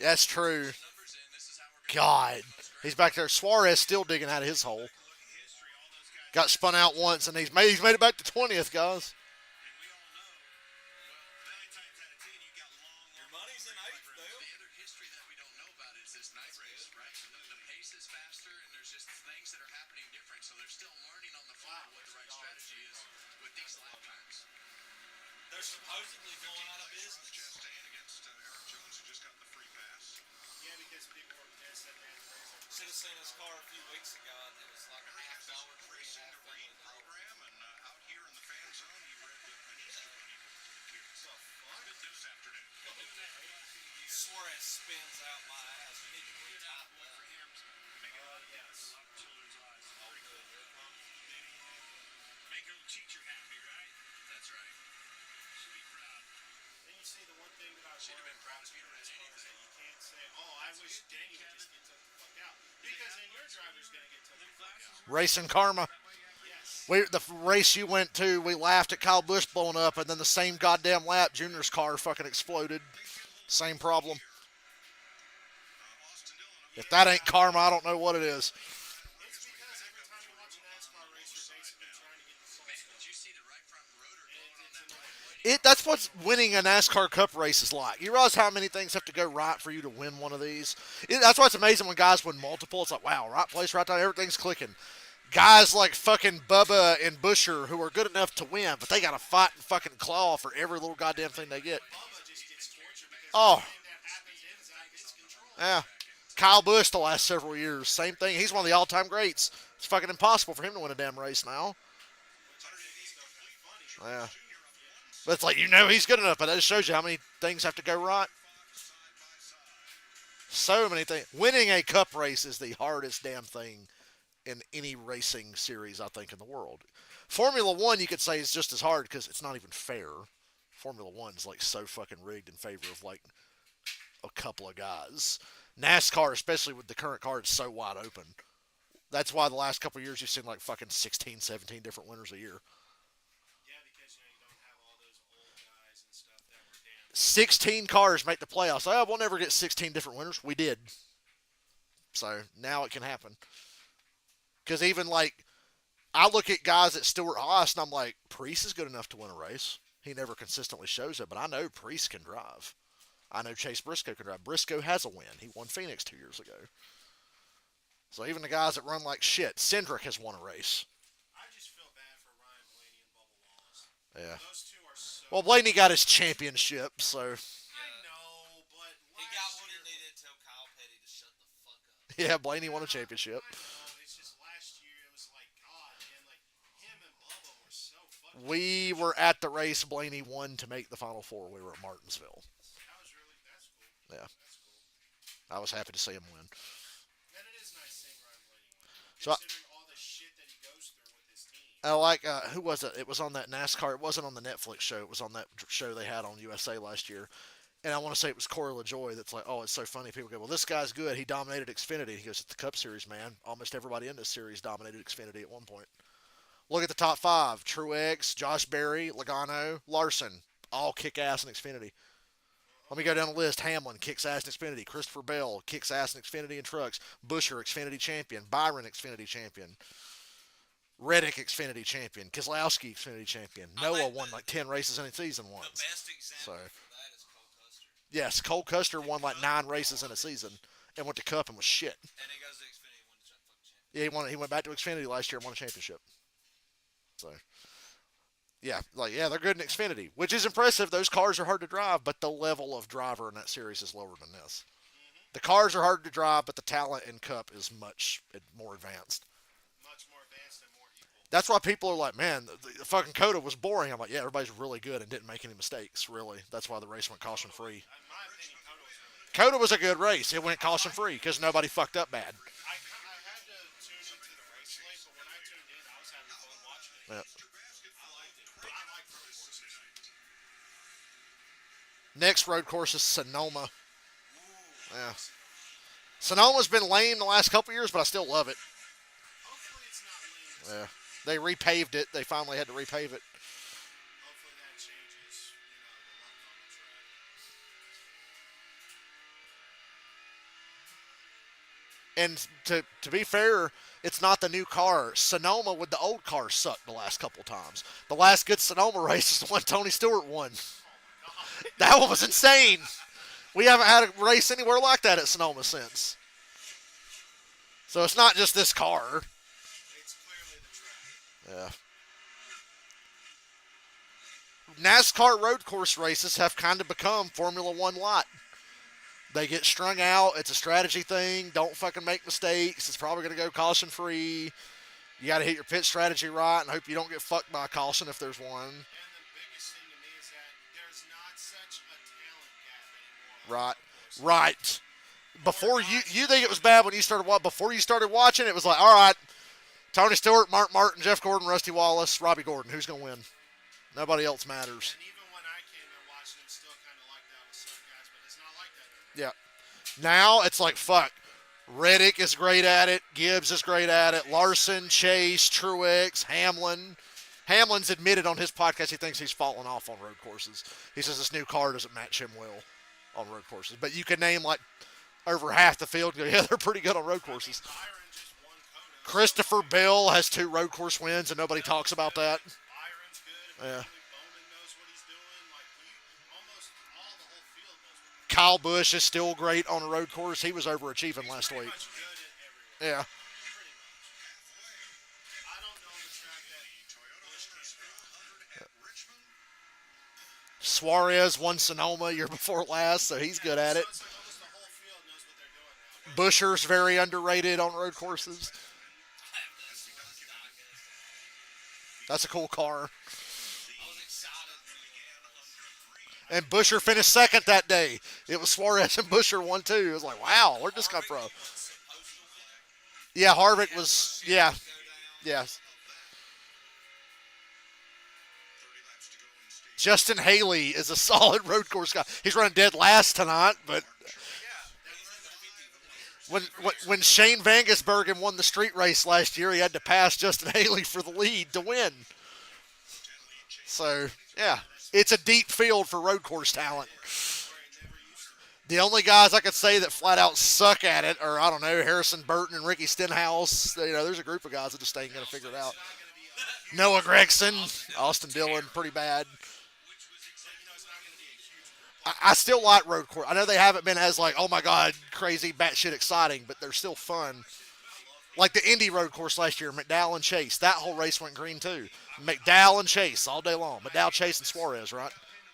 That's true. numbers in. This is how we're going God. He's back there. Suarez still digging out of his hole. Got spun out once, and he's made it back to 20th, guys. Your money's in 8th, Dale. The other history that we don't know about is this night race, right? The pace is faster, and there's just things that are happening different. So they're still learning on the fly what the right strategy is with these lap times. They're supposedly going out of business. Chastain against Eric Jones, who just got the free pass. Yeah, because people were pissed at the end of the race. Should have seen his car a few weeks ago, and it was like $50 free and half family dollar. program, and out here in the fan zone, he read an easy money book for the kids. Good news afternoon. Suarez spins out my ass. You need to retype that. Yes. Children's eyes. Oh, good. Here it comes. Make your teacher happy, right? That's right. Should be proud. And you see the one thing that I She'd have learned been proud if you'd read as far as that anything. you can't say, "Oh, I wish Danny would just get took the fuck out," because then your driver's gonna get took the fuck out. Racing karma. Yes. The race you went to, we laughed at Kyle Busch blowing up, and then the same goddamn lap, Junior's car fucking exploded. Same problem. If that ain't karma, I don't know what it is. It's because every time you watch a NASCAR race, you're basically trying to get the soul Man, stone. did you see the right front rotor going on that one? That's what's winning a NASCAR Cup race is like. You realize how many things have to go right for you to win one of these? That's why it's amazing when guys win multiple. It's like, wow, right place, right time, everything's clicking. Guys like fucking Bubba and Busher who are good enough to win, but they got to fight and fucking claw for every little goddamn thing they get. Bubba just gets tortured because Oh, everything that happens ends out of his control. yeah. Kyle Busch the last several years, same thing. He's one of the all-time greats. It's fucking impossible for him to win a damn race now. Yeah. But it's like, he's good enough, but that just shows you how many things have to go right. So many things. Winning a cup race is the hardest damn thing in any racing series, I think, in the world. Formula One, you could say, is just as hard because it's not even fair. Formula One's like so fucking rigged in favor of like a couple of guys. NASCAR, especially with the current car, is so wide open. That's why the last couple of years you've seen like fucking 16, 17 different winners a year. Yeah, because you don't have all those old guys and stuff that were damn. 16 cars make the playoffs. Oh, we'll never get 16 different winners. We did. So now it can happen. Because even like, I look at guys at Stewart Haas and I'm like, Priest is good enough to win a race. He never consistently shows it, but I know Priest can drive. I know Chase Briscoe can drive. Briscoe has a win. He won Phoenix 2 years ago. So even the guys that run like shit, Cindric has won a race. I just feel bad for Ryan Blaney and Bubba Wallace. Yeah. Those two are so. Well, Blaney got his championship, so I know, but He got what he needed to tell Kyle Petty to shut the fuck up. yeah, Blaney won a championship. I know, it's just last year it was like, God, man, like him and Bubba were so fucking. We were at the race Blaney won to make the Final Four. We were at Martinsville. That was really, that's cool. Yeah. That's cool. I was happy to see him win. And it is nice seeing Ryan Blaney win. So I- Considering all the shit that he goes through with his team. I like, who was it? It was on that NASCAR. It wasn't on the Netflix show. It was on that show they had on USA last year. And I want to say it was Corey LaJoy that's like, oh, it's so funny. People go, well, this guy's good. He dominated Xfinity. He goes, it's the Cup Series, man. Almost everybody in this series dominated Xfinity at one point. Look at the top five. Truex, Josh Berry, Logano, Larson. All kick ass in Xfinity. Let me go down the list. Hamlin kicks ass in Xfinity. Christopher Bell kicks ass in Xfinity and trucks. Busher, Xfinity champion. Byron, Xfinity champion. Reddick, Xfinity champion. Keselowski, Xfinity champion. Noah won like 10 races in a season once. The best example So- for that is Cole Custer. Yes, Cole Custer won like 9 races in a season and went to Cup and was shit. And he goes to Xfinity and wins the fucking championship. Yeah, he went back to Xfinity last year and won a championship. So, yeah, they're good in Xfinity, which is impressive. Those cars are hard to drive, but the level of driver in that series is lower than this. The cars are hard to drive, but the talent in Cup is much more advanced. Much more advanced and more equal. That's why people are like, man, the fucking Coda was boring. I'm like, yeah, everybody's really good and didn't make any mistakes, really. That's why the race went caution-free. In my opinion, Coda was really good. Coda was a good race. It went caution-free because nobody fucked up bad. I had to tune into the race late, but when I tuned in, I was having fun watching it. Yeah. I liked it. I like road courses. Next road course is Sonoma. Yeah. Sonoma's been lame the last couple years, but I still love it. Hopefully it's not lame. Yeah. They repaved it. They finally had to repave it. Hopefully that changes, the luck on the track. And to be fair, it's not the new car. Sonoma with the old car sucked the last couple times. The last good Sonoma race is the one Tony Stewart won. That one was insane. We haven't had a race anywhere like that at Sonoma since. So it's not just this car. It's clearly the track. Yeah. NASCAR road course races have kind of become Formula One light. They get strung out. It's a strategy thing. Don't fucking make mistakes. It's probably going to go caution free. You got to hit your pit strategy right and hope you don't get fucked by a caution if there's one. And the biggest thing to me is that there's not such a talent gap anymore. Right. Before you think it was bad when you started before you started watching, it was like, all right, Tony Stewart, Mark Martin, Jeff Gordon, Rusty Wallace, Robbie Gordon. Who's going to win? Nobody else matters. And even when I came in watching him, still kind of like that with some guys, but it's not like that anymore. Yeah. Now it's like, fuck. Reddick is great at it. Gibbs is great at it. Larson, Chase, Truex, Hamlin. Hamlin's admitted on his podcast he thinks he's fallen off on road courses. He says this new car doesn't match him well on road courses. But you can name like over half the field and go, yeah, they're pretty good on road courses. Byron just won Kona. Christopher Bell has 2 road course wins, and nobody talks about that. Byron's good. Yeah. Bowman knows what he's doing. Like, almost all the whole field knows what he's Kyle Busch is still great on a road course. He was overachieving last pretty week. much good at everywhere. Yeah. Pretty much. I don't know the track that Toyota Busch Motors came from. 400 at Richmond. Suarez won Sonoma year before last, so he's good at it. So it's like almost the whole field knows what they're doing now. Buscher's very underrated on road courses. That's a cool car. I was excited. And Buscher finished second that day. It was Suarez and Buscher won too. It was like, wow, where'd this come from? Yeah, Harvick was, yeah. 30 laps to go in stage. Justin Haley is a solid road course guy. He's running dead last tonight, but when Shane Van Gisbergen won the street race last year, he had to pass Justin Haley for the lead to win. So, yeah, it's a deep field for road course talent. The only guys I could say that flat out suck at it are, I don't know, Harrison Burton and Ricky Stenhouse. You know, there's a group of guys that just ain't going to figure it out. Noah Gregson, Austin Dillon, pretty bad. I still like road course. I know they haven't been as like, oh my god, crazy, batshit exciting, but they're still fun. Like the Indy road course last year, McDowell and Chase. That whole race went green too. McDowell and Chase all day long. McDowell, Chase, and Suarez, right?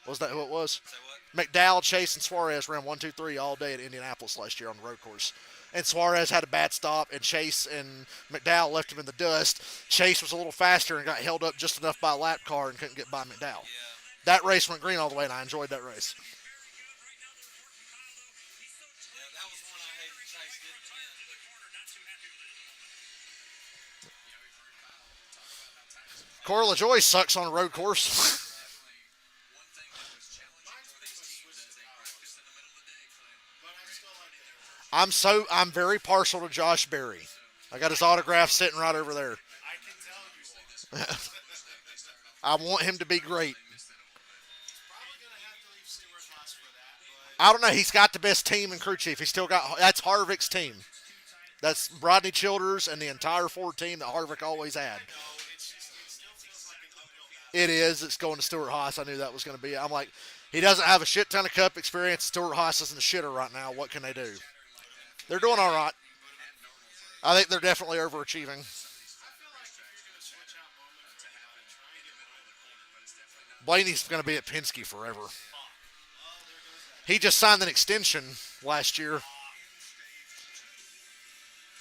Was that who it was? McDowell, Chase, and Suarez ran 1, 2, 3 all day at Indianapolis last year on the road course. And Suarez had a bad stop, and Chase and McDowell left him in the dust. Chase was a little faster and got held up just enough by a lap car and couldn't get by McDowell. That race went green all the way, and I enjoyed that race. Yeah, that was one I hated Chase didn't win. Corey LaJoie sucks on a road course. One thing that was challenging for these teams as they practice in the middle of the day, Clint. But I still like that. I'm very partial to Josh Berry. I got his autograph sitting right over there. I can tell you are. I want him to be great. Probably going to have to leave Seymour Haas for that, but I don't know. He's got the best team and crew chief. He's still got that's Harvick's team. That's Rodney Childers and the entire Ford team that Harvick always had. it still feels like an uphill battle. It is. It's going to Stuart Haas. I knew that was going to be. I'm like, he doesn't have a shit ton of Cup experience. Stuart Haas is in the shitter right now. What can they do? They're doing all right. I think they're definitely overachieving. I feel like if you're going to switch out Bowman for Bowden, try and get Bowden. Blaney's going to be at Penske forever. He just signed an extension last year.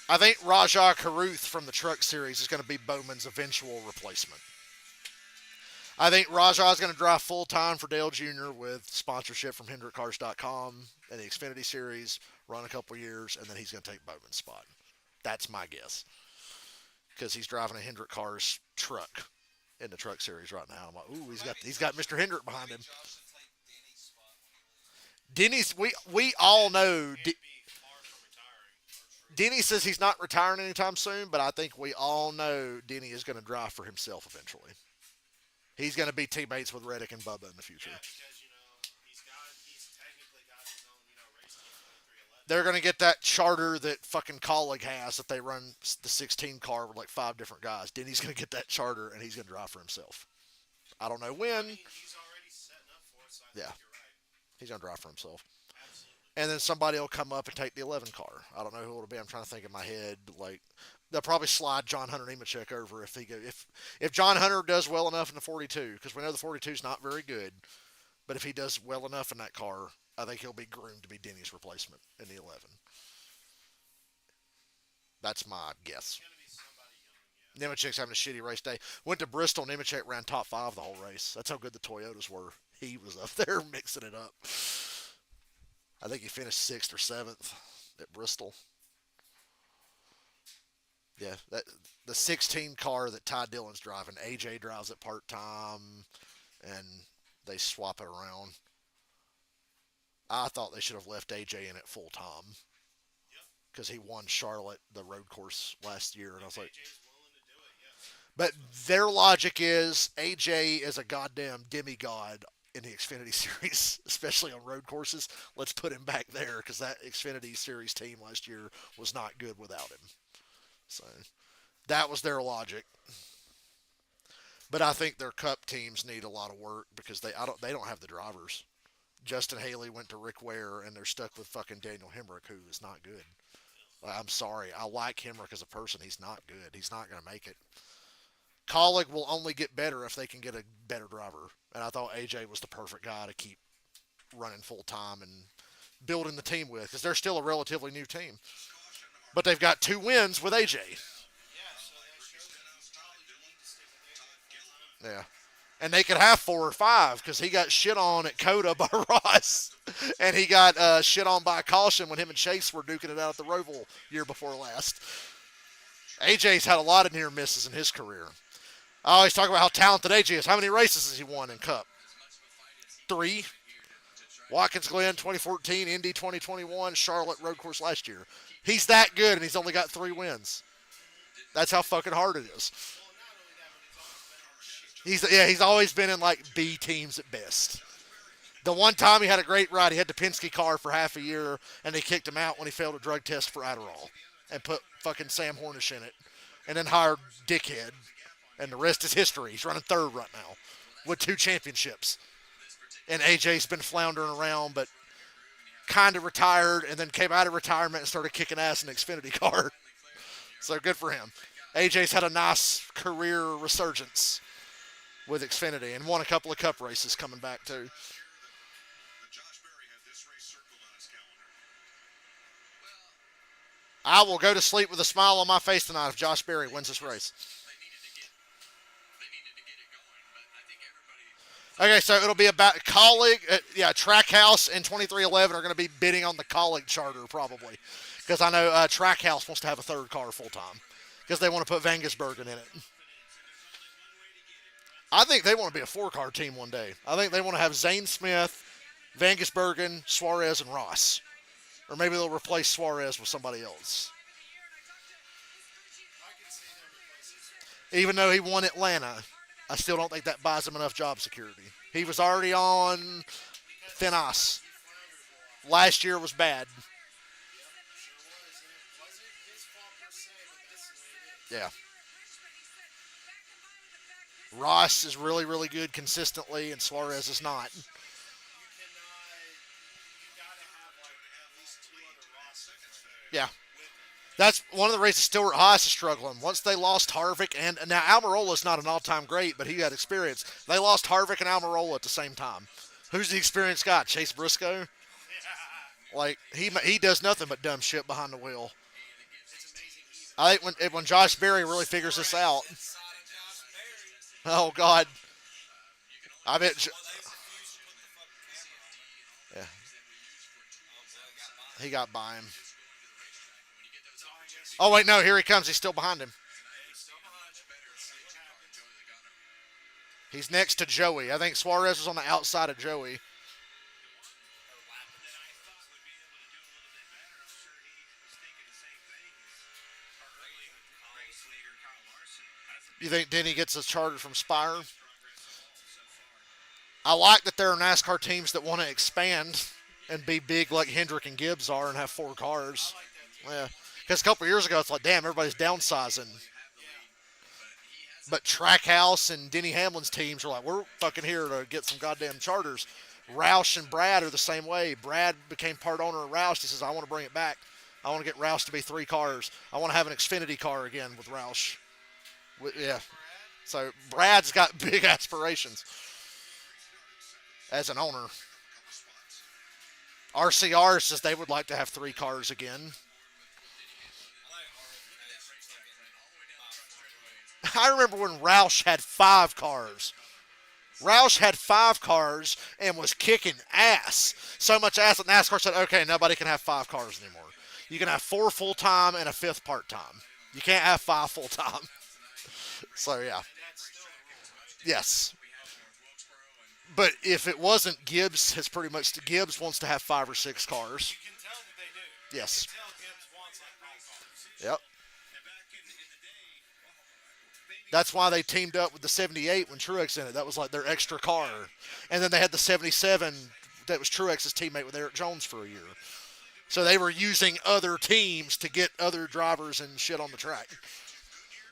I think Rajah Caruth from the Truck Series is going to be Bowman's eventual replacement. I think Rajah is going to drive full-time for Dale Jr. with sponsorship from HendrickCars.com and the Xfinity Series, run a couple years, and then he's going to take Bowman's spot. That's my guess. Because he's driving a Hendrick Cars truck in the Truck Series right now. I'm like, ooh, he's got Mr. Hendrick behind him. Josh to take Denny's spot when he leaves. Denny's, we all know. Can't be far from retiring. Denny says he's not retiring anytime soon, but I think we all know Denny is going to drive for himself eventually. He's going to be teammates with Reddick and Bubba in the future. Yeah, because, he's technically got his own, race team, 2311. They're going to get that charter that fucking Colleague has that they run the 16 car with like 5 different guys. Denny's going to get that charter and he's going to drive for himself. I don't know when. He's already setting up for it, so I Yeah. think you're right. He's going to drive for himself. Absolutely. And then somebody will come up and take the 11 car. I don't know who it'll be. I'm trying to think in my head. Like they'll probably slide John Hunter Nemechek over if John Hunter does well enough in the 42, because we know the 42 is not very good. But if he does well enough in that car, I think he'll be groomed to be Denny's replacement in the 11. That's my guess. Gonna be somebody young, yeah. Nemechek's having a shitty race day. Went to Bristol. Nemechek ran top 5 the whole race. That's how good the Toyotas were. He was up there mixing it up. I think he finished 6th or 7th at Bristol. Yeah, the 16 car that Ty Dillon's driving. AJ drives it part time, and they swap it around. I thought they should have left AJ in it full time because he won Charlotte, the road course, last year, and I was like, AJ's willing to do it, yeah. but their logic is AJ is a goddamn demigod in the Xfinity Series, especially on road courses. Let's put him back there because that Xfinity Series team last year was not good without him. So that was their logic. But I think their Cup teams need a lot of work because they don't have the drivers. Justin Haley went to Rick Ware and they're stuck with fucking Daniel Hemrick, who is not good. I'm sorry. I like Hemrick as a person. He's not good. He's not going to make it. Colleague will only get better if they can get a better driver. And I thought AJ was the perfect guy to keep running full time and building the team with because they're still a relatively new team. But they've got 2 wins with AJ. Yeah, so that shows that he's probably need to stick with AJ full time. Yeah. And they could have 4 or 5 because he got shit on at Coda by Ross. And he got shit on by Caution when him and Chase were duking it out at the Roval year before last. AJ's had a lot of near misses in his career. I always talk about how talented AJ is. How many races has he won in Cup? 3. Watkins Glen 2014, Indy 2021, Charlotte road course last year. He's that good, and he's only got 3 wins. That's how fucking hard it is. Well, not only that, but he's always been on shit. He's always been in like B teams at best. The one time he had a great ride, he had the Penske car for half a year, and they kicked him out when he failed a drug test for Adderall, and put fucking Sam Hornish in it, and then hired Dickhead, and the rest is history. He's running 3rd right now with 2 championships, and AJ's been floundering around, but kind of retired, and then came out of retirement and started kicking ass in the Xfinity car. So good for him. AJ's had a nice career resurgence with Xfinity and won a couple of Cup races coming back too. Josh Berry had this race circled on his calendar. I will go to sleep with a smile on my face tonight if Josh Berry wins this race. They needed to get it going, but I think everybody. Okay, so it'll be about Colleague, Trackhouse and 2311 are going to be bidding on the Colleague charter probably. Because I know Trackhouse wants to have a 3rd car full time. Because they want to put Vangisbergen in it. I think they want to be a 4-car team one day. I think they want to have Zane Smith, Vangisbergen, Suarez, and Ross. Or maybe they'll replace Suarez with somebody else. I can see them replacing him. Even though he won Atlanta, I still don't think that buys him enough job security. He was already on thin ice. He flounders a lot. Last year was bad. Sure was, and it wasn't his fault per se, but that's the way it is. Yeah. Ross is really, really good consistently, and Suarez is not. You gotta have like at least 2 other Rosses. Yeah. That's one of the reasons Stuart Haas is struggling. Once they lost Harvick, and now Almirola's not an all-time great, but he had experience. They lost Harvick and Almirola at the same time. Who's the experienced guy? Chase Briscoe? Like, he does nothing but dumb shit behind the wheel. It's amazing. I think when Josh Berry really figures this out. Oh, God. I bet. Yeah. He got by him. Oh, wait, no. Here he comes. He's still behind him. He's next to Joey. I think Suarez was on the outside of Joey. You think Denny gets a charter from Spire? I like that there are NASCAR teams that want to expand and be big like Hendrick and Gibbs are and have 4 cars. Yeah. Because a couple years ago, it's like, damn, everybody's downsizing. But Trackhouse and Denny Hamlin's teams are like, we're fucking here to get some goddamn charters. Roush and Brad are the same way. Brad became part owner of Roush. He says, I want to bring it back. I want to get Roush to be 3 cars. I want to have an Xfinity car again with Roush. Yeah. So Brad's got big aspirations as an owner. RCR says they would like to have 3 cars again. I remember when Roush had 5 cars. Roush had 5 cars and was kicking ass. So much ass that NASCAR said, okay, nobody can have 5 cars anymore. You can have 4 full-time and a 5th part-time. You can't have 5 full-time. So, yeah. Yes. But if it wasn't, Gibbs has pretty much, Gibbs wants to have 5 or 6 cars. You can tell that they do. Yes. You can tell Gibbs wants like all cars. Yep. That's why they teamed up with the 78 when Truex in it. That was like their extra car. And then they had the 77 that was Truex's teammate with Eric Jones for a year. So they were using other teams to get other drivers and shit on the track.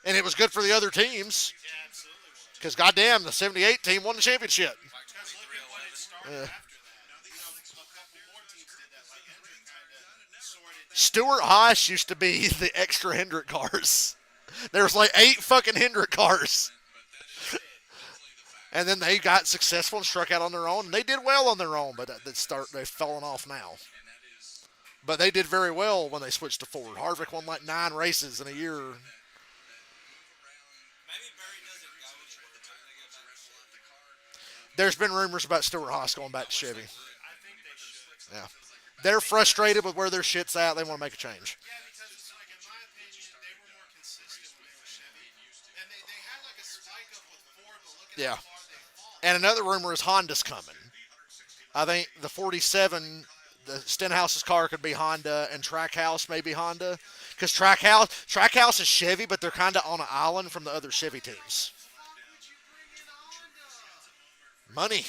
And it was good for the other teams. Yeah, absolutely was. Because goddamn, the 78 team won the championship. Because look at what it started after that. You know, a couple more teams did that. Like Hendrick kind of sorted that. Stuart Haas used to be the extra Hendrick cars. There was like 8 fucking Hendrick cars. And then they got successful and struck out on their own. And they did well on their own, but they've fallen off now. But they did very well when they switched to Ford. Harvick won like 9 races in a year. Maybe Barry doesn't go anywhere. Maybe they go back to Chevy. There's been rumors about Stuart Haas going back to Chevy. I think they should. Yeah. They're frustrated with where their shit's at. They want to make a change. Yeah, because it's like, in my opinion, they were more consistent when they were Chevy. And they had like a spike up with Ford, but look at Yeah. how far they've fallen. And another rumor is Honda's coming. I think the 47, the Stenhouse's car could be Honda, and Trackhouse may be Honda. Because Trackhouse is Chevy, but they're kind of on an island from the other Chevy teams. Money.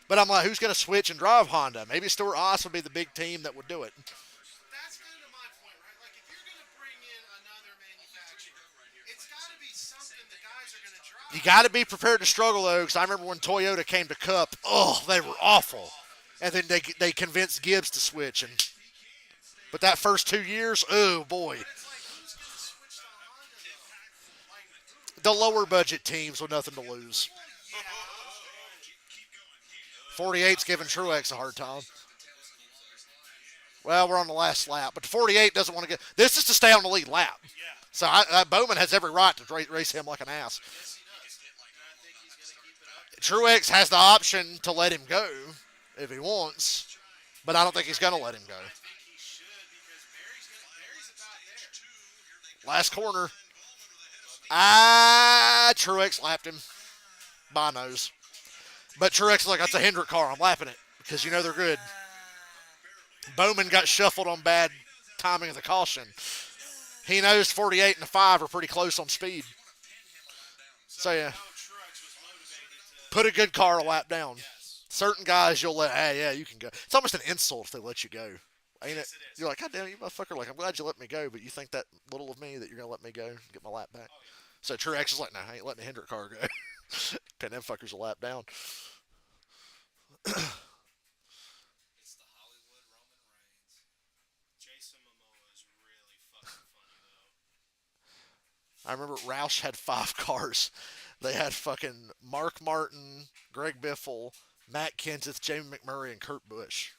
But I'm like, who's going to switch and drive Honda? Maybe Stuart Haas would be the big team that would do it. That's kind of my point, right? Like, if you're going to bring in another manufacturer, it's got to be something the guys are going to drive. You got to be prepared to struggle, though, because I remember when Toyota came to Cup, they were awful. And then they convinced Gibbs to switch. But that first 2 years, oh, boy. It's like, who's going to switch to Honda, though? Like, The lower budget teams with nothing to lose. 48's giving Truex a hard time. Well, we're on the last lap, but the 48 doesn't want to get. This is to stay on the lead lap. So Bowman has every right to race him like an ass. Truex has the option to let him go if he wants, but I don't think he's going to let him go. I think he should, because Barry's about there. Last corner. Truex lapped him by nose. But Truex is like, that's a Hendrick car. I'm lapping it because you know they're good. Bowman got shuffled on bad timing of the caution. He knows 48 and the 5 are pretty close on speed. So, yeah. How Truex was motivated to. Put a good car a lap down. Certain guys you'll let, hey, yeah, you can go. It's almost an insult if they let you go. Ain't it? You're like, God damn it, you motherfucker. Like, I'm glad you let me go, but you think that little of me that you're going to let me go and get my lap back. So Truex is like, no, I ain't letting the Hendrick car go. Pin them fuckers a lap down. It's the Hollywood Roman Reigns. Jason Momoa is really fucking funny, though. I remember Roush had 5 cars. They had fucking Mark Martin, Greg Biffle, Matt Kenseth, Jamie McMurray, and Kurt Busch.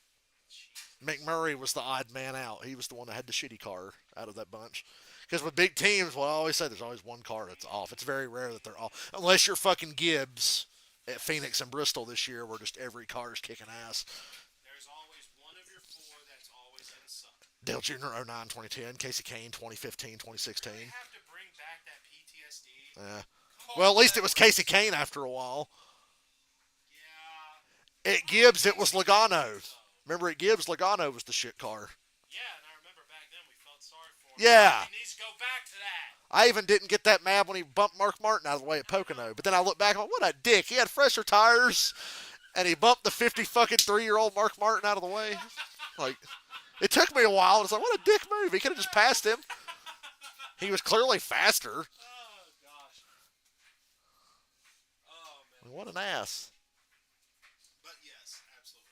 McMurray was the odd man out. He was the one that had the shitty car out of that bunch. Because with big teams, well, I always say there's always one car that's off. It's very rare that they're off. Unless you're fucking Gibbs at Phoenix and Bristol this year where just every car is kicking ass. There's always one of your 4 that's always going to suck. Dale Jr. 09, 2010. Casey Kane 2015, 2016. They have to bring back that PTSD. Yeah. Well, at least it was Casey Kane after a while. Yeah. At Gibbs, it was Logano. Remember at Gibbs, Logano was the shit car. Yeah, and I remember back then we felt sorry for him. Yeah. He needs to go back to that. I even didn't get that mad when he bumped Mark Martin out of the way at Pocono. But then I look back and I'm like, what a dick. He had fresher tires, and he bumped the 53-year-old Mark Martin out of the way. Like, it took me a while. It's like, what a dick move. He could have just passed him. He was clearly faster. Oh, gosh. Oh, man. What an ass. But yes, absolutely.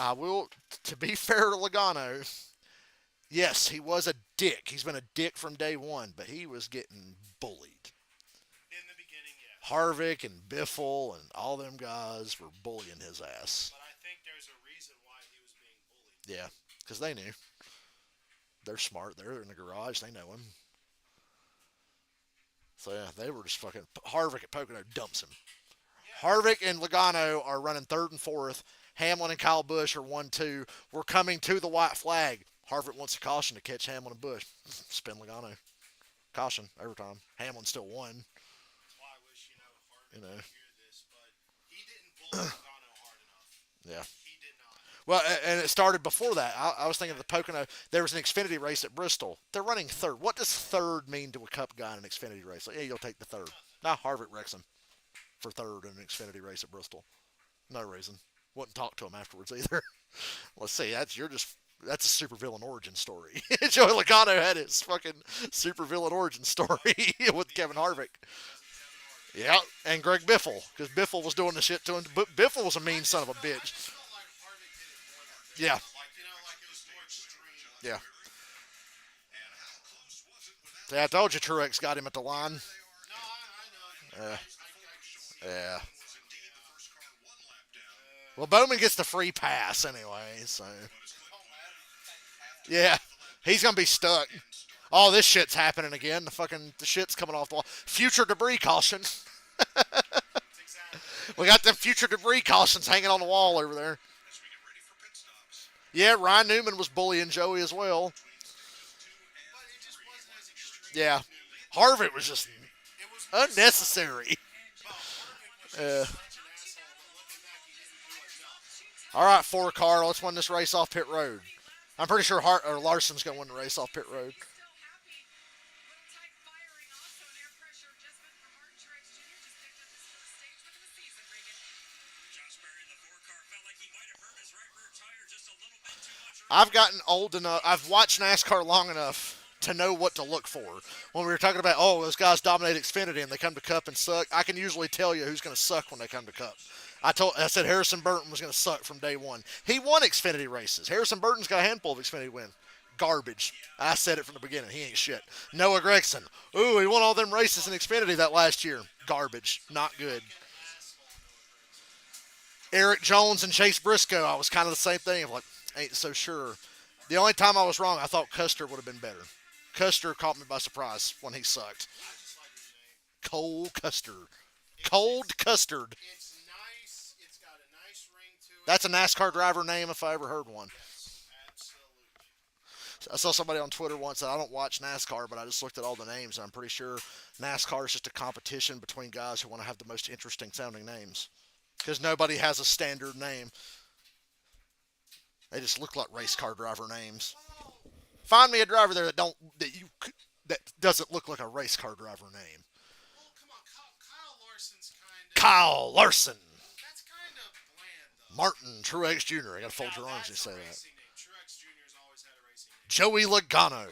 I will, to be fair to Logano, yes, he was a dick. He's been a dick from day one, but he was getting bullied. In the beginning, yeah. Harvick and Biffle and all them guys were bullying his ass. But I think there's a reason why he was being bullied. Yeah, because they knew. They're smart. They're in the garage. They know him. So, yeah, they were just fucking. Harvick at Pocono dumps him. Harvick and Logano are running third and fourth. Hamlin and Kyle Busch are 1-2. We're coming to the white flag. Harvick wants a caution to catch Hamlin and Busch. Spin Logano. Caution every time. Hamlin still won. That's why I wish, Harvick You know. could hear this, but he didn't bully Logano hard enough. Yeah. He did not. Well, and it started before that. I was thinking of the Pocono. There was an Xfinity race at Bristol. They're running third. What does third mean to a Cup guy in an Xfinity race? Like, yeah, you'll take the third. Now Harvick wrecks him for third in an Xfinity race at Bristol. No reason. Wouldn't talk to him afterwards either. Let's see. That's a supervillain origin story. Joey Logano had his fucking supervillain origin story with Kevin Harvick. Yeah, and Greg Biffle, because Biffle was doing the shit to him. But Biffle was a mean son of a bitch. I just felt like Harvick did it more than Yeah. like it was more extreme. Yeah. And how close was it without Yeah, I told you Truex got him at the line. No, I know. Yeah. Yeah. was indeed the first car one lap down. Well, Bowman gets the free pass anyway, so. Yeah, he's going to be stuck. Oh, this shit's happening again. The shit's coming off the wall. Future debris caution. We got them future debris cautions hanging on the wall over there. As we get ready for pit stops. Yeah, Ryan Newman was bullying Joey as well. But it just wasn't as extreme. Yeah, Harvick was just It was more unnecessary. But Harvick was Yeah. just such an asshole, but looking back, he didn't do enough. All right, 4-car, let's win this race off pit road. I'm pretty sure Larson's going to win the race off pit road. Still happy. Little tight firing also an air pressure adjustment for Martin Truex Jr. Just picked up his first stage win of the season, Regan. Josh Berry in the 4-car felt like he might have hurt his right rear tire just a little bit too much. I've gotten old enough. I've watched NASCAR long enough to know what to look for. When we were talking about, those guys dominate Xfinity and they come to Cup and suck, I can usually tell you who's going to suck when they come to Cup. I said Harrison Burton was going to suck from day one. He won Xfinity races. Harrison Burton's got a handful of Xfinity wins. Garbage. I said it from the beginning. He ain't shit. Noah Gregson. Ooh, he won all them races in Xfinity that last year. Garbage. Not good. Eric Jones and Chase Briscoe, I was kind of the same thing. I'm like, ain't so sure. The only time I was wrong, I thought Custer would have been better. Custer caught me by surprise when he sucked. Cole Custer. Cold custard. It's nice. It's got a nice ring to it. That's a NASCAR driver name if I ever heard one. Absolutely. I saw somebody on Twitter once that I don't watch NASCAR, but I just looked at all the names, and I'm pretty sure NASCAR is just a competition between guys who want to have the most interesting sounding names. Because nobody has a standard name. They just look like race car driver names. Find me a driver there that doesn't look like a race car driver name. Well, come on. Kyle Larson's kind of. Kyle Larson. That's kind of bland, though. Martin Truex Jr. I gotta fold Now, your arms and that's say a that. racing name. Truex Jr.'s always had a racing name. Joey Logano.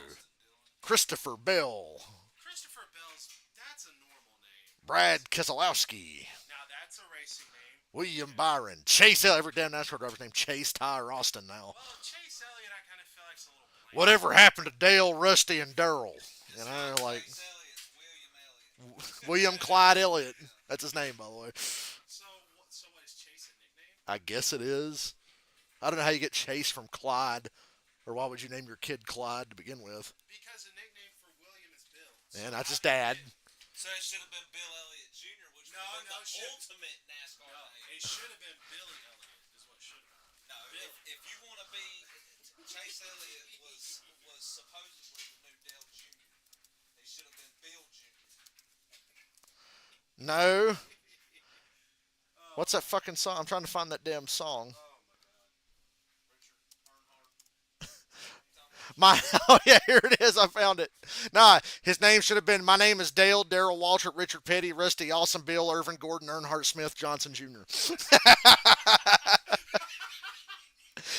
Christopher Bell. Christopher Bell's. That's a normal name. Brad Keselowski. Now, that's a racing name. William Byron. Chase Elliott. Every damn NASCAR driver's named Chase, Ty, or Austin now. Well, Chase Elliott, I kind of feel like's a little bland. Whatever happened to Dale, Rusty, and Darrell? You know, like Chase Elliott's William Elliott. William Clyde Elliott. That's his name, by the way. So what is Chase a nickname? I guess it is. I don't know how you get Chase from Clyde, or why would you name your kid Clyde to begin with? Because the nickname for William is Bill. And that's his dad. So it should have been Bill Elliott Jr., which No, would no, have it been should- the ultimate NASCAR name. It should have been Billy Elliott, is what should have been. No, if you want to be, Chase Elliott was supposedly the new Dale Jr. He should have been Bill Jr. No. What's that fucking song? I'm trying to find that damn song. Oh yeah, here it is. I found it. Nah, his name should have been. My name is Dale, Darrell, Waltrip, Richard Petty, Rusty, Awesome, Bill, Irvin, Gordon, Earnhardt, Smith, Johnson Jr.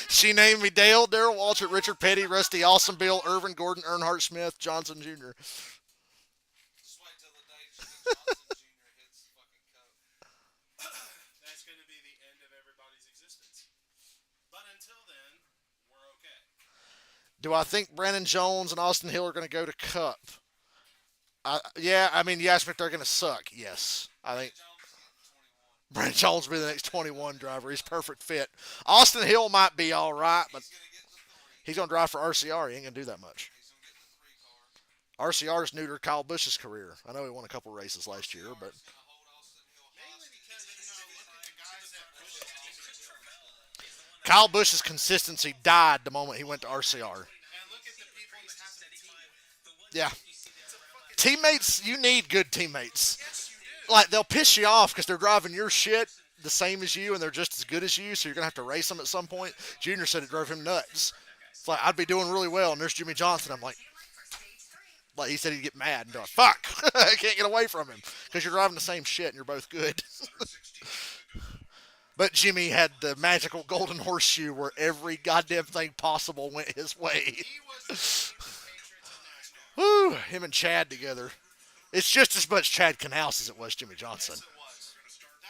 She named me Dale, Darrell, Waltrip, Richard Petty, Rusty, Awesome, Bill, Irvin, Gordon, Earnhardt, Smith, Johnson Jr. Just wait till the day Jimmy Johnson Jr. hits fucking Cup. That's going to be the end of everybody's existence. But until Do I think Brandon Jones and Austin Hill are going to go to Cup? Yeah, I mean, you asked me if they're going to suck. Yes. I think Brandon Jones will be the next 21 driver. He's perfect fit. Austin Hill might be all right, but he's going to drive for RCR. He ain't going to do that much. RCR is new to Kyle Busch's career. I know he won a couple races last year, but Mainly because, look at the guys that Busch has. Kyle Busch's consistency died the moment he went to RCR. And look at the people that have the team. Yeah. It's a fucking Teammates, you need good teammates. yes, you do. Like, they'll piss you off because they're driving your shit the same as you and they're just as good as you, so you're going to have to race them at some point. Junior said it drove him nuts. It's like, I'd be doing really well, and there's Jimmy Johnson. I'm like, he said he'd get mad and be like, fuck, I can't get away from him because you're driving the same shit and you're both good. But Jimmy had the magical golden horseshoe where every goddamn thing possible went his way. He was the Patriots of NASCAR. Woo, him and Chad together. It's just as much Chad Knaus as it was Jimmy Johnson. Yes, it was.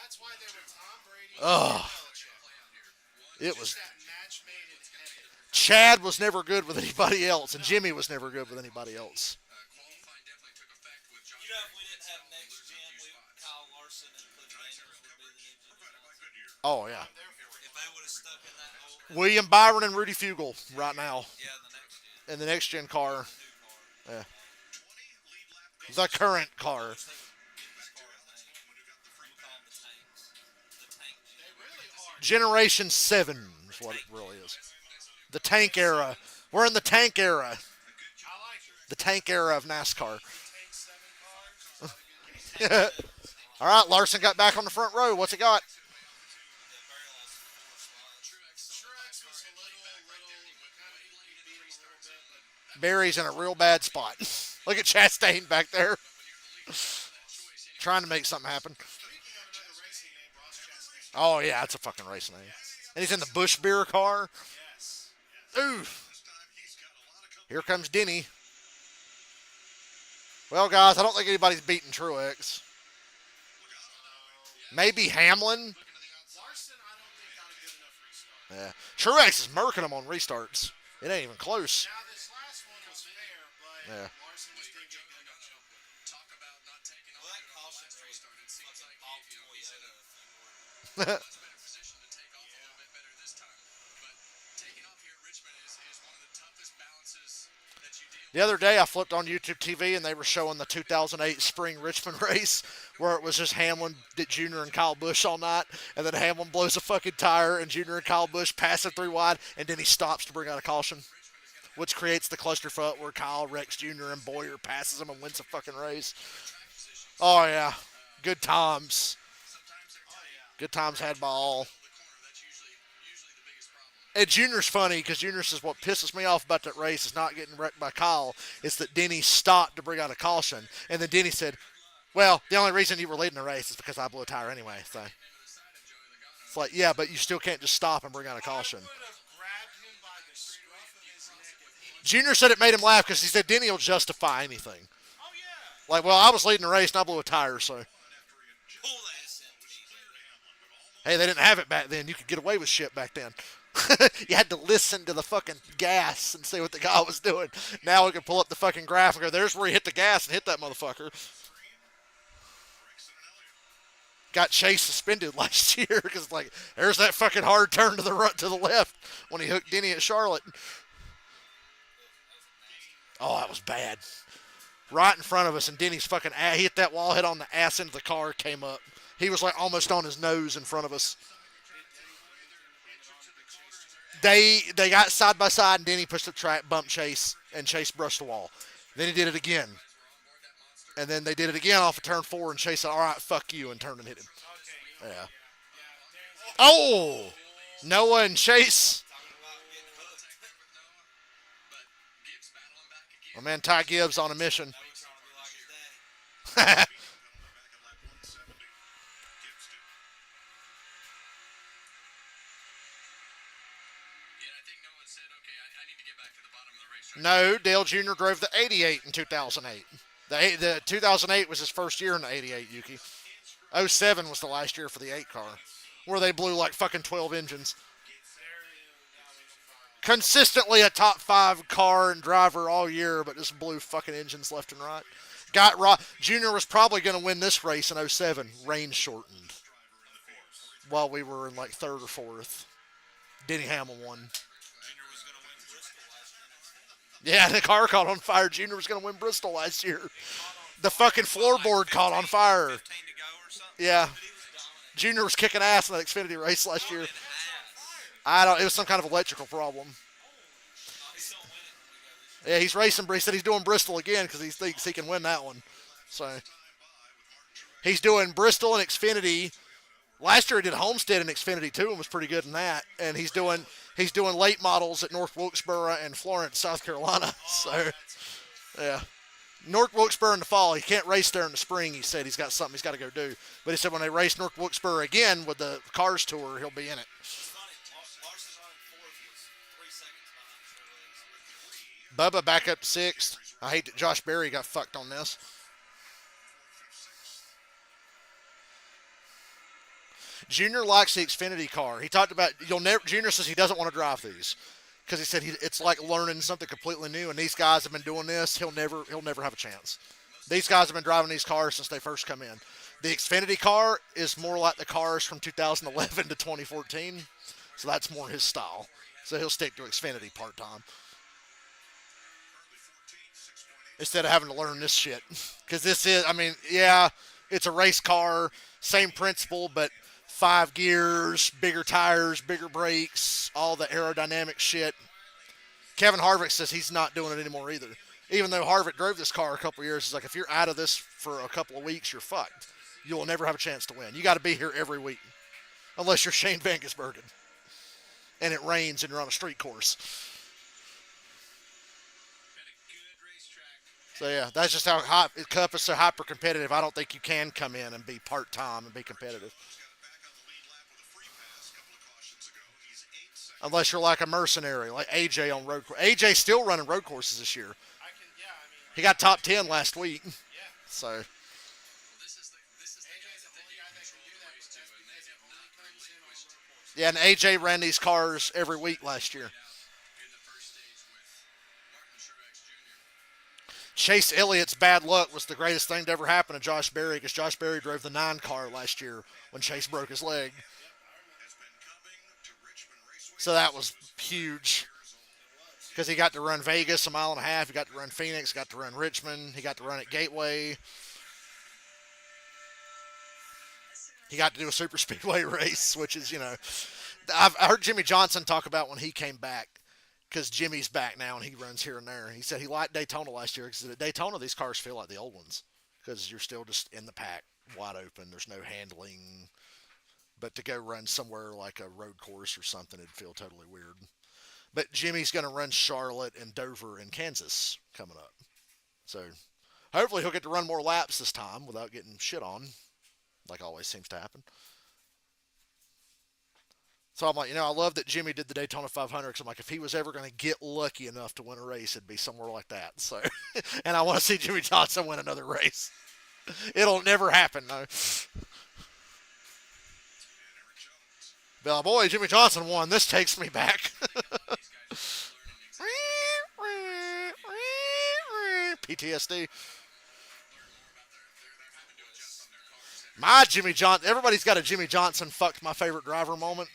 That's why they were Tom Brady Ugh. and Belichick. It was. That match made in heaven. Chad was never good with anybody else, and Jimmy was never good with anybody else. Qualifying definitely took effect with John. You know, if we didn't have next gen, Kyle Larson and Cliff Daniels would be the new Jimmy Johnson. Oh, yeah. If they would have stuck in that old, William Byron and Rudy Fugle right now yeah, the next gen, in the next gen car. new car. Yeah. The current car. We'll call them the tanks. The tank gen. They really are. Generation 7 is what it really is. The tank era. We're in the tank era. I like it. The tank era of NASCAR. Take 7 cars. All right, Larson got back on the front row. What's he got? Truex was a little, kind of beat him a little bit, but Barry's in a real bad spot. Look at Chastain back there. Trying to make something happen. speaking of another racing name, Ross Chastain. Oh, yeah, that's a fucking race name. And he's in the Busch beer car. Yes. Ooh. Here comes Denny. Well, guys, I don't think anybody's beating Truex. Maybe Hamlin. Larson, I don't think got a good enough restart. Yeah. Truex is murking him on restarts. It ain't even close. Now, this last one was fair, but Yeah. Larson just didn't get good enough jump with it. Talk about not taking Well, off that here on the caution last was restart. It seems fucking like off he's in Toyota. a much better position to take off a little bit better this time. But taking off here at Richmond is one of the toughest balances that you deal with. The other day, I flipped on YouTube TV, and they were showing the 2008 spring Richmond race, where it was just Hamlin, Jr., and Kyle Busch all night, and then Hamlin blows a fucking tire, and Jr. and Kyle Busch pass it 3 wide, and then he stops to bring out a caution, which creates the clusterfuck where Kyle wrecks Jr. and Boyer passes him and wins the fucking race. Oh, yeah. Good times. Good times had by all. That's usually the biggest problem. And Junior's funny because Junior says what pisses me off about that race is not getting wrecked by Kyle. It's that Denny stopped to bring out a caution. And then Denny said, well, the only reason you were leading the race is because I blew a tire anyway. So it's like, yeah, but you still can't just stop and bring out a caution. I would have grabbed him by the scruff of his neck if he... Junior said it made him laugh because he said Denny will justify anything. Oh, yeah. Like, well, I was leading the race and I blew a tire, so. Pull the SMP. Hey, they didn't have it back then. You could get away with shit back then. You had to listen to the fucking gas and see what the guy was doing. Now we can pull up the fucking graph and go, there's where he hit the gas and hit that motherfucker. Got Chase suspended last year because, like, there's that fucking hard turn to the right, to the left when he hooked Denny at Charlotte. Oh, that was bad. Right in front of us, and Denny's fucking he hit that wall, hit on the ass end of the car, came up. He was like almost on his nose in front of us. They got side by side, and Denny pushed the track, bumped Chase, and Chase brushed the wall. Then he did it again. And then they did it again off of turn 4, and Chase said, all right, fuck you, and turned and hit him. Yeah. Oh! Noah and Chase. My man Ty Gibbs on a mission. No, Dale Jr. drove the 88 in 2008. The 2008 was his first year in the 88, Yuki. 07 was the last year for the 8 car, where they blew like fucking 12 engines. Consistently a top 5 car and driver all year, but just blew fucking engines left and right. Got Junior was probably going to win this race in '07. Rain shortened while we were in like third or fourth. Denny Hamlin won. Junior was going to win Bristol last year. Yeah, the car caught on fire. Junior was going to win Bristol last year. The fucking floorboard caught on fire. 15 to go or something. Yeah. But he was dominant. Junior was kicking ass in that Xfinity race last year. Fucking ass. I don't. It was some kind of electrical problem. Oh, he's going to win it when we go this year. Yeah, he's racing. He said he's doing Bristol again because he thinks he can win that one. So he's doing Bristol and Xfinity. Last year he did Homestead and Xfinity too, and was pretty good in that. And he's doing late models at North Wilkesboro and Florence, South Carolina. So yeah, North Wilkesboro in the fall. He can't race there in the spring. He said he's got something he's got to go do. But he said when they race North Wilkesboro again with the Cars Tour, he'll be in it. It's funny. Larson on fourth was 3 seconds behind Trey Lance. Bubba back up to sixth. I hate that Josh Berry got fucked on this. Junior likes the Xfinity car. He talked about Junior says he doesn't want to drive these because he said it's like learning something completely new. And these guys have been doing this. He'll never have a chance. These guys have been driving these cars since they first come in. The Xfinity car is more like the cars from 2011 to 2014, so that's more his style. So he'll stick to Xfinity part time instead of having to learn this shit. Because this is, it's a race car, same principle, but 5 gears, bigger tires, bigger brakes, all the aerodynamic shit. Kevin Harvick says he's not doing it anymore either. Even though Harvick drove this car a couple of years, he's like, if you're out of this for a couple of weeks, you're fucked. You will never have a chance to win. You got to be here every week, unless you're Shane Van Gisbergen, and it rains and you're on a street course. So yeah, that's just how Cup is so hyper competitive. I don't think you can come in and be part time and be competitive. Unless you're like a mercenary, like AJ on road course. AJ's still running road courses this year. He got top 10 last week. Yeah. So. Well, this is the guy that they control the race to, and they have not relinquished Yeah, and AJ ran these cars every week last year. in the first stage with Martin Truex Jr. Chase Elliott's bad luck was the greatest thing to ever happen to Josh Berry because Josh Berry drove the 9 car last year when Chase broke his leg. So that was huge because he got to run Vegas a mile and a half. He got to run Phoenix, got to run Richmond. He got to run at Gateway. He got to do a super speedway race, which is, I heard Jimmy Johnson talk about when he came back because Jimmy's back now and he runs here and there. He said he liked Daytona last year because at Daytona, these cars feel like the old ones because you're still just in the pack, wide open. There's no handling. But to go run somewhere like a road course or something, it'd feel totally weird. But Jimmy's going to run Charlotte and Dover and Kansas coming up. So hopefully he'll get to run more laps this time without getting shit on, like always seems to happen. So I'm like, I love that Jimmy did the Daytona 500 because I'm like, if he was ever going to get lucky enough to win a race, it'd be somewhere like that. So, and I want to see Jimmy Johnson win another race. It'll never happen, though. Bella boy, Jimmy Johnson won. This takes me back. PTSD. My Jimmy Johnson. Everybody's got a Jimmy Johnson fucked my favorite driver moment.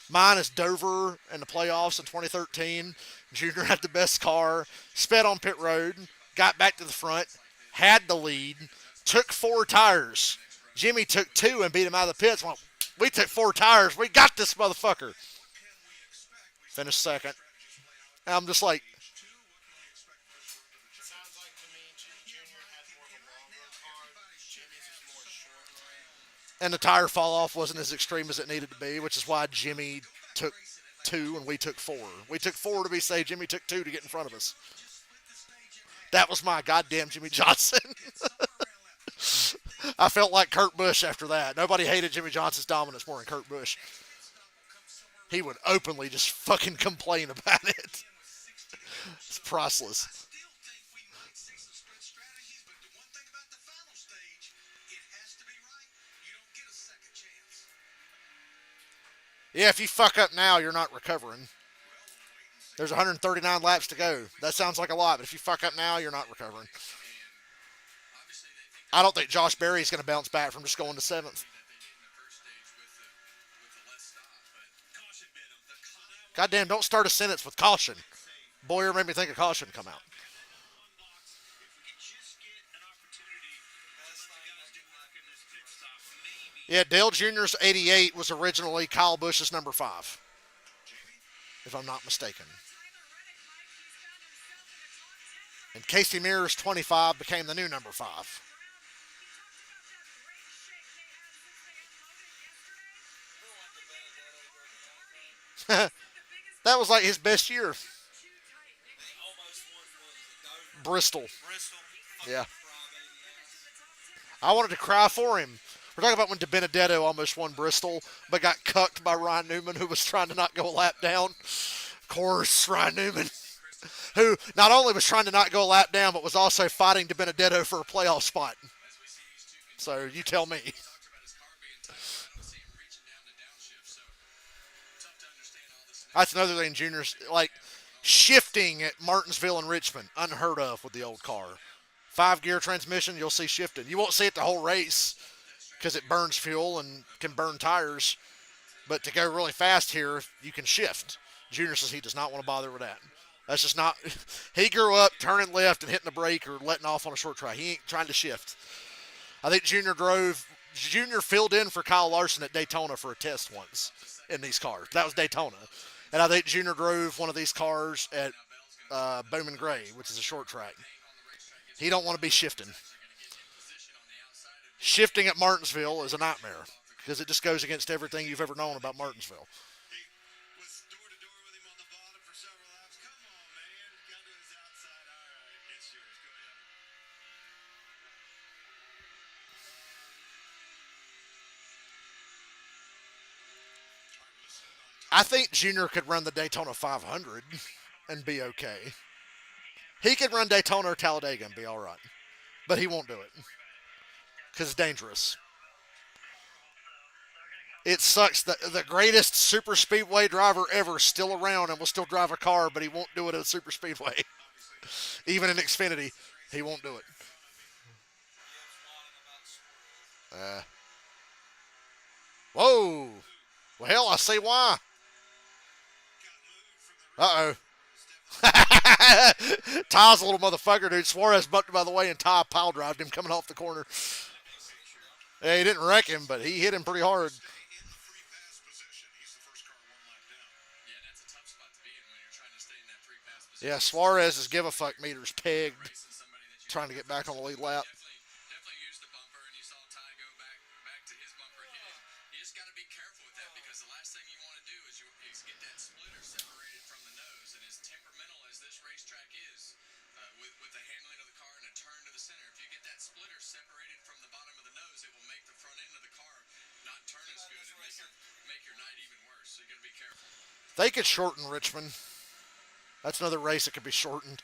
Mine is Dover in the playoffs in 2013. Junior had the best car, sped on pit road, got back to the front, had the lead, took 4 tires. Jimmy took 2 and beat him out of the pits. Went, we took 4 tires. We got this motherfucker. Finished second. And I'm just like, Sounds like to me Junior had more of a longer car. Jimmy's is more short. and the tire fall off wasn't as extreme as it needed to be, which is why Jimmy took 2 and we took 4. We took 4 to be safe. Jimmy took 2 to get in front of us. That was my goddamn Jimmy Johnson. I felt like Kurt Busch after that. Nobody hated Jimmy Johnson's dominance more than Kurt Busch. He would openly just fucking complain about it. It's priceless. Yeah, if you fuck up now, you're not recovering. There's 139 laps to go. That sounds like a lot, but if you fuck up now, you're not recovering. I don't think Josh Berry is going to bounce back from just going to 7th. Goddamn, don't start a sentence with caution. Boyer made me think a caution come out. Yeah, Dale Jr.'s 88 was originally Kyle Busch's number 5, if I'm not mistaken. And Casey Mears' 25 became the new number 5. That was like his best year. Bristol. Yeah. I wanted to cry for him. We're talking about when DiBenedetto almost won Bristol, but got cucked by Ryan Newman, who was trying to not go a lap down. Of course, Ryan Newman, who not only was trying to not go a lap down, but was also fighting DiBenedetto for a playoff spot. So you tell me. That's another thing, Junior's like shifting at Martinsville and Richmond, unheard of with the old car. 5-gear transmission, you'll see shifting. You won't see it the whole race because it burns fuel and can burn tires. But to go really fast here, you can shift. Junior says he does not want to bother with that. That's just not. He grew up turning left and hitting the brake or letting off on a short track. He ain't trying to shift. I think Junior filled in for Kyle Larson at Daytona for a test once in these cars. That was Daytona. And I think Junior drove one of these cars at Bowman Gray, which is a short track. He don't want to be shifting. Shifting at Martinsville is a nightmare because it just goes against everything you've ever known about Martinsville. Was door to door with him on the bottom for several laps. Come on, man. Got to his outside. All right. It's yours. Go ahead. I think Junior could run the Daytona 500 and be okay. He could run Daytona or Talladega and be all right. But he won't do it because it's dangerous. It sucks that the greatest super speedway driver ever is still around and will still drive a car, but he won't do it at a super speedway. Even in Xfinity, he won't do it. Whoa. Well, hell, I see why. Uh-oh. Ty's a little motherfucker, dude. Suarez bucked him by the way, and Ty pile drived him coming off the corner. Yeah, he didn't wreck him, but he hit him pretty hard. Yeah, Suarez's give-a-fuck meter's pegged, trying to get back on the lead lap. Definitely used the bumper, and you saw Ty go back to his bumper and hit it. You just got to be careful with that because the last thing you want to do is get that splitter separated from the nose. And as temperamental as this racetrack is, with the handling of the car and a turn to the center, if you get that splitter separated from the bottom of the nose, it will make the front end of the car not turn as good and make your night even worse. So you got to be careful. They could shorten Richmond. That's another race that could be shortened.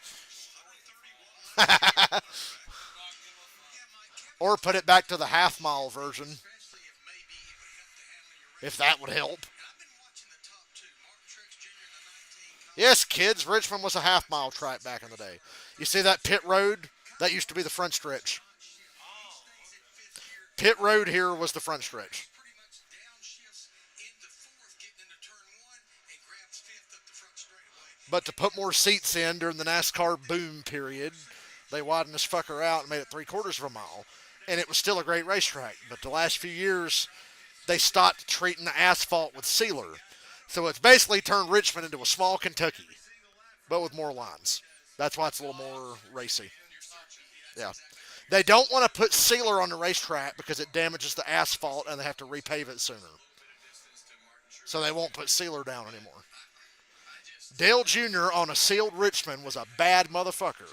Or put it back to the half-mile version. If that would help. Yes, kids, Richmond was a half-mile track back in the day. You see that pit road? That used to be the front stretch. Pit road here was the front stretch. But to put more seats in during the NASCAR boom period, they widened this fucker out and made it 3/4 of a mile. And it was still a great racetrack. But the last few years, they stopped treating the asphalt with sealer. So it's basically turned Richmond into a small Kentucky, but with more lines. That's why it's a little more racy. Yeah. They don't want to put sealer on the racetrack because it damages the asphalt and they have to repave it sooner. So they won't put sealer down anymore. Dale Jr. on a sealed Richmond was a bad motherfucker.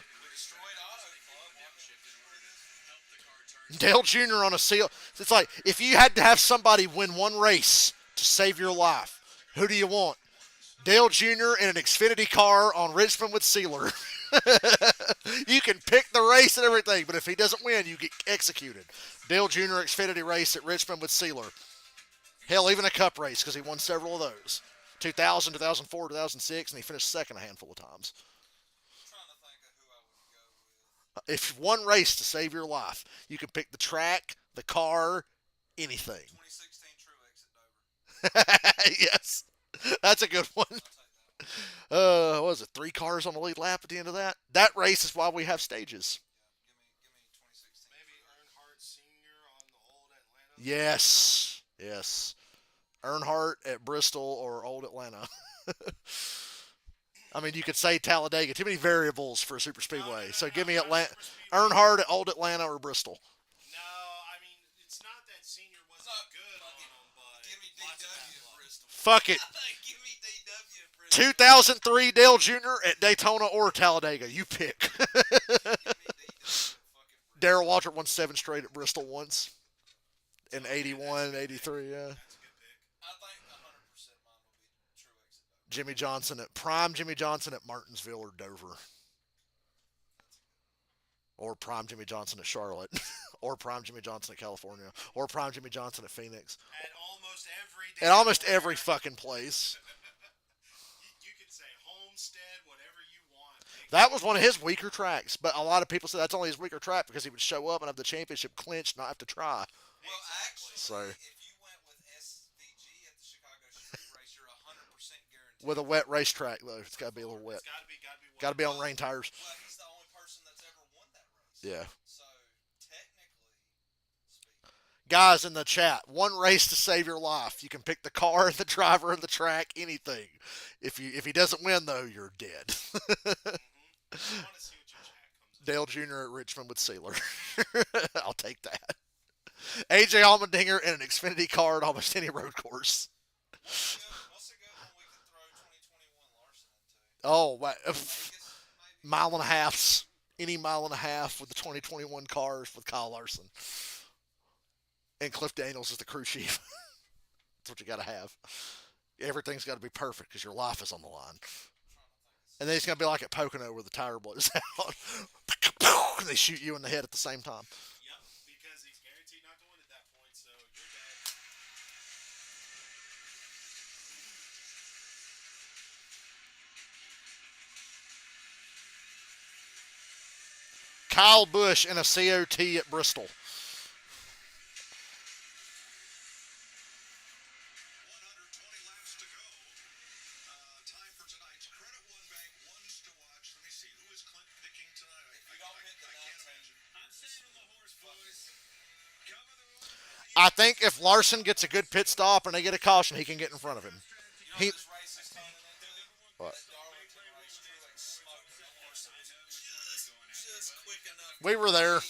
Dale Jr. on a seal. It's like if you had to have somebody win one race to save your life, who do you want? Dale Jr. in an Xfinity car on Richmond with sealer. You can pick the race and everything, but if he doesn't win, you get executed. Dale Jr. Xfinity race at Richmond with sealer. Hell, even a cup race because he won several of those. 2000, 2004, 2006, and he finished second a handful of times. I'm trying to think of who I would go with. If one race to save your life, you can pick the track, the car, anything. 2016 True Exit Dover. Yes, that's a good one. I'll take that. What was it? 3 cars on the lead lap at the end of that. That race is why we have stages. Yeah, give me 2016. Maybe Earnhardt Sr. on the old Atlanta. Yes, yes. Earnhardt at Bristol or Old Atlanta. I mean, you could say Talladega. Too many variables for a super speedway. So give me Atlanta, Earnhardt at Old Atlanta or Bristol. No, I mean, it's not that Senior wasn't good on them, but Give me lots of DW bad at luck. Bristol. Fuck it. Give me DW at Bristol. 2003 Dale Jr. at Daytona or Talladega. You pick. Give me DW at fucking Bristol. Darrell Waltrip won 7 straight at Bristol once. In 81, 83, yeah. That's a good pick. I think 100% mine will be True Exit Dover. Jimmy Johnson at Prime Jimmy Johnson at Martinsville or Dover. Or Prime Jimmy Johnson at Charlotte. Or Prime Jimmy Johnson at California. Or Prime Jimmy Johnson at Phoenix. At almost every At almost every fucking place. You could say Homestead, whatever you want. That was one of his weaker tracks, but a lot of people said that's only his weaker track because he would show up and have the championship clinched, not have to try. Well, actually, So- if you went with SVG at the Chicago Street Race, you're 100% guaranteed. With a wet racetrack, though, it's got to be a little wet. It's gotta be. Got to be on rain tires. Well, he's the only person that's ever won that race. Yeah. So, technically speaking, Guys in the chat, one race to save your life. You can pick the car, the driver, and the track, anything. If he doesn't win, though, you're dead. I want to see what your chat comes in. Dale Jr. at Richmond with Sealer. I'll take that. AJ Allmendinger in an Xfinity car at almost any road course. what's a good one we could throw 2021 Larson into? Oh, Vegas, maybe? mile and a halfs. Any mile and a half with the 2021 cars with Kyle Larson. And Cliff Daniels is the crew chief. That's what you got to have. Everything's got to be perfect because your life is on the line. And then it's going to be like at Pocono where the tire blows out. And they shoot you in the head at the same time. Yep, because he's guaranteed not to win at that point, so you're dead. Kyle Busch in a COT at Bristol. 120 laps to go. Time for tonight's Credit One Bank ones to watch. Let me see. Who is Clint picking tonight? If you don't pick the I can't 19, imagine. I'm staying on the horse, boys. Cover the road. I think if Larson gets a good pit stop and they get a caution, he can get in front of him. you know He- what this race is turning into? What? That Darlington race, Truex smoked the Larson. Just quick enough. We were there.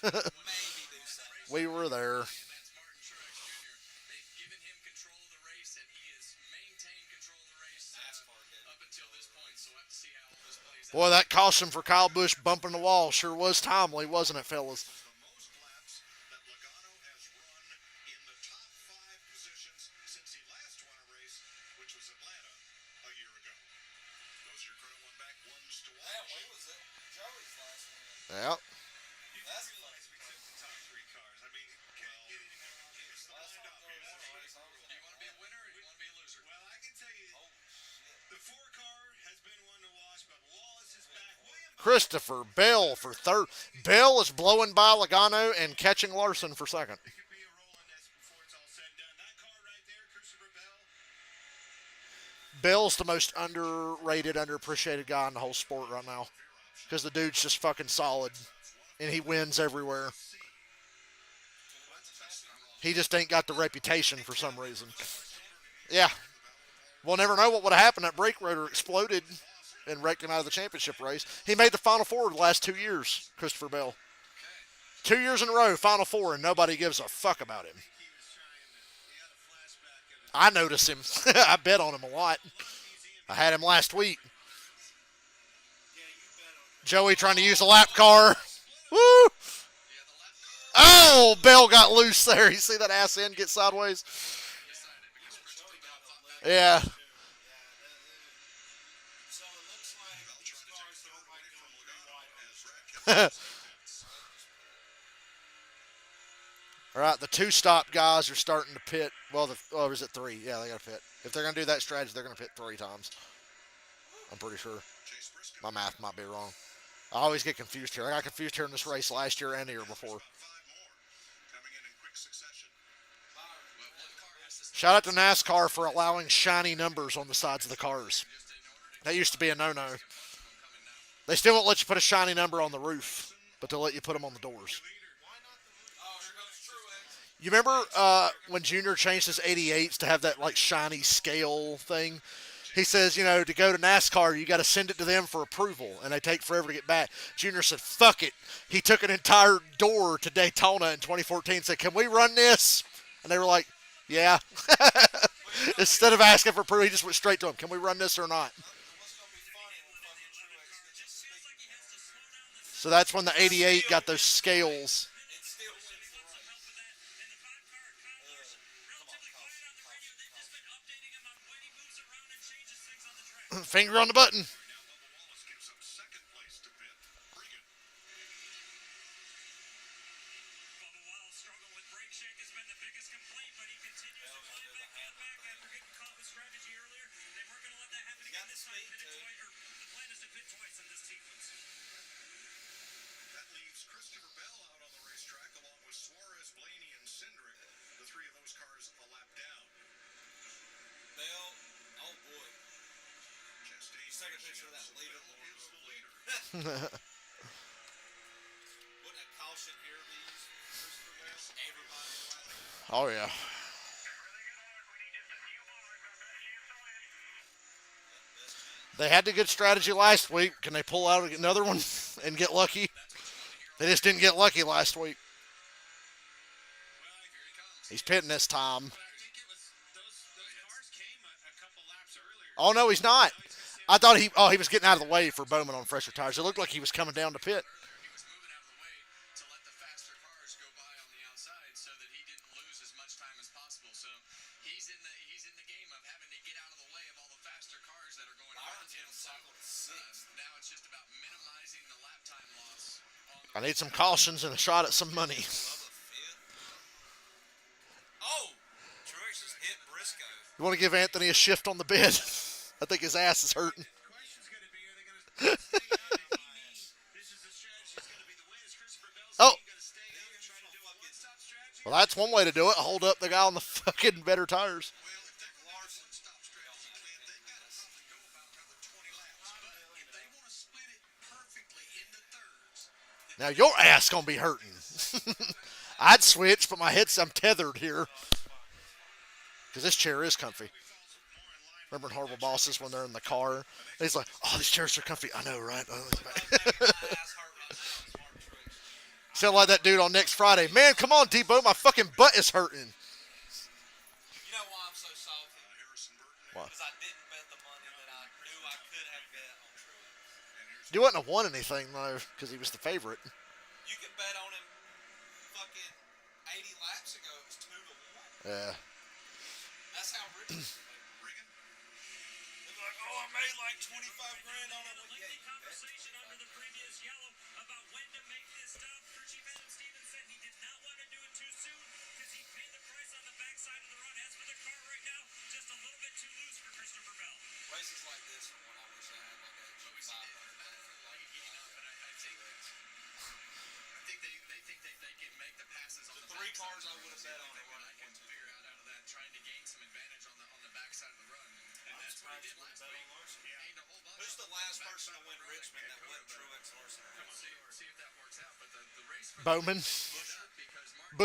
Maybe do something. We were there. And that's Martin Truex Jr. They've given him control of the race, and he has maintained control of the race NASCAR did. up until this point. So we'll have to see how all this plays out. Boy, that caution for Kyle Busch bumping the wall sure was timely, wasn't it, fellas? The most laps that Logano has run in the top 5 positions since he last won a race, which was Atlanta a year ago. Those are your Credit One Bank ones to watch. Damn, we was at Joey's last win. Yeah. That's We fucking took the top 3 cars. I mean, can't get any more obvious. The last blind time Joey won a obvious. race. I was Do you want to be a winner or do you want to be a loser? Well, I can tell you, Holy shit. the 4 car has been one to watch, but Wallace is back. William Christopher Bell for third. Bell is blowing by Logano and catching Larson for second. could be a rolling this before it's all said and done. That car right there, Christopher Bell. Bell's the most underrated, underappreciated guy in the whole sport right now. Because the dude's just fucking solid. And he wins everywhere. He just ain't got the reputation for some reason. Yeah. We'll never know what would have happened. That brake rotor exploded and wrecked him out of the championship race. He made the Final Four the last 2 years, Christopher Bell. 2 years in a row, Final Four, and nobody gives a fuck about him. I notice him. I bet on him a lot. I had him last week. Joey trying to use a lap car. Woo! Oh, Bell got loose there. You see that ass end get sideways? Yeah. So it looks like these cars don't like going 3 wide. All right, the two-stop guys are starting to pit. Well, or is it three? Yeah, they got to pit. If they're going to do that strategy, they're going to pit 3 times. I'm pretty sure. My math might be wrong. I always get confused here. I got confused here in this race last year and the year before. Shout out to NASCAR for allowing shiny numbers on the sides of the cars. That used to be a no-no. They still won't let you put a shiny number on the roof, but they'll let you put them on the doors. You remember when Junior changed his 88s to have that like shiny scale thing? He says, to go to NASCAR, you got to send it to them for approval, and they take forever to get back. Junior said, fuck it. He took an entire door to Daytona in 2014 and said, can we run this? And they were like, yeah. Instead of asking for approval, he just went straight to them. Can we run this or not? So that's when the 88 got those scales. Finger on the button. Take a picture of that leaderboard real quick. Wouldn't a caution here be used, Christopher Bell? Everybody allowed? Oh, yeah. They had the good strategy last week. Can they pull out another one and get lucky? They just didn't get lucky last week. He's pitting this time. Oh, no, he's not. I thought he was getting out of the way for Bowman on fresher tires. It looked like he was coming down to pit. He was moving out of the way to let the faster cars go by on the outside so that he didn't lose as much time as possible. So he's in the game of having to get out of the way of all the faster cars that are going around him. So now it's just about minimizing the lap time loss. I need some cautions and a shot at some money. Oh, Truex just hit Briscoe. You want to give Anthony a shift on the bed? I think his ass is hurting. Oh. Well, that's one way to do it. Hold up the guy on the fucking better tires. Now your ass gonna be hurting. I'd switch, but I'm tethered here. Because this chair is comfy. Remember in Horrible Bosses when they're in the car? And he's like, oh, these chairs are comfy. I know, right? Sound like that dude on next Friday. Man, come on, Debo. My fucking butt is hurting. You know why I'm so salty? Why? Because I didn't bet the money that I knew I could have bet on Truex. You wouldn't have won anything, though, because he was the favorite. You could bet on him fucking 80 laps ago. It was 2-1. Yeah. That's how Richmond made. They're like, oh, I made like 25 grand on it. Well, yeah, you bet. Conversation under the previous yellow about when to make this stop. Crew Chief Adam Stevens said he did not want to do it too soon because he paid the price on the backside of the run. As for the car right now, just a little bit too loose for Christopher Bell. Races like this are when I wish I had like a 500 Like heating up, but I think they think they can make the passes on The the three backside. cars I would have bet on are What I running can 1-2. figure out of that, trying to gain some advantage on the backside of the run, and that's what he did last week. Gained a whole bunch Who's on the last backside person to of win the run. Richmond that Can't wasn't cover, Truex Larson? but see if that works out. But the race for Bowman. because Mark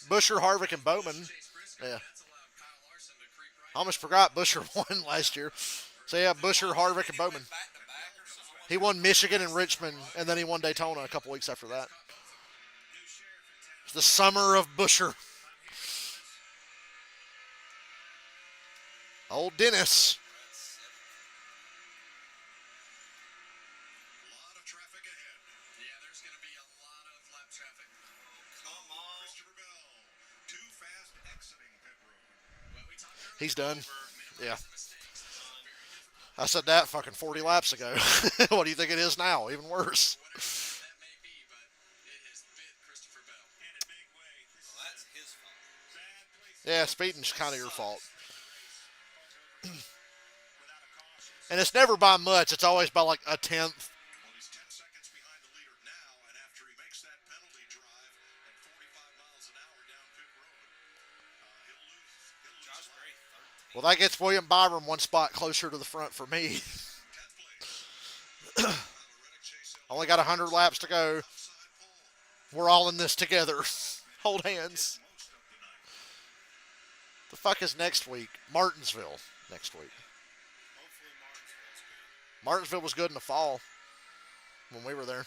Busher, Harvick, and Bowman. Chase Briscoe, Yeah. that's allowed Kyle Larson to creep right. I almost forgot Busher won last year. So, yeah, Busher, Harvick, and Bowman. Back to back or something? He won Michigan and Richmond, and then he won Daytona a couple weeks after that. It's the summer of Busher. Old Dennis. A lot of traffic ahead. Yeah, there's going to be a lot of lap traffic. Come on. Christopher Bell, too fast exiting pit road. Well, we talked earlier He's done. about Yeah. mistakes. I said that fucking 40 laps ago. What do you think it is now? Even worse. Whatever that may be, but it has bit Christopher Bell. Well, that's his Yeah, speeding's kind of your fault. And it's never by much. It's always by like a tenth. Well, he's 10 seconds behind the leader now, and after he makes that penalty drive at 45 miles an hour down pit road, he'll lose Josh lap. Gray, 13. Well, that gets William Byram one spot closer to the front for me. 10th place. Reddick Chase Only got 100 laps to go. outside pole. We're all in this together. Hold hands. Most of the night. The fuck is next week? Martinsville next week. Hopefully Martinsville's good. Martinsville was good in the fall when we were there.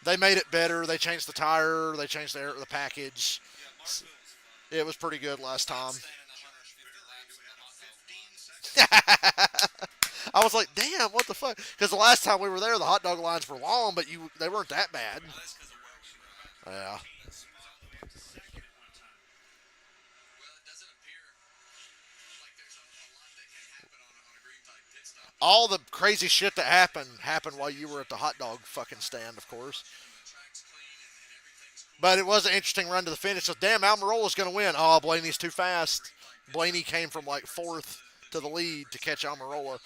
They made it better. They changed the tire. They changed the package. Yeah, Martinsville was fun. It was pretty good last time. Staying in 150 laps in the hot dog. I was like, damn, what the fuck? Because the last time we were there, the hot dog lines were long, but they weren't that bad. That's because of where we were at. Yeah. Well, it doesn't appear like there's a lot that can happen on a green flag pit stop. All the crazy shit that happened while you were at the hot dog fucking stand, of course. The track's clean and everything's cool. But it was an interesting run to the finish. So, damn, Almirola's going to win. Oh, Blaney's too fast. Blaney came from like fourth to the lead to catch Almirola.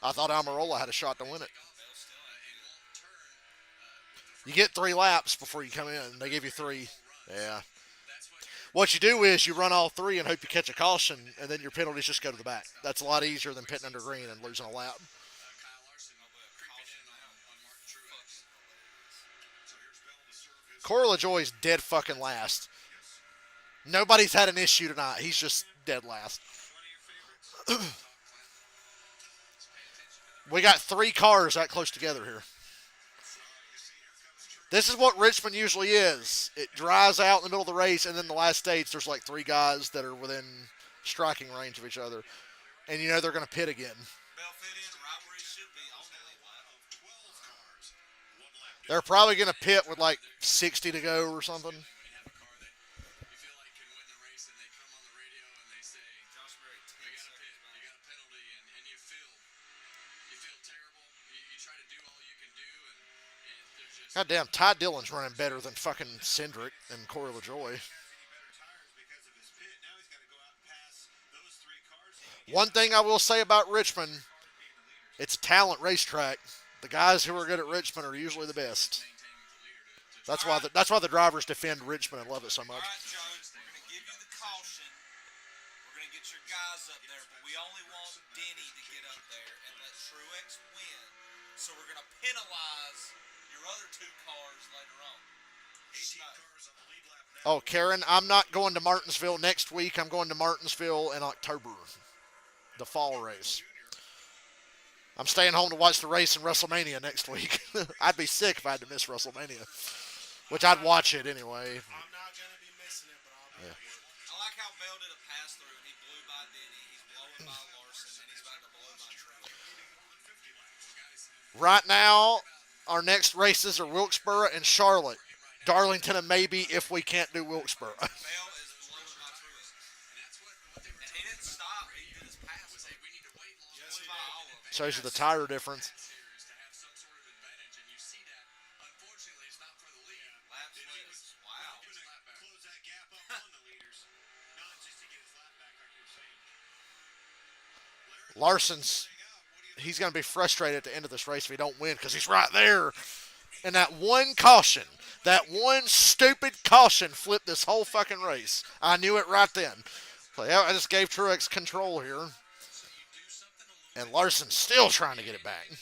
I thought Almirola had a shot to win it. You get 3 laps before you come in. They give you 3. Yeah. What you do is you run all 3 and hope you catch a caution, and then your penalties just go to the back. That's a lot easier than pitting under green and losing a lap. Kyle Larson creeping in on Martin Truex. So here's Bell to serve his Corey LaJoy's dead fucking last. Nobody's had an issue tonight. He's just dead last. We got 3 cars that close together here. This is what Richmond usually is. It dries out in the middle of the race, and then the last stage, there's like 3 guys that are within striking range of each other. And you know they're going to pit again. Bell fit in right where he should be on the late lap. 12 cars. 1 lap. They're probably going to pit with like 60 to go or something. When you have a car that you feel like can win the race and they come on the radio and they say, Josh Gray, 10 you got a seconds pit, back. you got a penalty, and you feel terrible. You try to do all you can do, and there's just Goddamn, Ty Dillon's running better than fucking Cindric and Corey LaJoy. Any better tires because of his pit. Now he's got to go out and pass those 3 cars. One thing I will say about Richmond, it's a talent racetrack. The guys who are good at Richmond are usually the best. That's why the drivers defend Richmond and love it so All much. right, Jones, we're going to give you the caution. We're going to get your guys up there, but we only want Denny to get up there and let Truex win. So we're going to penalize your other 2 cars later on. 18 cars on the lead lap now. Oh, Karen, I'm not going to Martinsville next week. I'm going to Martinsville in October, the fall race. I'm staying home to watch the race in WrestleMania next week. I'd be sick if I had to miss WrestleMania, which I'd watch it anyway. I'm not going to be missing it, but I'll be Yeah. here. I like how Bell did a pass through and he blew by Denny. He's blowing by Larson and he's about to blow by Truex. Right now, our next races are Wilkesboro and Charlotte. Darlington and maybe if we can't do Wilkesboro. Bell is blowing by Truex. And he didn't stop. He did his pass. we need to wait long Blew by all of them. Shows you the tire difference. series to have some sort of advantage, and you see that. Unfortunately, it's not for the lead. Lap splits. Wow. Close that gap up on the leaders. Not just to get his lap back like you're saying. Larson's, he's going to be frustrated at the end of this race if he don't win because he's right there. And that one caution, that one stupid caution flipped this whole fucking race. I knew it right then. So, yeah, I just gave Truex control here. And Larson's still trying to get it back. Right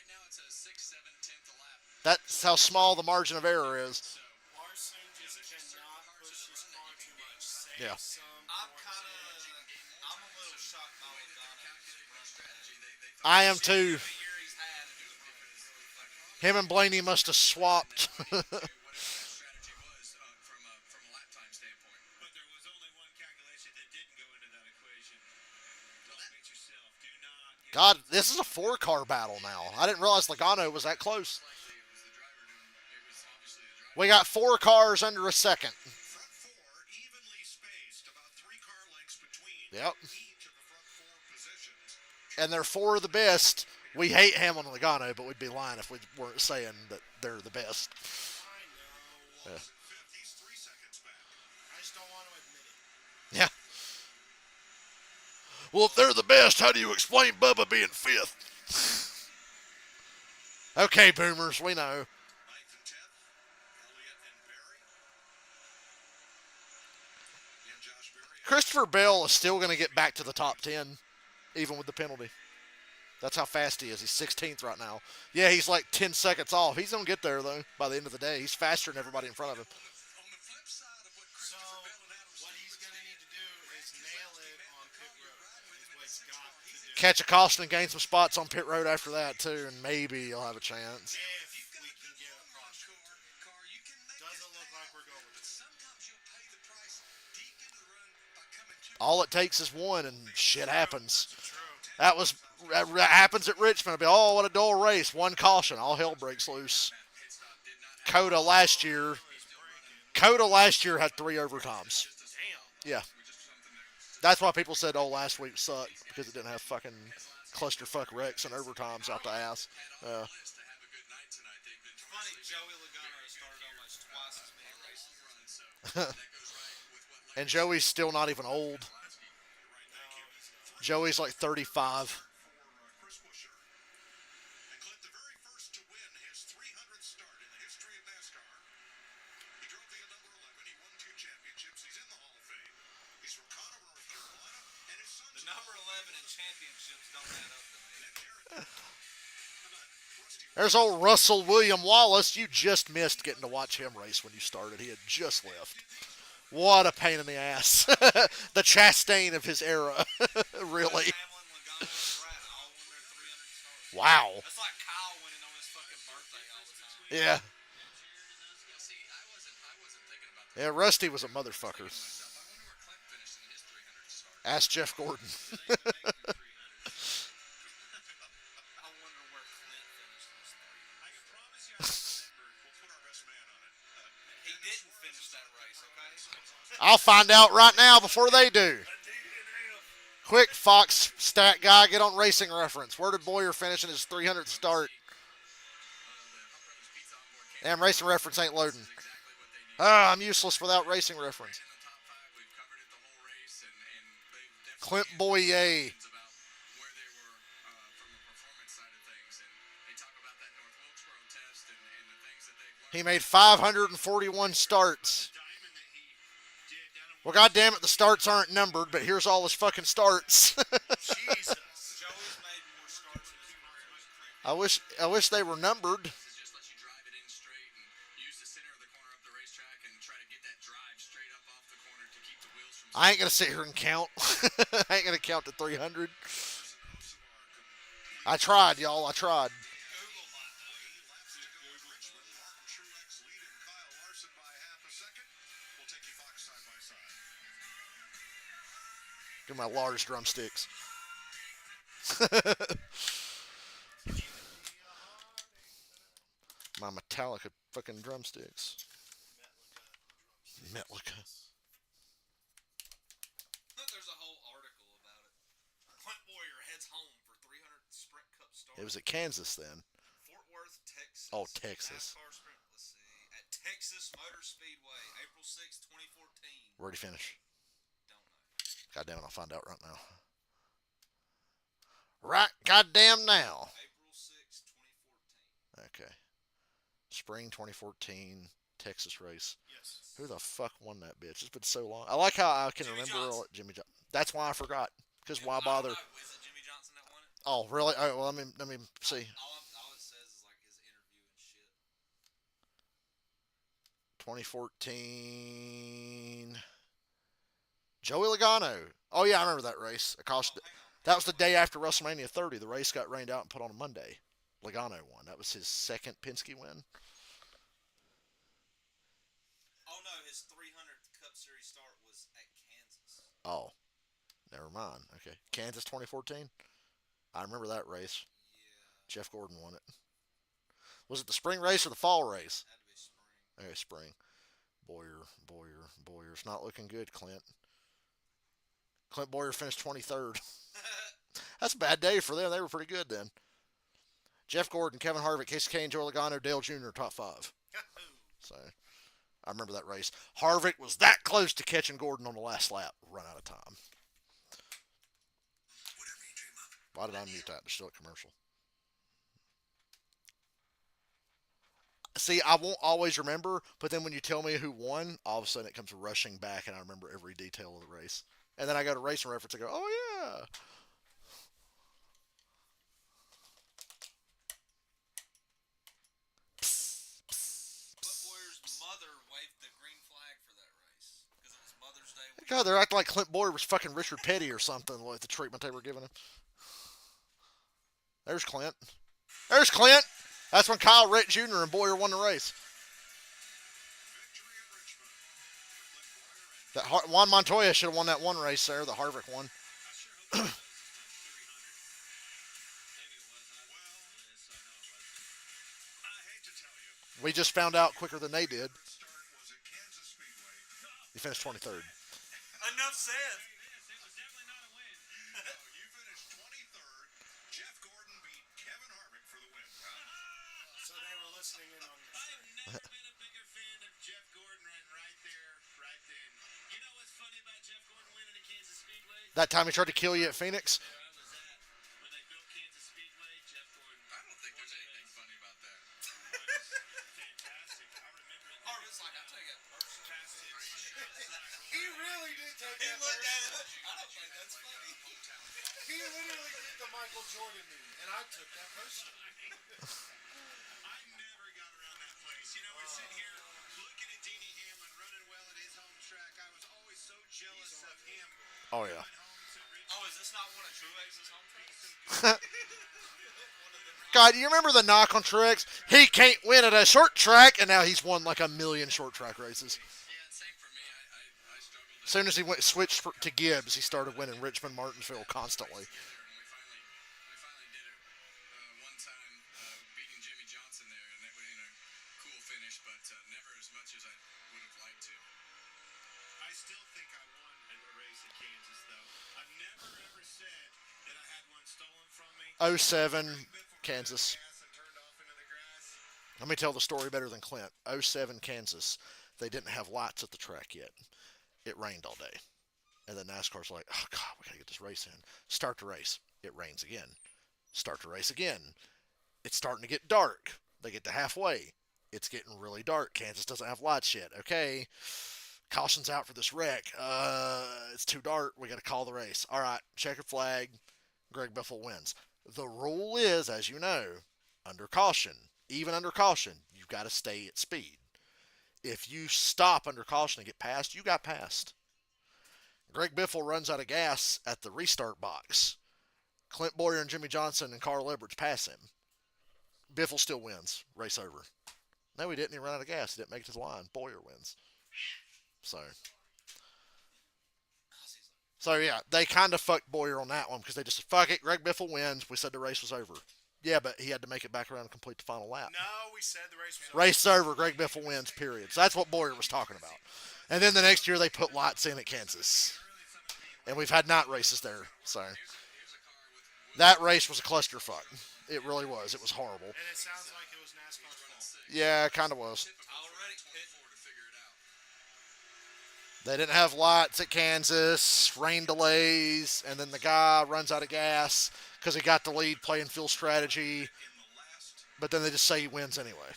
now, it's a 6, 7, 10th a lap. That's how small the margin of error is. Larson just cannot push his car too much. Save Yeah. some I'm points. I'm a little shocked by Logano's run today. I am too. The year he's had and his run is really fucking Him and Blaney must have swapped. Whatever that strategy was from a lap time standpoint. But there was only one calculation that didn't go into that equation. Don't beat yourself. Do not get God, this is a 4-car battle now. I didn't realize Logano was that close. It was the driver doing. It was obviously the driver. We got 4 cars under a second. front 4 evenly spaced, about 3 car lengths between Yep. each of the front 4 positions. And they're 4 of the best. We hate Hamilton and Logano, but we'd be lying if we weren't saying that they're the best. I know. Yeah. Fifth, he's 3 seconds back. I just don't want to admit it. Yeah. Well, if they're the best, how do you explain Bubba being fifth? Okay, boomers, we know. 9th and 10th, Elliott and Berry. Again, Josh Berry. Christopher Bell is still going to get back to the top 10, even with the penalty. That's how fast he is. He's 16th right now. Yeah, he's like 10 seconds off. He's going to get there, though, by the end of the day. He's faster than everybody in front of him. On the flip side of what So, Christopher Bell and Adam what he's going to need to do is nail it on pit road. Is what he's got to do. Catch a caution and gain some spots on pit road after that, too, and maybe he'll have a chance. If we can get a caution. car, you can make Doesn't this look thing like we're happen, going but to. sometimes you'll pay the price deep into the run by coming too All it takes is one, and shit happens. True. That happens at Richmond. It'll be, oh, what a dull race. One caution. All hell breaks loose. Coda last year had 3 overtimes. Yeah. That's why people said, oh, last week sucked, because it didn't have fucking clusterfuck wrecks and overtimes out the ass. Funny, Joey Logano started almost twice as many races. And Joey's still not even old. Joey's like 35. Chris Buescher. And Clint, the very first to win his 300th start in the history of NASCAR. He drove the number 11. He won 2 championships. He's in the Hall of Fame. He's from Conover, North Carolina, and his son's The number 11 in championships don't add up to me. There's old Russell William Wallace. You just missed getting to watch him race when you started. He had just left. What a pain in the ass. The Chastain of his era. Really. Hamlin, Logano, Pratt all won their 300 starts. Wow. That's like Kyle winning on his fucking birthday all the time. Yeah. See, I wasn't thinking about that. Yeah, Rusty was a motherfucker. I wonder where Clint finished in his 300 start. Ask Jeff Gordon. I wonder where Clint finished this thing. I can promise you, I remember. We'll put our best man on it. He didn't finish that race, okay? I'll find out right now before they do. Quick, Fox stat guy, get on Racing Reference. Where did Boyer finish in his 300th start? Damn, Racing Reference ain't loading. Ah, I'm useless without Racing Reference. In the top 5, we've covered it the whole race, and they've Clint definitely Boyer. about where they were from a performance side of things, and they talk about that North Wilkesboro test and the things that they've learned. He made 541 starts. Well, goddamn it, the starts aren't numbered, but here's all his fucking starts. Jesus. Joey's made more starts in his career than Clint. I wish they were numbered. Is just let you drive it in straight and use the center of the corner of the racetrack and try to get that drive straight up off the corner to keep the wheels from. I ain't gonna sit here and count. I ain't gonna count to 300. I tried, y'all. I tried. Google might know. Laps to go at Richmond. Martin Truex leading Kyle Larson by half a second. We'll take you Fox side by side. Do my large drumsticks. My Metallica fucking drumsticks. Metallica. There's a whole article about it. Clint Boyer heads home for 300 Sprint Cup starts. It was at Kansas then. Fort Worth, Texas. Oh, Texas. NASCAR Sprint. Let's see. At Texas Motor Speedway, April 6, 2014. Where'd he finish? Don't know. Goddamn it, I'll find out right now. Right goddamn now. April 6, 2014. Okay. Spring 2014 Texas race. Yes. Who the fuck won that bitch? It's been so long. I like how I can Jimmy remember Johnson. Jimmy Johnson. That's why I forgot. Because why I don't bother? know. Is it Jimmy Johnson that won it? Oh, really? Oh, well, let me see. All it says is like his interview and shit. 2014. Joey Logano. Oh, yeah, I remember that race. That was the day after WrestleMania 30. The race got rained out and put on a Monday. Logano won. That was his second Penske win. Oh no, his 300th Cup Series start was at Kansas. Oh, never mind. Okay. Kansas 2014. I remember that race. Yeah, Jeff Gordon won it. Was it the spring race or the fall race? had to be spring. Okay, spring. Boyer's not looking good, Clint. Clint Boyer finished 23rd. That's a bad day for them. They were pretty good then. Jeff Gordon, Kevin Harvick, Casey Kane, Joe Logano, Dale Jr. top 5. So I remember that race. Harvick was that close to catching Gordon on the last lap. Run out of time. Why did I mute that? It's still a commercial. See, I won't always remember, but then when you tell me who won, all of a sudden it comes rushing back, and I remember every detail of the race. And then I go to Racing Reference and go, oh yeah. Clint Boyer's mother waved the green flag for that race because it was Mother's Day. God, they're acting like Clint Boyer was fucking Richard Petty or something with the treatment they were giving him. There's Clint. There's Clint. That's when Kyle Ritt Jr. and Boyer won the race. That Juan Montoya should have won that one race there. The Harvick one. We just found out quicker than they did. He finished 23rd. Enough said. You finished 23rd. Jeff Gordon beat Kevin Harvick for the win. So they were listening in on your I've show. never been a bigger fan of Jeff Gordon right there, right then. You know what's funny about Jeff Gordon winning at Kansas Speedway? That time he tried to kill you at Phoenix. Where I was at when they built Kansas Speedway, Jeff Gordon. I don't think there's anything funny about that. Fantastic. I remember it. Harvick's like, I take it personally. He really did take He that looked at it. personally. I don't think that's funny. He literally did the Michael Jordan move, and I took that personally. I never got around that place. You know, we're sitting here looking at Deanie Hamlin running well at his home track. I was always so jealous of him. Oh yeah. Coming home to Richmond. Oh, is this not one of Truex's home tracks? God, you remember the knock on Truex? He can't win at a short track, and now he's won like 1 million short track races. Yeah, same for me. I struggled As soon as he switched to Gibbs, he started winning Richmond, Martinsville constantly. and we finally did it one time, beating Jimmy Johnson there, and that was cool finish, but never as much as I would have liked to. I still think I won a race at Kansas, though. I've never ever said that I had one stolen from me. 07 Kansas. Gas and turned off into the grass. Let me tell the story better than Clint. 07 Kansas. They didn't have lights at the track yet. It rained all day. And then NASCAR's like, oh, God, we got to get this race in. Start the race. It rains again. Start the race again. It's starting to get dark. They get to halfway. It's getting really dark. Kansas doesn't have lights yet. Okay. Caution's out for this wreck. It's too dark. We got to call the race. All right. Checkered flag. Greg Biffle wins. The rule is, as you know, under caution, even under caution, you've got to stay at speed. If you stop under caution and get past, you got past. Greg Biffle runs out of gas at the restart box. Clint Boyer and Jimmy Johnson and Carl Edwards pass him. Biffle still wins. Race over. No, he didn't. He ran out of gas. He didn't make it to the line. Boyer wins. So yeah, they kind of fucked Boyer on that one because they just said, fuck it, Greg Biffle wins. We said the race was over. Yeah, but he had to make it back around and complete the final lap. No, we said the race was over. Race over, Greg Biffle wins, period. So that's what Boyer was talking about. And then the next year they put lights in at Kansas. And we've had night races there. So that race was a clusterfuck. It really was. It was horrible. And it sounds like it was NASCAR's fault. Yeah, it kind of was. Already pit. They didn't have lights at Kansas, rain delays, and then the guy runs out of gas because he got the lead playing fuel strategy. But then they just say he wins anyway.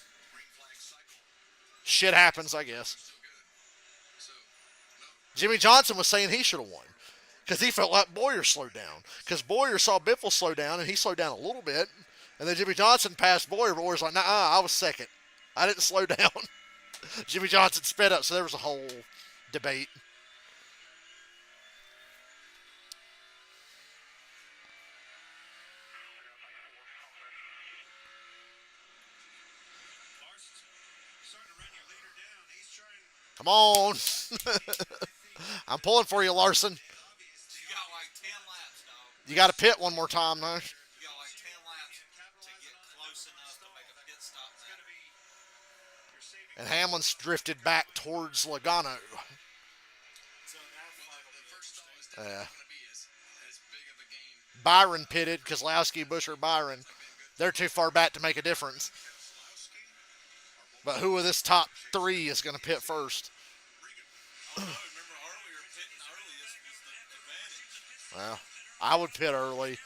Shit happens, I guess. Jimmy Johnson was saying he should have won because he felt like Boyer slowed down. Because Boyer saw Biffle slow down, and he slowed down a little bit. And then Jimmy Johnson passed Boyer, but Boyer's like, nah, I was second. I didn't slow down. Jimmy Johnson sped up, so there was a whole debate. Come on. I'm pulling for you, Larson. You got like 10 laps, dog. You got to pit one more time, though. You got like 10 laps to get close enough to make a pit stop now. And Hamlin's drifted back towards Logano. So that fight will be interesting. Yeah. As big of a game. Byron pitted, Kozlowski, Busher, Byron. They're too far back to make a difference. But who of this top three is going to pit first? Remember earlier, pitting early was the advantage. Well, I would pit early.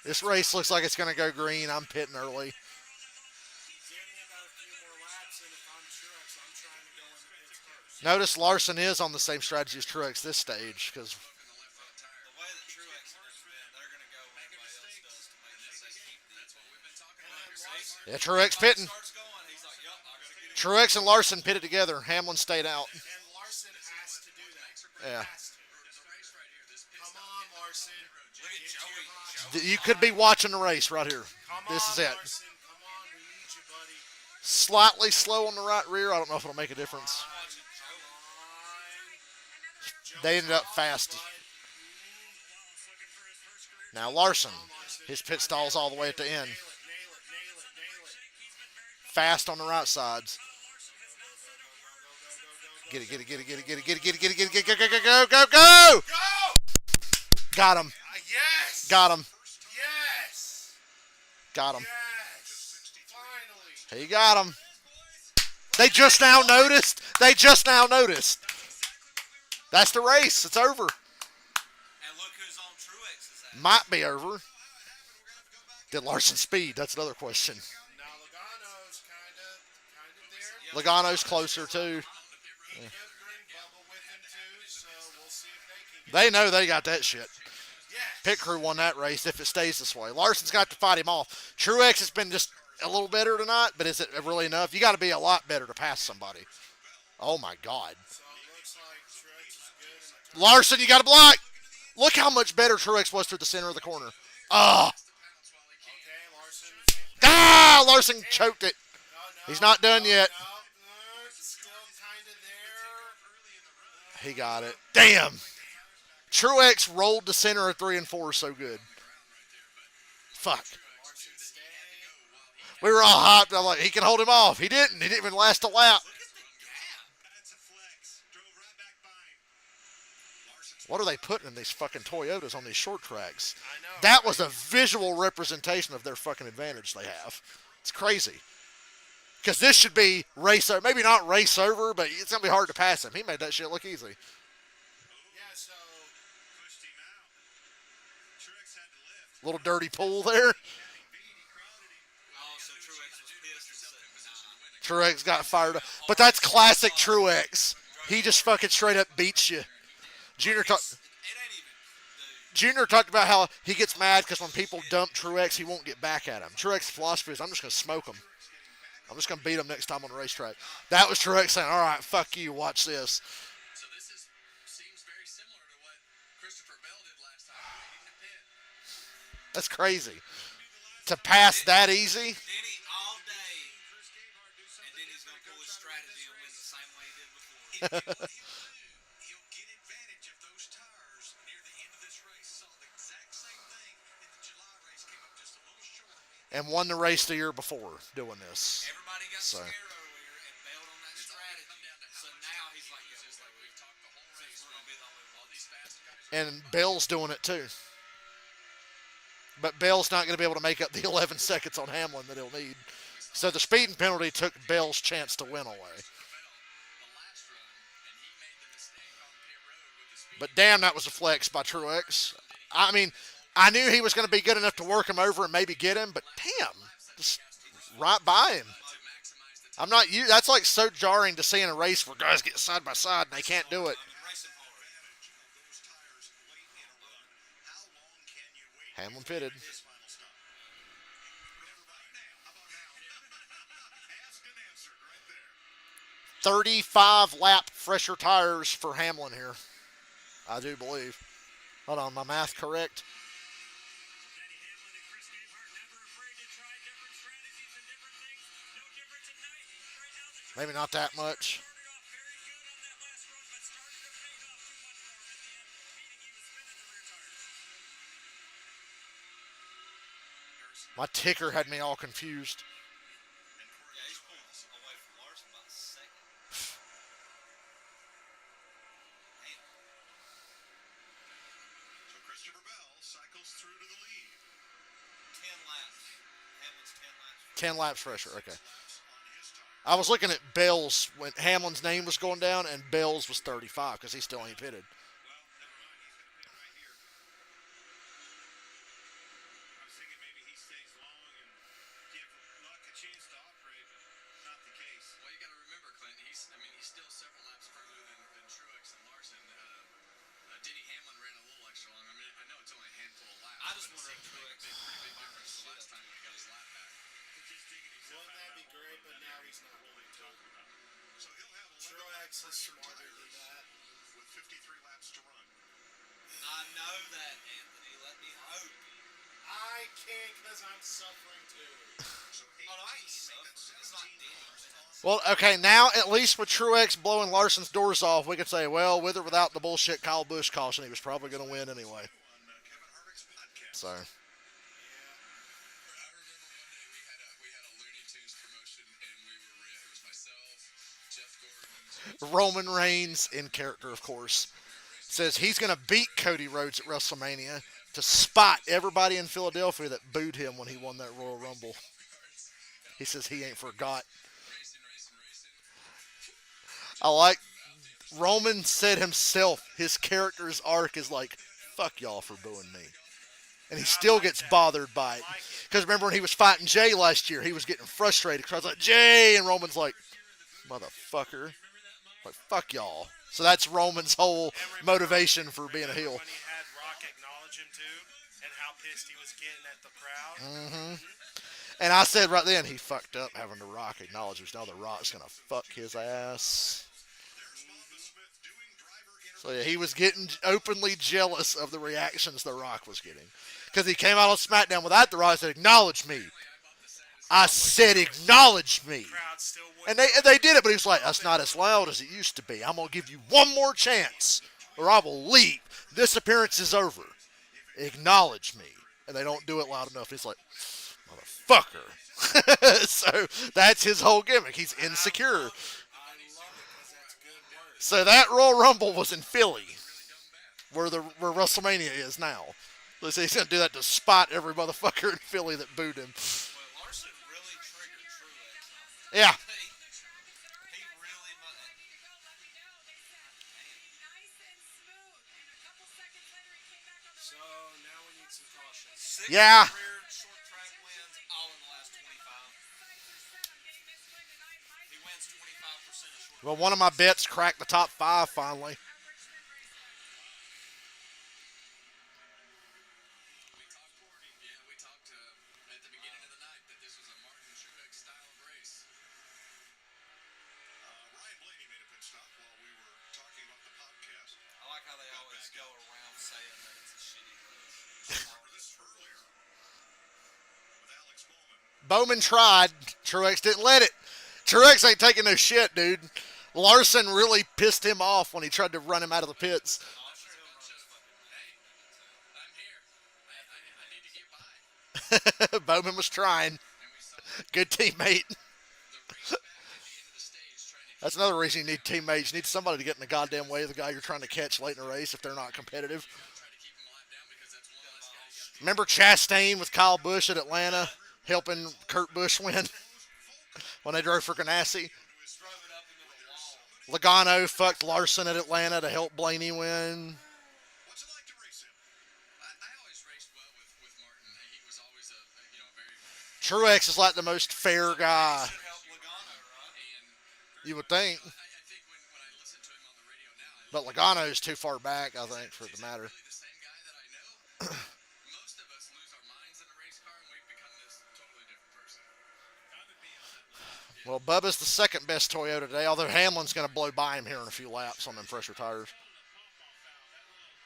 This race looks like it's going to go green. I'm pitting early. Give me about a few more laps, and if I'm Truex, I'm trying to go in the pits first. Notice Larson is on the same strategy as Truex this stage because The way that Truex and them been, they're going to go when everybody else does to make sure they keep the. That's what we've been talking about. yeah, Truex pitting. Starts going, he's like, "Yup, I got to get it." Truex and Larson pitted together. Hamlin stayed out. And Larson has to do that. Yeah. Has to. Come on, Larson. Look at Get Joey. your hot- You could be watching the race right here. Come This on, is it. Larson. Come on, we need you, buddy. Slightly slow on the right rear. I don't know if it'll make a difference. Come on. They ended up fast. Now Larson, his pit stall's all the way at the end. Nail it. Fast on the right sides. Get it, get it, get it, get it, get it, get it, get it, get it, get it, get it, go, go, go, go! Go! Got him, Yes! got him, Yes! got him. Yes! Finally! He got him. They just now noticed. They just now noticed. That's the race. It's over. And look who's on Truex's ass. Might be over. Did Larson speed? That's another question. Now Logano's kind of there. Logano's closer too. He could bring Bubba with him too, so we'll see if they can get They know they got that shit. Yes! Pit crew won that race if it stays this way. Larson's got to fight him off. Truex has been just a little better tonight, but is it really enough? You got to be a lot better to pass somebody. Oh my God. So it looks like Truex is good. And Larson, you got to block. Look how much better Truex was through the center of the corner. Ah, okay, Larson. Larson choked it. He's not done yet. Still kind of there. He got it. Damn. Truex rolled the center of 3 and 4 so good. Fuck. Larson stay. We were all hyped. I'm like, he can hold him off. He didn't. He didn't even last a lap. That's a flex. Drove right back by him. Larson's What are they putting in these fucking Toyotas on these short tracks? I know. That was a visual representation of their fucking advantage they have. It's crazy. Because this should be race over. Maybe not race over, but it's going to be hard to pass him. He made that shit look easy. Yeah, so pushed him out. Truex had to lift. Little dirty pool there. Oh, so Truex was pissed and said, nah. Truex got fired up. But that's classic Truex. He just fucking straight up beats you. Junior, It ain't even. Junior talked about how he gets mad because when people dump Truex, he won't get back at him. Truex's philosophy is, I'm just going to smoke him. I'm just going to beat him next time on the racetrack. That was Truex saying, all right, fuck you, watch this. So this seems very similar to what Christopher Bell did last time, waiting to pit. That's crazy. To pass that easy? Denny all day, and Denny's going to pull his strategy and win the same way he did before. He'll get advantage of those tires near the end of this race. Saw the exact same thing in the July race. Came up just a little short. And won the race the year before doing this. Everybody got So. scared earlier and bailed on that strategy. So now he's like, yo, we've talked the whole race. We're going to be the only one. All these fast guys. And Bell's doing it too. But Bell's not going to be able to make up the 11 seconds on Hamlin that he'll need. So the speeding penalty took Bell's chance to win away. But damn, that was a flex by Truex. I mean, I knew he was going to be good enough to work him over and maybe get him, but damn, just right by him. I'm not you. That's like so jarring to see in a race where guys get side by side and they can't do it. Those tires late in a run. How long can you wait? Hamlin pitted. This final stop. Never mind now. How about now? Asked and answered right there. 35 lap fresher tires for Hamlin here. I do believe. Hold on, my math correct? Danny Hamlin and Chris Gabehart never afraid to try different strategies and different things. No different tonight. Right now, the Maybe not that much. started off very good on that last run, but started to fade off too much for him at the end, meaning he was spinning the rear tires. My ticker had me all confused. Yeah, he's pulling away from Larson by a second. So Christopher Bell cycles through to the lead. 10 laps. Hamlin's 10 laps. 10 laps fresher, okay. On his tire. I was looking at Bell's when Hamlin's name was going down, and Bell's was 35 because he still ain't pitted. Well, never mind. He's going to pit right here. So smarter than that. with 53 laps to run. I know that, Anthony. Let me hope. I can't because I'm suffering too. So Oh, no, I ain't suffering. It's not Denny. Well, okay, now at least with Truex blowing Larson's doors off, we could say, well, with or without the bullshit Kyle Busch caution, he was probably going to win anyway. on Kevin Harvick's podcast. So, I remember one day we had a Looney Tunes promotion, and it was myself, Jeff Gordon, Roman Reigns, in character, of course, says he's going to beat Cody Rhodes at WrestleMania to spot everybody in Philadelphia that booed him when he won that Royal Rumble. He says he ain't forgot. I like Roman said himself, his character's arc is like, fuck y'all for booing me. And he still gets bothered by it. Because remember when he was fighting Jay last year, he was getting frustrated. Because I was like, Jay! And Roman's like, motherfucker. Like, fuck y'all. So that's Roman's whole motivation for being a heel. When he had Rock acknowledge him too, and how pissed he was getting at the crowd. And I said right then, he fucked up having The Rock acknowledge him. Now The Rock's going to fuck his ass. So yeah, he was getting openly jealous of the reactions The Rock was getting. Because he came out on SmackDown without The Rock and said, acknowledge me. I said acknowledge me. Crowd still And wouldn't. they did it, but he was like, that's not as loud as it used to be. I'm going to give you one more chance, or I will leave. This appearance is over. Acknowledge me. And they don't do it loud enough. He's like, motherfucker. So that's his whole gimmick. He's insecure. I love it because that's good work. So that Royal Rumble was in Philly, where WrestleMania is now. Let's say he's going to do that to spot every motherfucker in Philly that booed him. Well, Larson really triggered Truex. Yeah. He really must. So now we need some caution. Six Yeah. career short track wins, all in the last 25. He wins 25% of short. Well, one of my bets cracked the top 5 finally. We talked at the beginning of the night that this was a Martin Truex style of race. Ryan Blaney made a pit stop while we were talking about the podcast. I like how they always go around saying that it's a shitty race. Remember this earlier with Alex Bowman. Bowman tried. Truex didn't let it. Truex ain't taking no shit, dude. Larson really pissed him off when he tried to run him out of the pits. I'm sure he'll run his fucking mouth. I'm here. I need to get by. Bowman was trying. Good teammate. The race back at the end of the stage trying to That's another reason you need teammates. You need somebody to get in the goddamn way of the guy you're trying to catch late in the race if they're not competitive. try to keep him locked down because that's one less guy you got. Remember Chastain with Kyle Busch at Atlanta helping Kurt Busch win when they drove for Ganassi? Drove it up into the wall. Logano fucked Larson at Atlanta to help Blaney win. What's it like to race him? I always raced well with Martin. He was always a very. Truex is like the most fair guy. Should help Logano, right? And You would think. I think when I listen to him on the radio now, But Logano's too far back, I think, for it to matter. really the same guy that I know. Most of us lose our minds in a race car and we become this totally different person. Well, Bubba's the second best Toyota today, although Hamlin's going to blow by him here in a few laps on them fresher tires.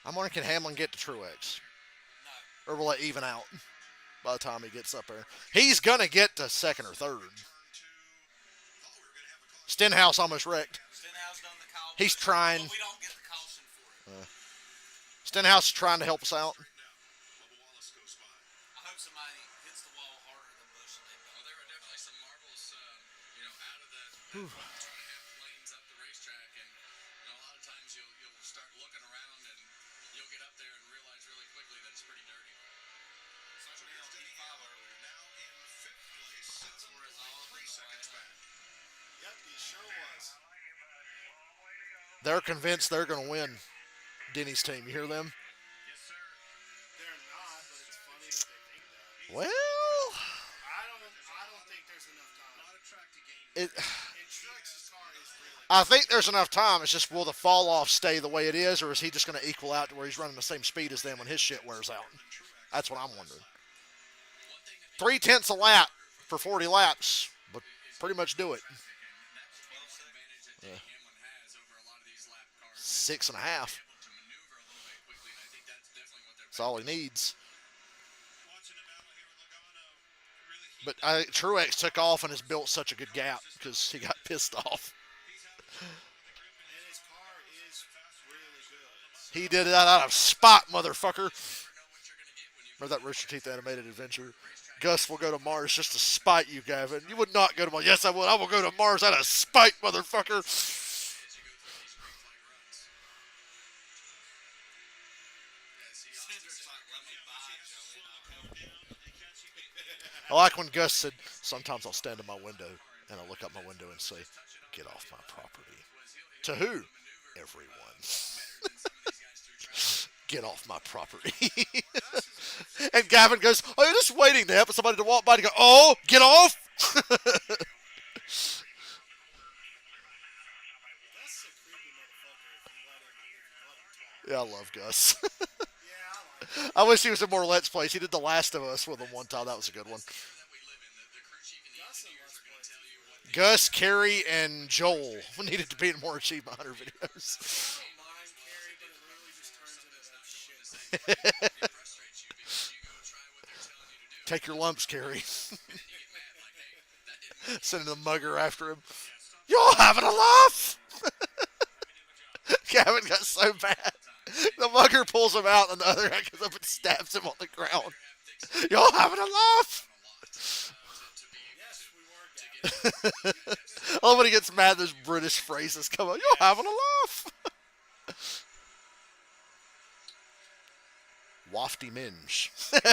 I'm wondering, can Hamlin get to Truex? Or will it even out by the time he gets up there? He's going to get to second or third. Stenhouse almost wrecked. Stenhouse done the call. He's trying. But we don't get the caution for it. Stenhouse is trying to help us out. Bubba Wallace goes by. I hope somebody hits the wall harder than Bush and they've Well, done. there were definitely some marbles, out of that 2.5 lanes up the racetrack, and a lot of times you'll start looking around and you'll get up there and realize really quickly that it's pretty dirty. So we on P5 earlier. Now in fifth place, That's where it's all 3 seconds back. Yep, he sure was. They're convinced they're going to win Denny's team. You hear them? They're not, but it's funny that they think that. Well, I don't think there's enough time. A lot of track to gain. it, And Truex's car is really. I think there's enough time. It's just, will the fall off stay the way it is, or is he just going to equal out to where he's running the same speed as them when his shit wears out? That's what I'm wondering. 0.3 a lap for 40 laps, but pretty much do it. Advantage that Denny Hamlin has over 6.5. to maneuver a little bit quickly, and I think that's definitely what they're. That's all he needs. Watching the battle here with Logano. Really, But Truex took off and has built such a good gap because he got pissed off. he's having trouble with the grip And his car is really good. He did that out of spot, motherfucker. Know what you're gonna get when you Remember that Rooster Teeth animated adventure? Gus will go to Mars just to spite you, Gavin. You would not go to Mars. Yes, I would. I will go to Mars out of spite, motherfucker. as you go through these green flag runs. As he Cindric's like, let me buy Joey and I'll help you. I like when Gus said, sometimes I'll stand in my window and I'll look out my window and say, get off my property. To who? Everyone. Get off my property. And Gavin goes, oh, you're just waiting there for somebody to walk by to go, oh, get off. That's a creepy motherfucker if you let him talk. Yeah, I love Gus. Yeah, I like it. I wish he was in more Let's Plays. He did The Last of Us with him one time. That was a good one. that we live in. The crew chief and the Gus and engineers Let's are going to Plays. tell you what Gus, Carrie, and Joel needed to be in more Achievement Hunter videos. I don't mind Carrie, but it really just turns into that shit. frustrates you because you go try what they're telling you to do. Take your lumps, Carrie. And then you get mad like, hey, that didn't Sending the mugger after him. Y'all having a laugh? Gavin got so bad. The mugger pulls him out, and the other guy goes up and stabs him on the ground. Y'all having a laugh? Yes, we were, Gavin. I love when he gets mad, those British phrases come out. Y'all having a laugh? Wafty minge. After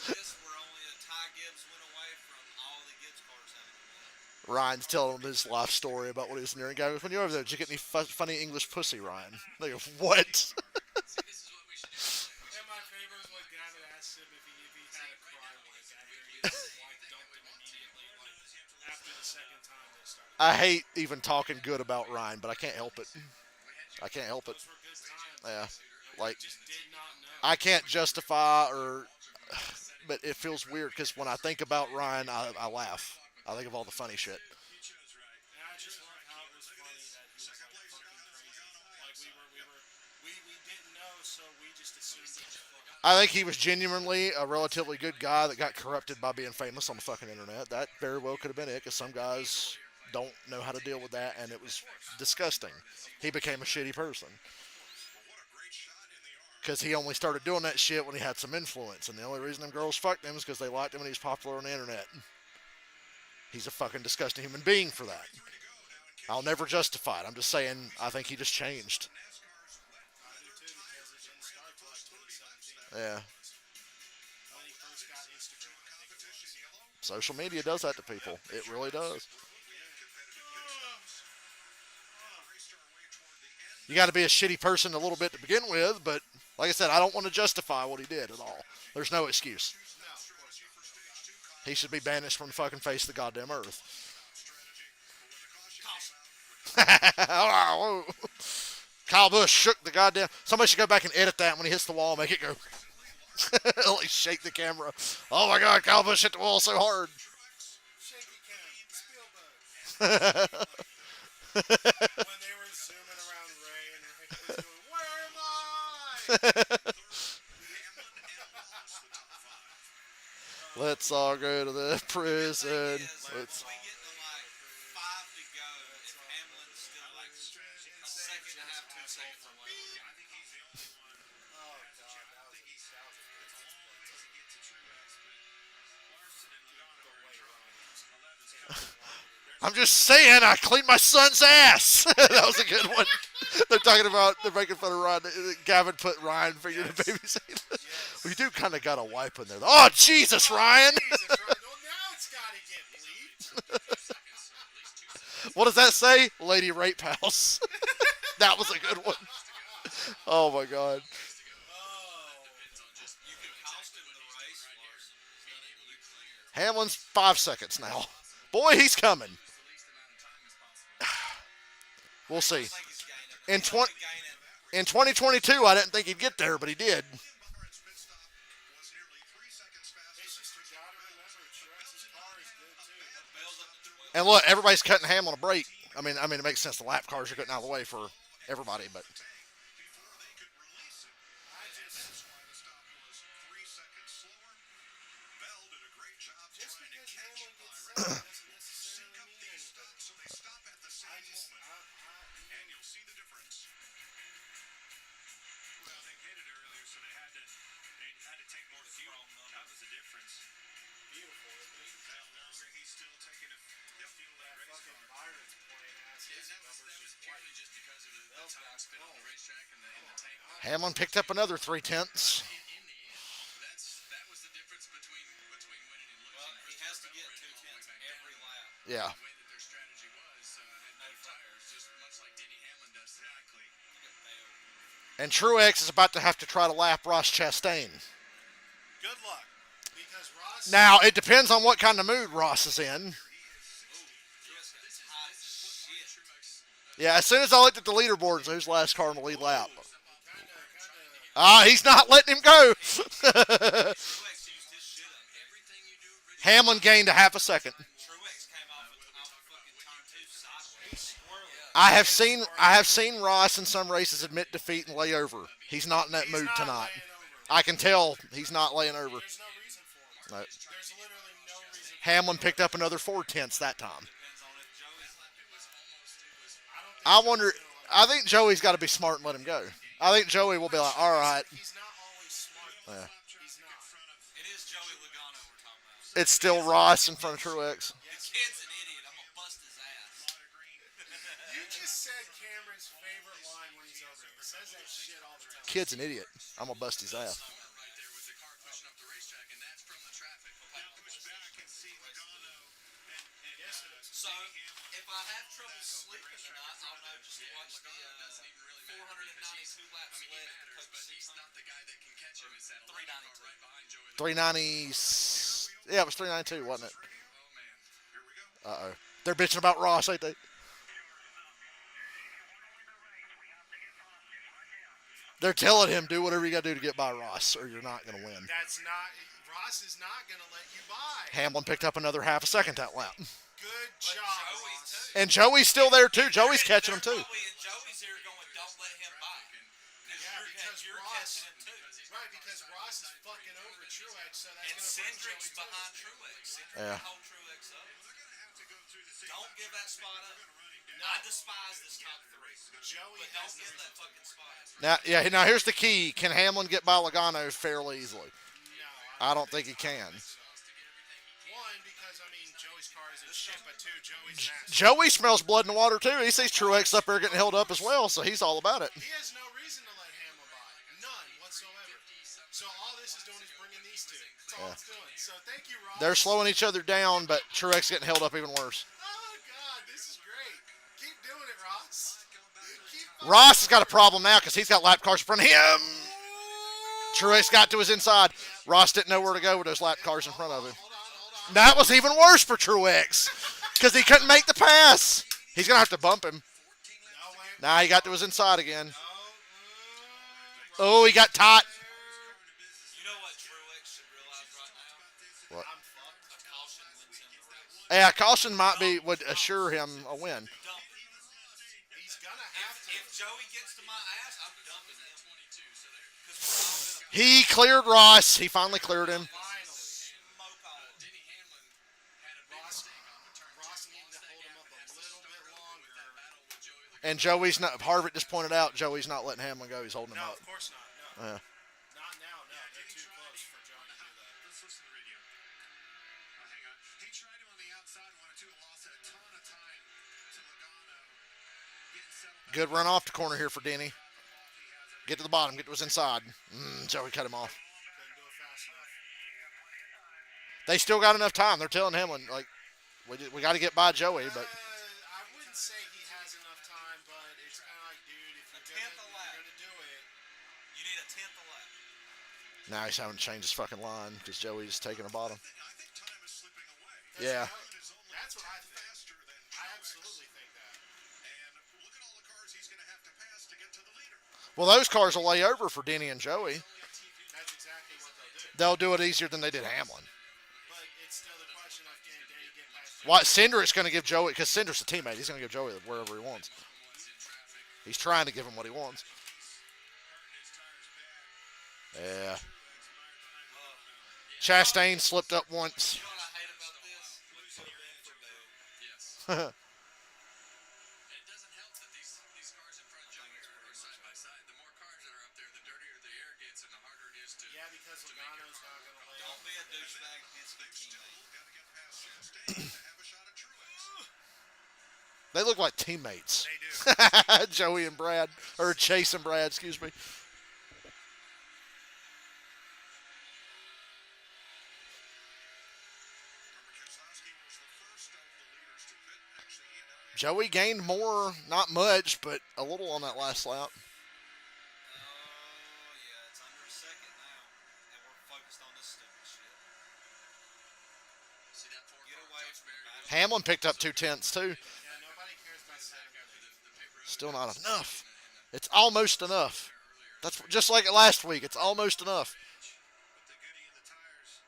this, we're only a Ty Gibbs win away from all the Gibbs cars having a win. Ryan's telling him his life story about what he was nearing. Guy goes, when you're over there, did you get any funny English pussy, Ryan? They go, what? See, this is what we should do. And my favorite was when Gavin asked him if he had a cry once after his wife dumped him immediately, like after the second time they started. I hate even talking good about Ryan, but I can't help it. I can't help it. Those were good times. Yeah. Like, Just did not know. I can't justify or, but it feels weird because when I think about Ryan, I laugh. I think of all the funny shit. And I just love how it was funny that he was like fucking crazy. Like we didn't know, so we just assumed he was fucking. I think he was genuinely a relatively good guy that got corrupted by being famous on the fucking internet. That very well could have been it because some guys don't know how to deal with that, and it was disgusting. He became a shitty person. Because he only started doing that shit when he had some influence. And the only reason them girls fucked him is because they liked him and he was popular on the internet. He's a fucking disgusting human being for that. I'll never justify it. I'm just saying, I think he just changed. I do too because it didn't start till like 2017 Yeah. when he first got Instagram. I think it was. Social media does that to people. It really does. You got to be a shitty person a little bit to begin with, but like I said, I don't want to justify what he did at all. There's no excuse. He should be banished from the fucking face of the goddamn earth. Kyle Busch shook the goddamn. Somebody should go back and edit that when he hits the wall, make it go. Like shake the camera. Oh my God, Kyle Busch hit the wall so hard. Shaky cam, Spielberg. When they were zooming around Ray and Rick was doing, where am I? Let's all go to the prison. Let's. We get to like 5 to go, and Hamlin's still like a second and a half, 2 seconds away. Oh god, that was a good I'm just saying, I cleaned my son's ass. That was a good one. They're making fun of Ryan. Gavin put Ryan finger in the baby's head. We do kind of got a wipe in there. Oh, Jesus, Ryan. Jesus, right? Well, now it's gotta get bleeped. What does that say? Lady Rape House. That was a good one. Oh, my God. You could cost him the race, Larson. Being able to clear. Hamlin's 5 seconds now. Boy, he's coming. We'll see. I think he's gaining. In 2022, I didn't think he'd get there, but he did. It's just we gotta remember, Truex's car is good too. Bell's up to 12. And look, everybody's cutting Hamlin a break. I mean, it makes sense. The lap cars are getting out of the way for everybody, but before they could release it. And that's why the stop was 3 seconds slower. Bell did a great job Just trying to because catch Hamlin gets Byron. second doesn't Sync necessarily up mean these anything. stops so they stop at the same moment. And you'll see the difference. Well, they hit it earlier, so they had to take more fuel. That was the difference. Beautiful, isn't it? How longer he's still taking a fuel that race Fucking car. Byron's playing ass. Yeah, His that was numbers just purely just because of the time spent on the racetrack and the tank. Hamlin picked up another 3/10. In the end, that was the difference between winning and losing. Well, he has to get 2/10 every lap. Yeah. The way that their strategy was, had no tires, just much like Denny Hamlin does tonight. And Truex is about to have to try to lap Ross Chastain. Good luck. Because Ross. Now, it depends on what kind of mood Ross is in. Yeah, as soon as I looked at the leaderboards, who's last car in the lead lap? He's not letting him go. Hamlin gained a half a second. I have seen Ross in some races admit defeat and lay over. He's not in that mood tonight. I can tell he's not laying over. There's no reason for it. No. There's literally no reason. Hamlin picked up another 4/10 that time. I I wonder. I think Joey's got to be smart and let him go. I think Joey will be like, all right. He's not always smart. Yeah. He's not. It is Joey Logano we're talking about. It's still Ross in front of Truex. The kid's an idiot. I'm gonna bust his ass. You just said Cameron's favorite line when he's over here. He says that shit all the time. Kid's an idiot. I'm gonna bust his ass. Right there with the car pushing up the racetrack, and that's from the traffic. Push back and see Logano and Yes, it is. So, if I have trouble sleeping tonight, I'll know just to watch the 492 laps led at the Coke But he's 600. not the guy that can catch him. It's that 392. right behind Joey. 390. Yeah, it was 392, wasn't it? Oh, man. Here we go. Uh oh. They're bitching about Ross, ain't they? They're telling him do whatever you got to do to get by Ross, or you're not going to win. That's not. Ross is not going to let you buy. Hamlin picked up another half a second that lap, Good job, Joey's Ross. too. and Joey's still there too. Joey's catching him too. Probably, and Joey's here going, don't let him by. Yeah, because You're Ross. catching him too. Right, because Ross is fucking over Truex, so that's And going to bring Cindric's Joey too. behind Truex. Cindric Yeah. can hold Truex up. They're going to have to go through the same. Don't give that spot up. No. I despise this top three. Joey But has don't no give that reason. fucking spot up. Now, yeah. Now here's the key: can Hamlin get by Logano fairly easily? No, I don't think he can. one, because, I mean, Joey's car isn't shit, but two, Joey's an ass. Joey smells blood in the water too. He sees Truex up there getting held up as well, so he's all about it. He has no reason to let Hamlin by. None whatsoever. So all this is doing is bringing these two. That's all it's doing. So thank you, Ross. They're slowing each other down, but Truex getting held up even worse. Oh, God, this is great. Keep doing it, Ross. Keep Ross has got a problem now because he's got lap cars in front of him. Truex got to his inside. Ross didn't know where to go with those lap cars in front of him. Hold on. That was even worse for Truex because he couldn't make the pass. He's going to have to bump him. No, wait. Now he got to his inside again. Oh, Oh, he got tight. You know what Truex should realize right now? What? I'm fucked. A caution wins him the race. Yeah, caution would assure him a win. Dump it. He's going to have to. If Joey gets to my ass, I'm dumping him. Because He cleared Ross. He finally cleared him. Finally. smoke all of them. Denny Hamlin had a big Ross, mistake on the turn. Ross needed to hold him up a little bit longer. Battle with Joey Logano. And Joey's not. Harvick just pointed out Joey's not letting Hamlin go. He's holding him No, up. of course not. No. Yeah. Not now, no. They're too close for Joey to do that. Let's listen to the radio. Oh, hang on. He tried him on the outside, wanted to, and lost a ton of time to Logano. Getting settled back. Good run off the corner here for Denny. Get to the bottom. Get to his inside. Joey cut him off. Couldn't do it fast enough. They still got enough time. They're telling Hamlin, like, we got to get by Joey, but I wouldn't say he has enough time, but it's kind of like, dude, if you're tenth of lap. gonna do it, You need a tenth of lap. now he's having to change his fucking line because Joey's taking the bottom. I think time is slipping away. Yeah. that's what I think. Faster than I Truex. absolutely think that. And look at all the cars he's going to have to pass to get to the leader. Well, those cars will lay over for Denny and Joey. That's exactly what they'll do. They'll do it easier than they did Hamlin. But it's still the question of can Denny get past Joey? What Cindric's going to give Joey, because Cindric's a teammate. He's going to give Joey wherever he wants. He's trying to give him what he wants. Yeah. Chastain slipped up once. You know what I hate about this? We put Ben for Bill. Yes. And it doesn't help that these cars in front of Joey are side by side. The more cars that are up there, the dirtier the air gets and the harder it is to. Yeah, because Logano's not going to lay Don't be a douchebag against your teammate. Got to get past Chastain to have a shot at Truex. They look like teammates. They do. Joey and Brad. Or Chase and Brad, excuse me. Keselowski was the first of the leaders to pit. Actually, he and Joey gained more, not much, but a little on that last lap. Oh, yeah, it's under a second now. And we're focused on this stupid shit. See that four Get car away jumps from the Barry. battle. Hamlin picked up 2/10 too. Yeah, nobody cares about seven. Still not enough. It's almost enough. That's just like last week. It's almost enough. But the goodie in the tires,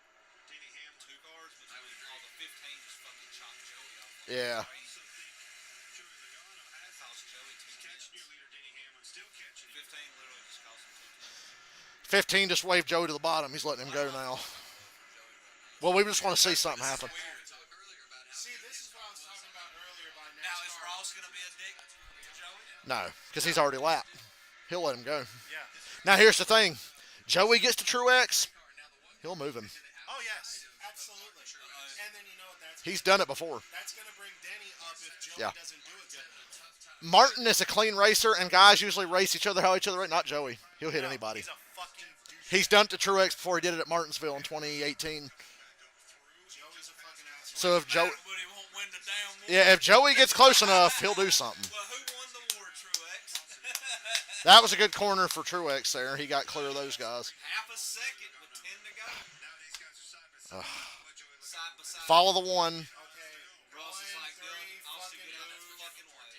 Denny Hamlin. 2 cars between all the 15 just fucking chopped Joey off. Yeah. Also think Joey Logano has Cost Joey 2 catching your tenths. leader, Denny Hamlin, still catching him. 15 literally just cost him 2 tenths. 15 just waved Joey to the bottom. He's letting him go now. Well, we just want to see something happen. See, this is what I was talking about earlier about NASCAR. Now, is Ross going to be a dick to Joey? No, because he's already lapped. He'll let him go. Yeah. Now, here's the thing. Joey gets to Truex, he'll move him. Oh, yes. Absolutely. And then you know what that's He's done it before. That's going to bring Denny up if Joey Yeah. doesn't do it good. Martin is a clean racer, and guys usually race each other how each other race. Not Joey. He'll hit No, anybody. He's a fucking douche. He's done it to Truex before he did it at Martinsville in 2018. Joey's a fucking asshole. So if Joey, But he won't win the damn war. yeah, if Joey gets close enough, he'll do something. Well, who won the war, Truex? That was a good corner for Truex there. He got clear of those guys. Half a second with 10 to go. Now these guys are side by side. But Joey Logano Side by side. Follow the one. Okay. Ross is like, Three, Dylan, I'll fucking get out of the move. fucking way.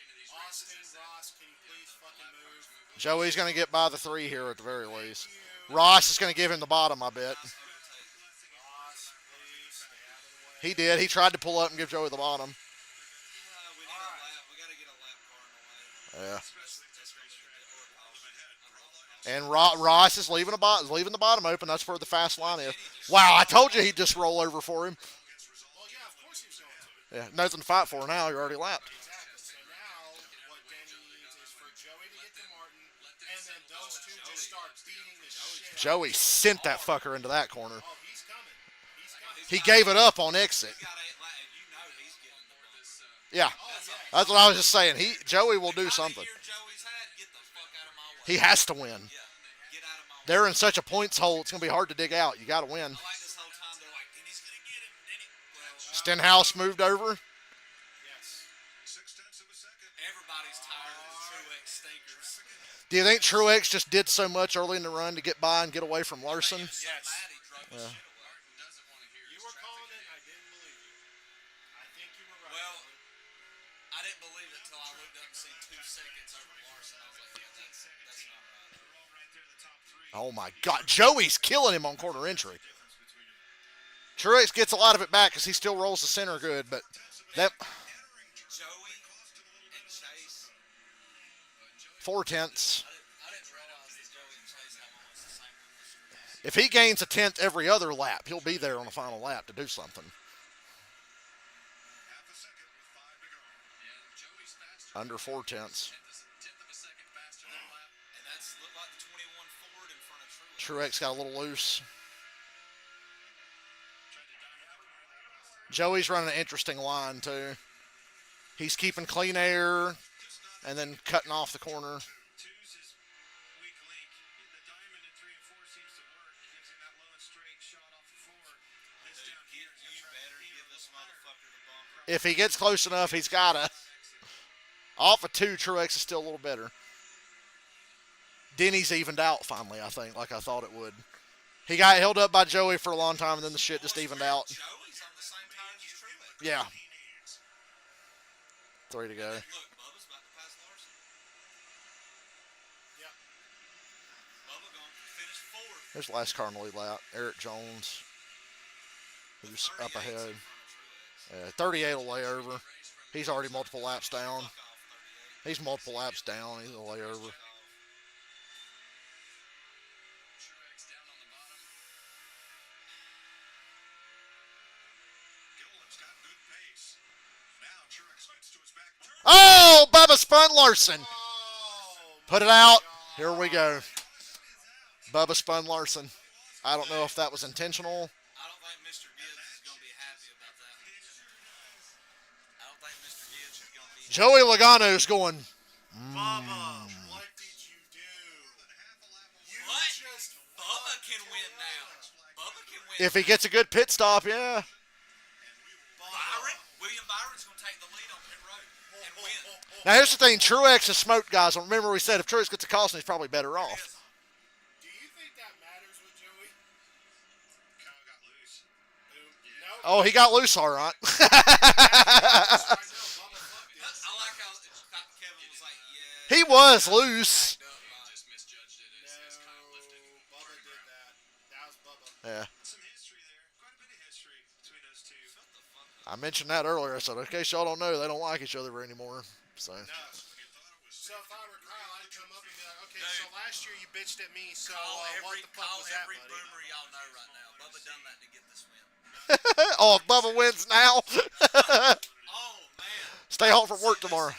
Austin, Ross, can you please fucking move? Joey's going to get by the 3 here at the very least. Ross is going to give him the bottom, I bet. Ross, please stay out of the way. He did. He tried to pull up and give Joey the bottom. We need a lap. We got to get a lap car in the way. Yeah. That's going to be the And Ross is leaving the bottom open. That's where the fast line is. Wow, I told you he'd just roll over for him. Well, yeah, of course he was going to. Yeah, nothing to fight for now. You're already lapped. Exactly. So now what Denny needs is for Joey to get to Martin, and then those two just start beating the shit. Joey sent that fucker into that corner. Oh, he's coming. He's coming. He gave it up on exit. He's got 8 laps, and you know he's getting the bumper. Yeah, Oh, yeah. that's what I was just saying. Joey will do Out of something. here, Joey's had, get the fuck out of my way. He has to win. Yeah, get out of my way. They're in such a points hole. It's gonna be hard to dig out. You got to win. I like this whole time they're like, Denny's going to get him. Denny. Well, Stenhouse moved over. Yes. 0.6 of a second. everybody's tired of the Truex stinkers. Do you think Truex just did so much early in the run to get by and get away from Larson? So Yes. mad he drove the shit away. Martin doesn't want to hear You his were traffic calling it, jam. I didn't believe you. I think you were right. Well, Dylan. I didn't believe it until I looked up and seen 2 seconds over Larson. I was like, yeah, that's not right. They're all right there, the top three. Oh my God, Joey's killing him on corner entry. Truex gets a lot of it back because he still rolls the center good, but that Joey and Chase, 4 tenths. I didn't realize that Joey and Chase have almost the same win streak. If he gains a tenth every other lap, he'll be there on the final lap to do something. Half a second with 5 to go. Yeah, Joey's faster. Under 4 tenths. Tenth of a second faster that lap. And that's looked like the 21 Ford in front of Truex. Truex got a little loose. Joey's running an interesting line too. He's keeping clean air and then cutting off the corner. Two's his weak link. The diamond in 3 and 4 seems to work. Gives him that low and straight shot off the 4. This Dude, down here is you better give this motherfucker the bumper. If he gets close enough, he's gotta. Off of 2, Truex is still a little better. Denny's evened out finally, I think, like I thought it would. He got held up by Joey for a long time, and then the shit just evened out. Joey's on the same tires as Truex. Yeah. 3 to go. Look, Bubba's about to pass Larson. Yep. Bubba going to finish 4th. There's the last car in the lead lap. Eric Jones, who's up 38's ahead. in front of Truex. 38 will lay over. He's already multiple laps down. Fuck off, He's multiple laps down. He's a layover. Truex down on the bottom. Gilliland's got good pace. Now Truex gets to his back. Oh, Bubba spun Larson. Oh, Put it out. Here we go. Bubba spun Larson. I don't know if that was intentional. I don't think Mr. Gibbs is going to be happy about that. I don't think Mr. Gibbs is going to be Joey Logano's going. Bubba, what did you do? You What? just Bubba can win now. Bubba can win. If he gets a good pit stop, yeah. William Byron's going to take the lead on pit road and win. Now here's the thing: Truex has smoked guys. Remember we said if Truex gets a caution, he's probably better off. Do you think that matters with Joey? Kyle got loose. No. Oh, he got loose, all right. I know, Bubba fucked it. I like how Kevin was like, yeah. He was loose. Just misjudged it as Kyle lifted. Bubba did that. That was Bubba. Yeah, Some history there. Quite a bit of history between those two. I mentioned that earlier. I said, in case y'all don't know, they don't like each other anymore. So No. You thought it was So if I were Kyle, I'd come up and be like, okay, Dude. so last year you bitched at me, so Call what the fuck call was that, every buddy? boomer y'all know right now. Bubba done that to get this win. oh, if Bubba wins now. Oh, man. Stay home from work tomorrow.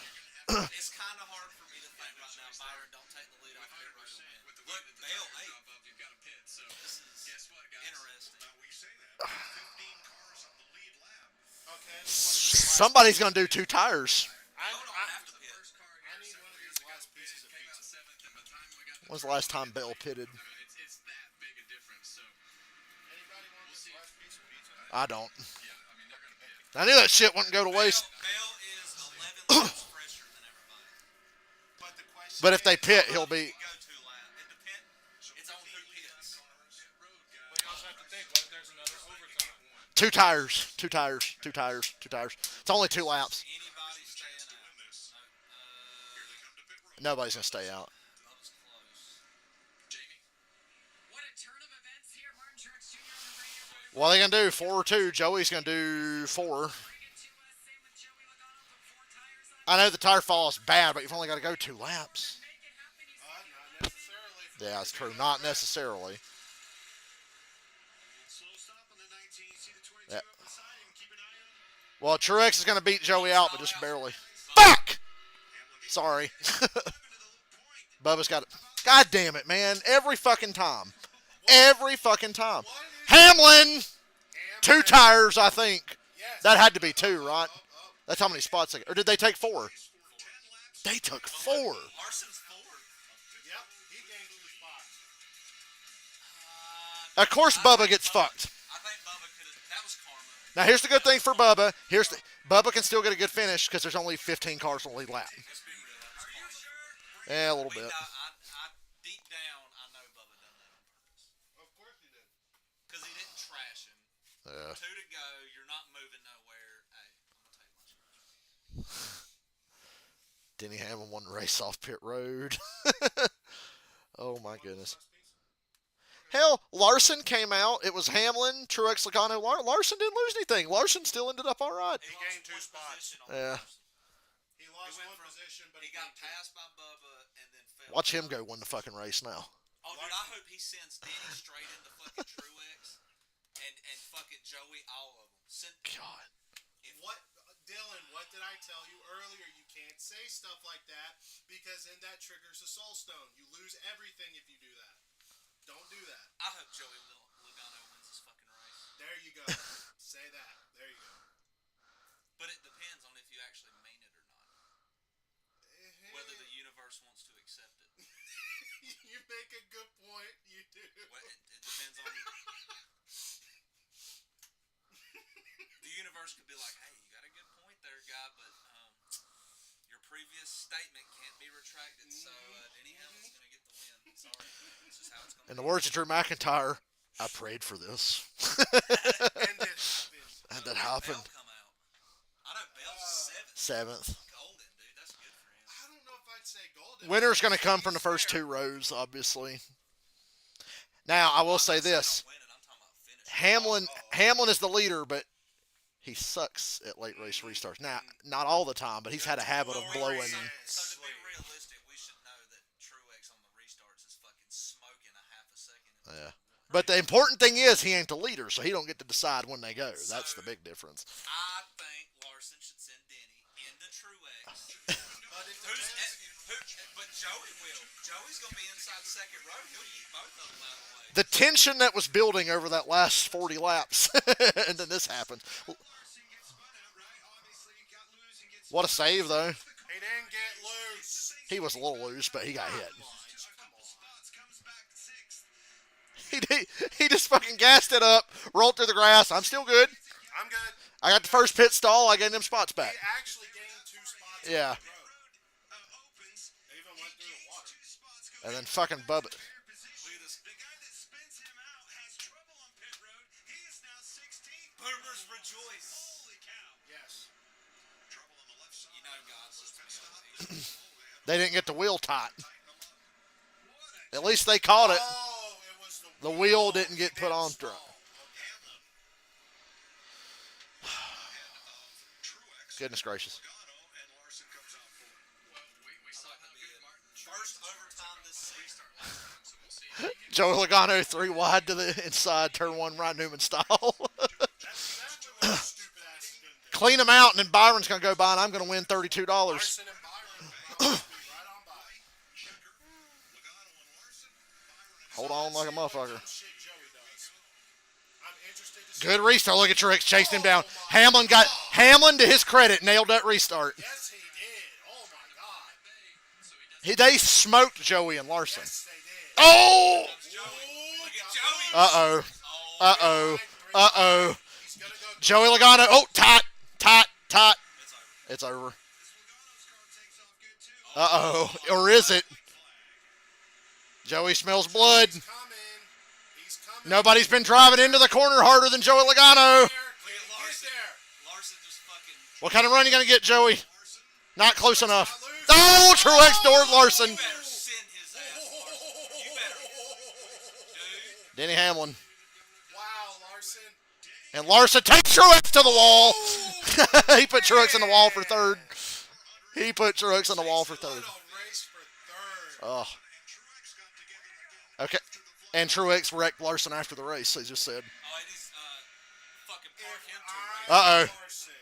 It's kind of hard for me to think right now. Byron don't take the lead off pit road and win. With the Look, way that the Bale tires 8. drop up, you've got a pit. So This is guess what, guys? interesting. we say that. 15 cars on the lead lap. Okay, I need one of these last- Somebody's gonna do 2 tires. I, Bale don't I, have to pit. I need one of these last pieces of came out pizza. seventh, and by the time we got When's the last time Bale pitted? I mean, it's that big a difference. So Anybody want this last piece of pizza? I don't. yeah, I mean they're gonna pit. I knew that shit wouldn't go to waste. Bale is 11 laps fresher than everybody. But the question But if they is, pit, he'll be. He can go 2 laps. At the pit, it's on who pits. But you also have to think, what if there's another overtime? 2 tires. 2 tires. 2 tires. 2 tires. It's only 2 laps. Anybody staying out? Win this. No, Here they come to pit road. Nobody's gonna stay out. Bubba's close. Jamie, What a turn of events here. Martin Truex Jr. on the radio. What are they gonna do? 4 or 2? Joey's gonna do 4. Bring it to us. Same with Joey Logano. Put 4 tires on. I know the tire fall is bad, but you've only got to go 2 laps. Make it happen. He's Not necessarily. Yeah, it's true. Not necessarily. Slow stop on the 19. See the 22 Yeah. up the side. You can keep an eye on. Well, Truex is gonna beat Joey out, but just barely. Fuck! Sorry. Bubba's got it. God damn it, man. Every fucking time. Every fucking time. Hamlin! 2 tires, I think. Yes. That had to be 2, right? Oh, That's how many spots they. Or did they take 4? They took 4. Larson's 4. yep, he gained 2 spots. Of course, Bubba gets fucked. I think Bubba could have. That was karma. Now here's the good thing for Bubba. Bubba can still get a good finish because there's only 15 cars on the lead lap. Let's be real. That was karma. Yeah, a little We bit. know, I deep down, I know Bubba done that on purpose. Of course he did. Because he didn't trash him. Yeah. 2 to go. You're not moving nowhere. Hey, I'm going to take my shot. Denny Hamlin won the race off pit road. Oh my goodness. Hell, Larson came out. It was Hamlin, Truex, Logano. Larson didn't lose anything. Larson still ended up all right. He lost gained 2 one spots. position on Yeah. Larson. He lost went one from- position, but He he got gained 2. passed by Bubba and then fell. Watch him go win the fucking race now. Oh, dude, I hope he sends Denny straight into fucking Truex and fucking Joey, all of them. God. What, Dylan, what did I tell you earlier? You can't say stuff like that because then that triggers the soul stone. You lose everything if you do that. Don't do that. I hope Joey Logano wins this fucking race. There you go. Say that. There you go. But it depends on if you actually mean it or not. Whether the universe wants to accept it. You make a good point. You do. Well, it depends on the universe could be like, hey, you got a good point there, guy, but your previous statement can't be retracted, so Denny Hamlin's going to get the win. Sorry. This is how it's going to In be. the words of Drew McIntyre, I prayed for this. And it happened. And that Bell happened. come out. I know Bell's 7th. 7th. Golden, dude. That's good for him. I don't know if I'd say golden. Winner's going to come from the first 2 rows, obviously. Now, I will say this. I'm talking about winning. I'm talking about finishing. Hamlin is the leader, but he sucks at late race restarts. Now, not all the time, but he's had a habit of blowing. So to be realistic, we should know that Truex on the restarts is fucking smoking a half a second. Yeah. But the important thing is he ain't the leader, so he don't get to decide when they go. That's the big difference. I think Larson should send Denny into Truex. But Joey will. Joey's going to be inside second row. He'll eat both of them out of the way. The tension that was building over that last 40 laps, and then this happened. What a save, though. He didn't get loose. He was a little loose, but he got hit. He just fucking gassed it up, rolled through the grass. I'm still good. I'm good. I got the first pit stall. I gained them spots back. He actually gained 2 spots. Yeah. They even went through the water. And then fucking Bubba. The guy that spins him out has trouble on pit road. He is now 16th. Boomers rejoice. Holy cow. Yes. Trouble on the left side. You know God loves me. They didn't get the wheel tight. At least they caught it. Oh, it was The wheel didn't get put on. Goodness gracious. And Larson comes out for it. Well, we saw how good Martin First overtime this season. so we'll see if he can Joey Logano 3 wide to the inside, turn 1 Ryan Newman style. That's exactly what the stupid ass is going to do. Clean them out, and then Byron's going to go by, and I'm going to win $32. Larson and Byron will probably be right on by. Logano and Larson. Byron and Hold on like a motherfucker. Shit Joey does. I'm interested to see. Good restart. Look at Truex chasing him down. Hamlin, to his credit, nailed that restart. Yes, he did. Oh, my God. They smoked Joey and Larson. Yes, they did. Oh! Look at Joey. Uh-oh. Uh-oh. Uh-oh. He's going to go. Joey Logano. Oh, tight. It's over. Uh-oh. Or is it? Joey smells blood. He's coming. He's coming. Nobody's been driving into the corner harder than Joey Logano. Get there. Larson just fucking. What kind of run you going to get, Joey? Not close enough. Oh, Truex doored Larson. You better send his ass, Larson. You better. Dude. Denny Hamlin. Wow, Larson. And Larson takes Truex to the wall. He put Truex in the wall for third. He put Truex in the wall for third. What a race for third. Oh. Okay. And Truex wrecked Larson after the race, he just said. Oh, it is fucking park him If to Uh-oh. Larson.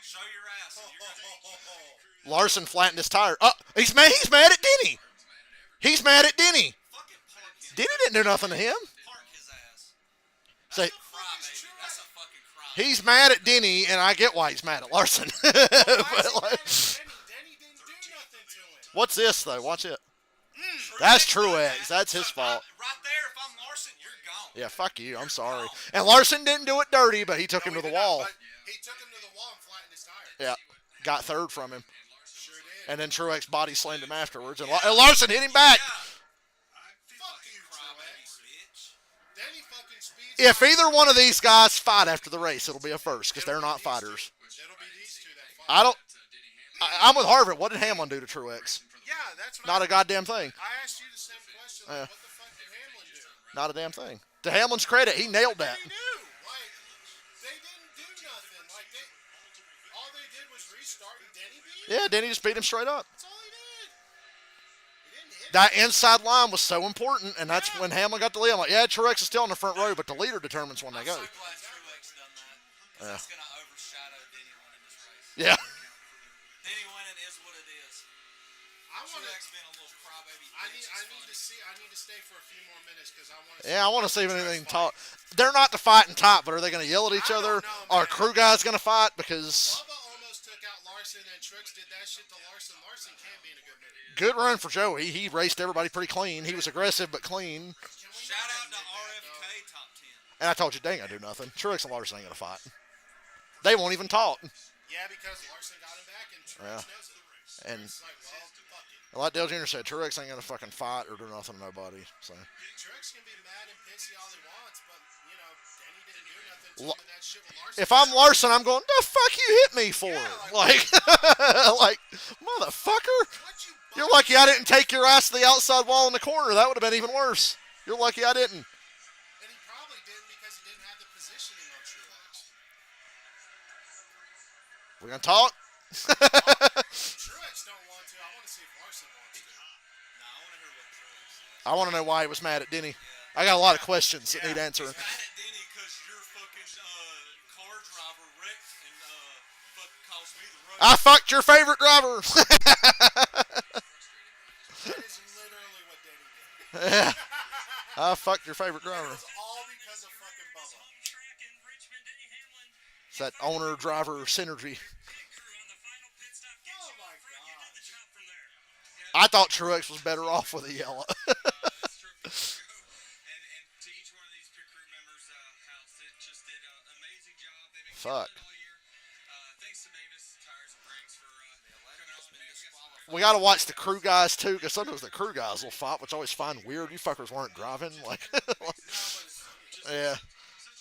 show your ass. And you're gonna Larson flattened his tire. He's mad at Denny. He's mad at Denny. fucking park him. Denny didn't do nothing to him. Park his ass. Say, Crybaby. That's a fucking cry. he's mad at Denny, and I get why he's mad at Larson. But, like, Denny didn't do nothing to him. what's this, though? Watch it. That's Truex. That's his fault. Right there, if I'm Larson, you're gone. Yeah, fuck you. I'm sorry. And Larson didn't do it dirty, but he took him to the wall. But he took him to the wall and flattened his tire. Yeah. Got third from him. Sure did. And then Truex body slammed him afterwards. And Larson hit him back. Fuck you, Truex. Bitch. Denny fucking speeds. If either one of these guys fight after the race, it'll be a first because they're not fighters. It'll be these two that fight. I don't. I'm with Harvick. What did Hamlin do to Truex? Yeah, that's what Not a goddamn thing. I asked you the same question. Like, what the fuck did Hamlin do? Not a damn thing. To Hamlin's credit, he nailed that. They knew. Like, they didn't do nothing. Like, all they did was restart and Denny beat him. Yeah, Denny just beat him straight up. That's all he did. He didn't hit That inside line was so important, and that's when Hamlin got the lead. I'm like, yeah, Truex is still in the front row, but the leader determines when they go. I'm so glad Truex done that. 'Cause that's going to overshadow Denny winning this race. Yeah. Denny winning is what it is. I want to. Truex being a little crybaby I bitch need is to see. I need to stay for a few more minutes because I want to. Yeah, I want to see if anything talk. They're not to fight and top, but are they going to yell at each I other? don't know, Are man. crew guys going to fight? Because Bubba almost took out Larson and Truex did that shit to Larson. Larson can't be in a good mood. good run for Joey. He raced everybody pretty clean. He was aggressive but clean. Shout out to RFK top 10. And I told you, they ain't going to do nothing. Truex and Larson ain't going to fight. They won't even talk. Yeah, because Larson got him back and Truex knows it. And It's like, well, fuck it. like Dale Jr. said, Truex ain't going to fucking fight or do nothing to nobody. So Truex can be mad and pissy all he wants, but, you know, Denny didn't do nothing to him in that shit with Larson. if I'm Larson, I'm going, the fuck you hit me for? Like, like, motherfucker. What you You're lucky I didn't take your ass to the outside wall in the corner. That would have been even worse. You're lucky I didn't. And he probably didn't because he didn't have the positioning on Truex. We're gonna talk. Truex don't want to. I want to see if Larson wants to. Nah, I want to hear what Truex says. I want to know why he was mad at Denny. I got a lot of questions that need answering. Mad at Denny because your fucking car driver wrecked and fucking cost me the race. I fucked your favorite driver. That is literally what Denny did. Yeah. I fucked your favorite It driver. was all because of fucking Bubba. Home track in Richmond, Denny Hamlin. It's that owner-driver synergy. Pit crew on the final pit stop gets Oh you my up front. You do the job from there. I thought Truex was better off with a yellow. That's true. And to each one of these pit crew members, House, they just did an amazing job. They've been Fuck. killing it all year. Thanks to Mavis Tires and Brakes for coming out and making us. We gotta watch the crew guys too, because sometimes the crew guys will fight, which I always find weird. You fuckers weren't driving, like, yeah. Such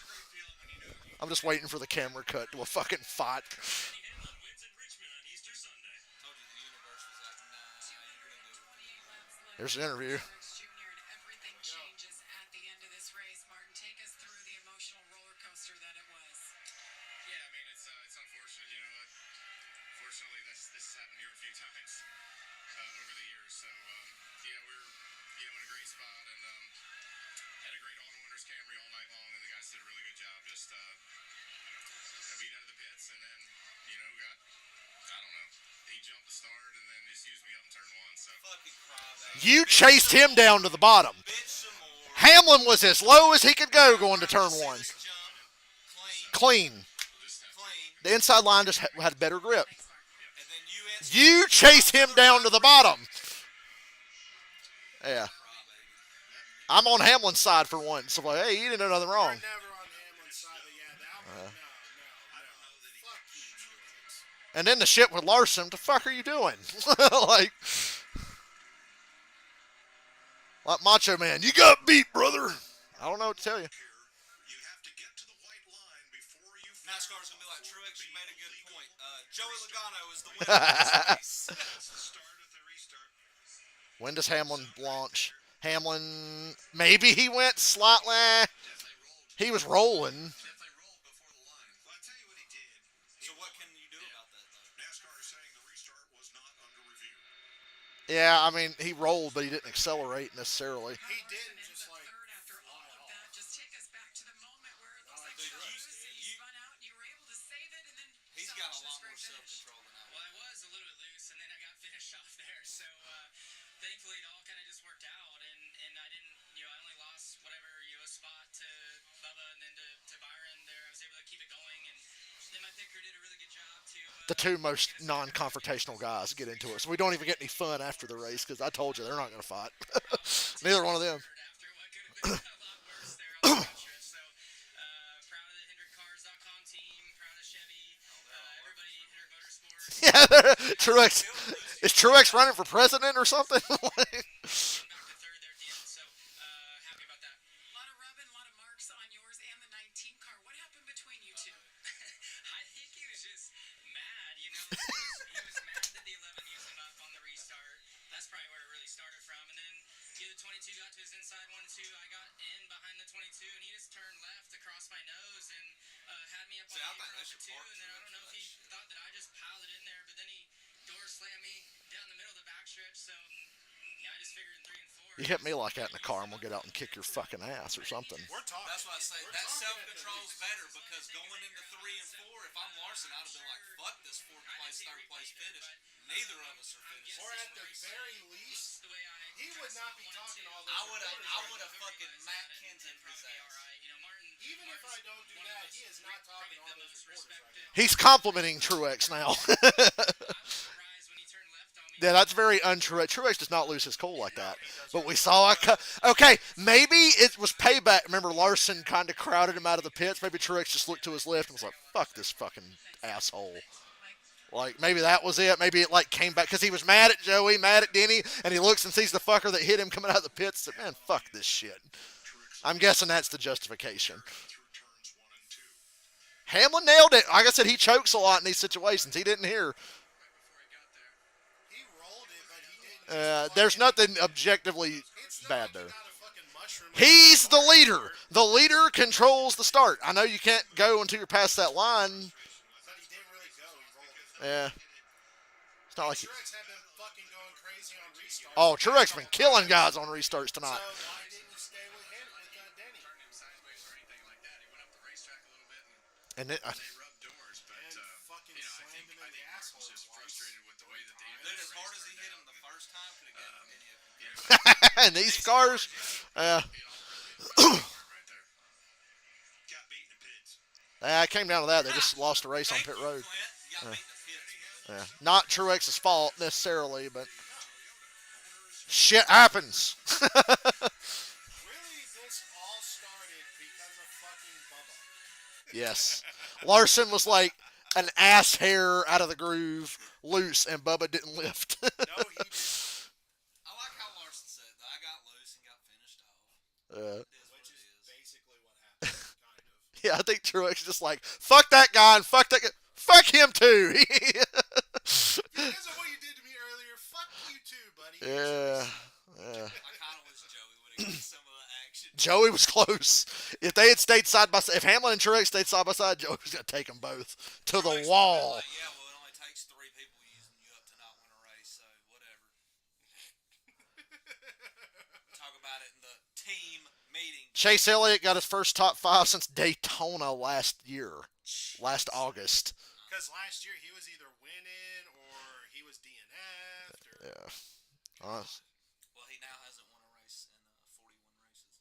a great feeling when you know I'm just waiting for the camera cut to a fucking fight. Denny Hamlin wins in Richmond on Easter Sunday. Told you the universe was like, nah, you're gonna do it. Here's the interview. Truex Jr. and everything changes at the end of this race. Martin, take us through the emotional roller coaster that it was. Yeah, I mean it's unfortunate, you know. Fortunately, this has happened here a few times over the years. So yeah, we're in a great spot and had a great auto winners Camry all night long, and the guys did a really good job. Just got beat out of the pits, and then got I don't know. He jumped the start and then just used me up in turn one. So Fucking crybaby. You chased him down to the bottom. Bitch some more. Hamlin was as low as he could go going to turn one. Jump. Clean. Clean. Clean. The inside line just had better grip. And then you answer You chased him down to the bottom. Yeah. crybaby. I'm on Hamlin's side for once. So like, hey, you didn't do nothing We're wrong. never on Hamlin's side, but yeah, that one, no. Fuck you, Truex. And then the shit with Larson, the fuck are you doing? like Macho Man, you got beat, brother. I don't know what to tell you. You have to get to the white line before you NASCAR's gonna be like, Truex, you made a good point. Joey Logano is the winner of this race. That's the start of the restart. When does Hamlin launch? Hamlin, maybe he went slightly. He was rolling. definitely rolled before the line. Well, I'll tell you what he did. So what can you do about that, though? NASCAR is saying the restart was not under review. Yeah, I mean, he rolled, but he didn't accelerate necessarily. He didn't And just the like third after all of that. Just take us back to the moment where it looks like dude, you were you- loose and you you- spun out and you were able to save it and then He's got a salvage lot this more great finish. self-control than I Well, I was a little bit loose, and then I got finished off there. So thankfully, it all kind of just worked out, and I didn't, I only lost whatever a spot to Bubba and then to Byron. There, I was able to keep it going, and then my pit crew did a really good job to. The two most non-confrontational guys get into it, so we don't even get any fun after the race because I told you they're not going to fight. Neither one of them. After what could have been a lot worse there on the stretch. So proud of the HendrickCars.com team, proud of Chevy, everybody, Hendrick Motorsports. Yeah, Truex. Is Truex running for president or something? Back to third there at the end, so happy about that. A lot of rubbing, a lot of marks on yours and the 19 car. What happened between you two? I think he was just mad, He was mad that the 11 used him up on the restart. That's probably where it really started from. And then the 22 got to his inside 1-2. I got in behind the 22, and he just turned left across my nose and had me up See, I on the think apron they for should 2. park And then I don't know if he Truex for that thought that I just piled it in there, but then he door slammed me down the middle of the backstretch. So I just figured in 3 and 4. You hit me like that in the car, and we'll get out and kick your fucking ass or something. we're talking. That's why I say We're that talking self-control's at least. better because going into 3 and 4, if I'm Larson, I'd have been like, fuck this 4th place, 3rd place finish. Neither of us are finished. Or at the very least, The way he would not be talking all this. I would have reporters. fucking Matt Kenseth his ass. Martin, Even if I don't do that, he is not talking all those reporters right now. He's complimenting Truex now. I was surprised when he turned left on me. Yeah, that's very untruex. Truex does not lose his cool like that. But we saw okay, maybe it was payback. Remember, Larson kind of crowded him out of the pits. Maybe Truex just looked to his left and was like, fuck this fucking asshole. Like, maybe that was it. Maybe it, like, came back because he was mad at Joey, mad at Denny, and he looks and sees the fucker that hit him coming out of the pits. And, man, fuck this shit. I'm guessing that's the justification. Through turns 1 and 2. Hamlin nailed it. Like I said, he chokes a lot in these situations. He didn't hear. He rolled it, but he didn't. There's nothing objectively It's not bad like he there. got a fucking mushroom. He's the leader. The leader controls the start. I know you can't go until you're past that line. But he didn't really go. He rolled Yeah. It's not like Truex have been fucking going crazy on restarts. oh, Truex been killing guys on restarts So tonight. why didn't you stay with him with Denny? Turn him sideways or anything like that. He went up the racetrack a little bit And then, and they rubbed doors. But And fucking you know, I slammed think him in the Martin's asshole just twice. frustrated with the way that the Dude, as hard as he hit him the first time, could have gotten Denny a and these cars, Got beat in the pits. it came down to that. They just lost a race on pit road. Clint, you got beat in the pits. Yeah. Not Truex's fault necessarily, but shit happens. Really, this all started because of fucking Bubba. Yes. Larson was like an ass hair out of the groove, loose, and Bubba didn't lift. No, he didn't. I like how Larson said that. I got loose and got finished off. Uh, It is what Which it is is. basically what happened, kind of. yeah, I think Truex is just like, fuck that guy and fuck that guy. Fuck him too. Because of what you did to me earlier, fuck you too, buddy. yeah. I kind of wish Joey would have got some of the action. Joey was close. If they had stayed side by side, if Hamlin and Truex stayed side by side, Joey was going to take them both to the Truex would've been wall. Like, yeah, well, it only takes 3 people using you up to not win a race, so whatever. Talk about it in the team meeting. Chase Elliott got his first top 5 since Daytona last August. Because last year he was either winning or he was DNF'd or Yeah. Honest. Well, he now hasn't won a race in 41 races.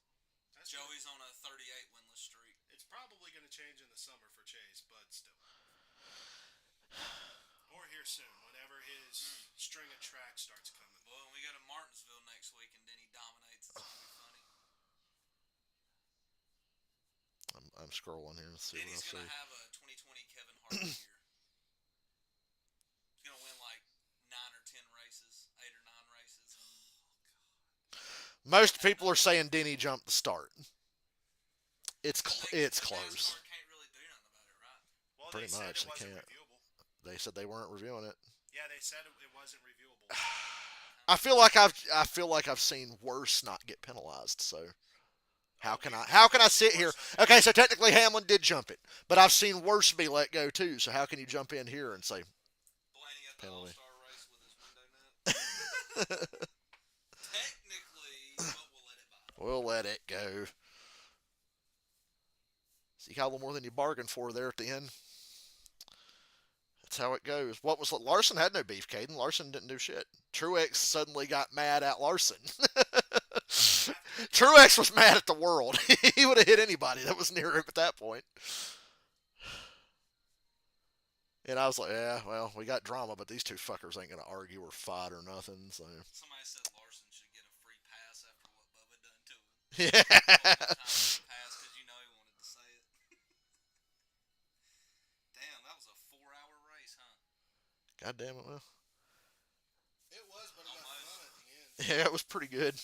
that's Joey's on a 38 winless streak. It's probably going to change in the summer for Chase, but still. Or here soon, whenever his string of tracks starts coming. Well, when we go to Martinsville next week and then he dominates, it's going to be funny. I'm scrolling here and see Then what I he's see. going to have a 2020 Kevin Hart year. He's going to win like 9 or 10 races, 8 or 9 races. And Most people are saying Denny jumped the start. It's NASCAR close. can't really do nothing about it, right? Well, Pretty they said much, it they wasn't can't. reviewable. They said they weren't reviewing it. Yeah, they said it wasn't reviewable. I feel like I've seen worse not get penalized. So how can I sit here? Okay, so technically Hamlin did jump it, but I've seen worse be let go too. So how can you jump in here and say Blaney at the Penalty. All-Star race with his window net. Technically, but we'll let it by. we'll let it go? So you got a little more than you bargained for there at the end. That's how it goes. What was Larson had no beef, Caden. Larson didn't do shit. Truex suddenly got mad at Larson. Truex was mad at the world. He would have hit anybody that was near him at that point. And I was like, yeah, well, we got drama, but these two fuckers ain't gonna argue or fight or nothing. So Somebody said Larson should get a free pass after what Bubba done to him. yeah. Pass because you know he wanted to say it. Damn, that was a 4-hour race, huh? God damn it, well. It was, but it got Almost. fun at the end. Yeah, it was pretty good.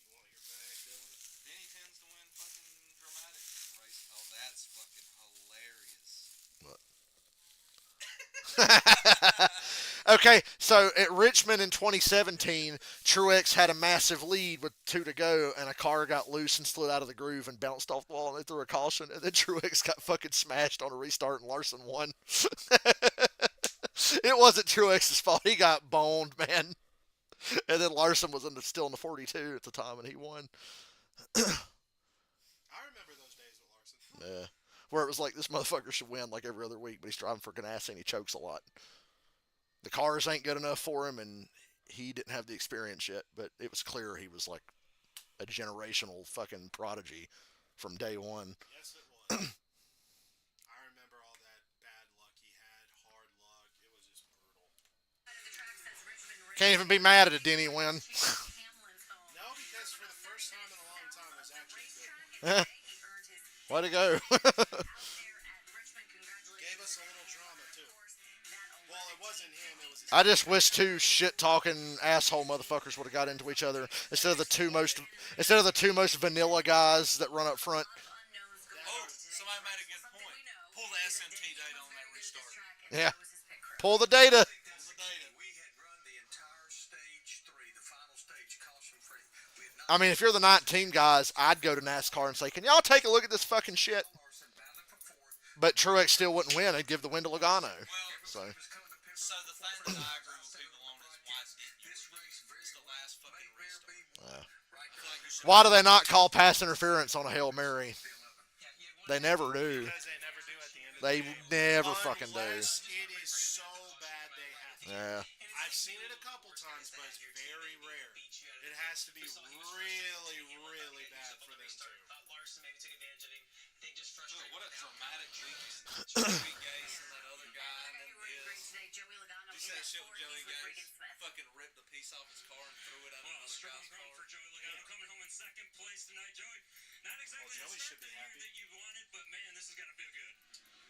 You want your bag, Dylan? Denny tends to win fucking dramatic race. Oh, that's fucking hilarious. Okay, so at Richmond in 2017, Truex had a massive lead with 2 to go, and a car got loose and slid out of the groove and bounced off the wall, and they threw a caution, and then Truex got fucking smashed on a restart, and Larson won. It wasn't Truex's fault. He got boned, man. And then Larson was still in the 42 at the time, and he won. I remember those days with Larson. Yeah. Where it was like, this motherfucker should win like every other week, but he's driving for Ganassi and he chokes a lot. The cars ain't good enough for him, and he didn't have the experience yet, but it was clear he was like a generational fucking prodigy from day one. Yes, it was. I remember all that bad luck he had, hard luck. It was just brutal. Can't even be mad at a Denny win. No, because for the first time in a long time, it was actually a good one. Way to go. Gave us a little drama, too. Well, it wasn't him, it was his I just wish 2 shit-talking asshole motherfuckers would have got into each other instead of the two most vanilla guys that run up front. Oh, somebody made a good point. Pull the SMT data on that restart. Yeah. Pull the data. Pull the data. We had run the entire stage 3, the final stage, caution-free. We had not I mean, if you're the 19 guys, I'd go to NASCAR and say, can y'all take a look at this fucking shit? Larson battling for 4th. But Truex still wouldn't win. He'd give the win to Logano. Well, So so the thing that I agree with people on is why didn't you? It's the last fucking restart. Yeah. I feel like you should. why do they not call pass interference on a Hail Mary? They never do. Because they never do at the end of the They game. never fucking do. Unless it is so bad they have to. Yeah. I've seen it a couple times, but it's very rare. It has to be really, really bad for them to. Larson maybe took advantage of him. They just Look, frustrated. what a dramatic weekend. Joey Gase and that other guy and then his. Joey Logano You see that shit with Joey Gase? Fucking ripped a piece off his car and threw it at Well, another strong guy's run car. for Joey Logano coming home in second place tonight, Joey. Not exactly Joey the should start be to the year happy. that you've wanted, but man, this is gonna feel good.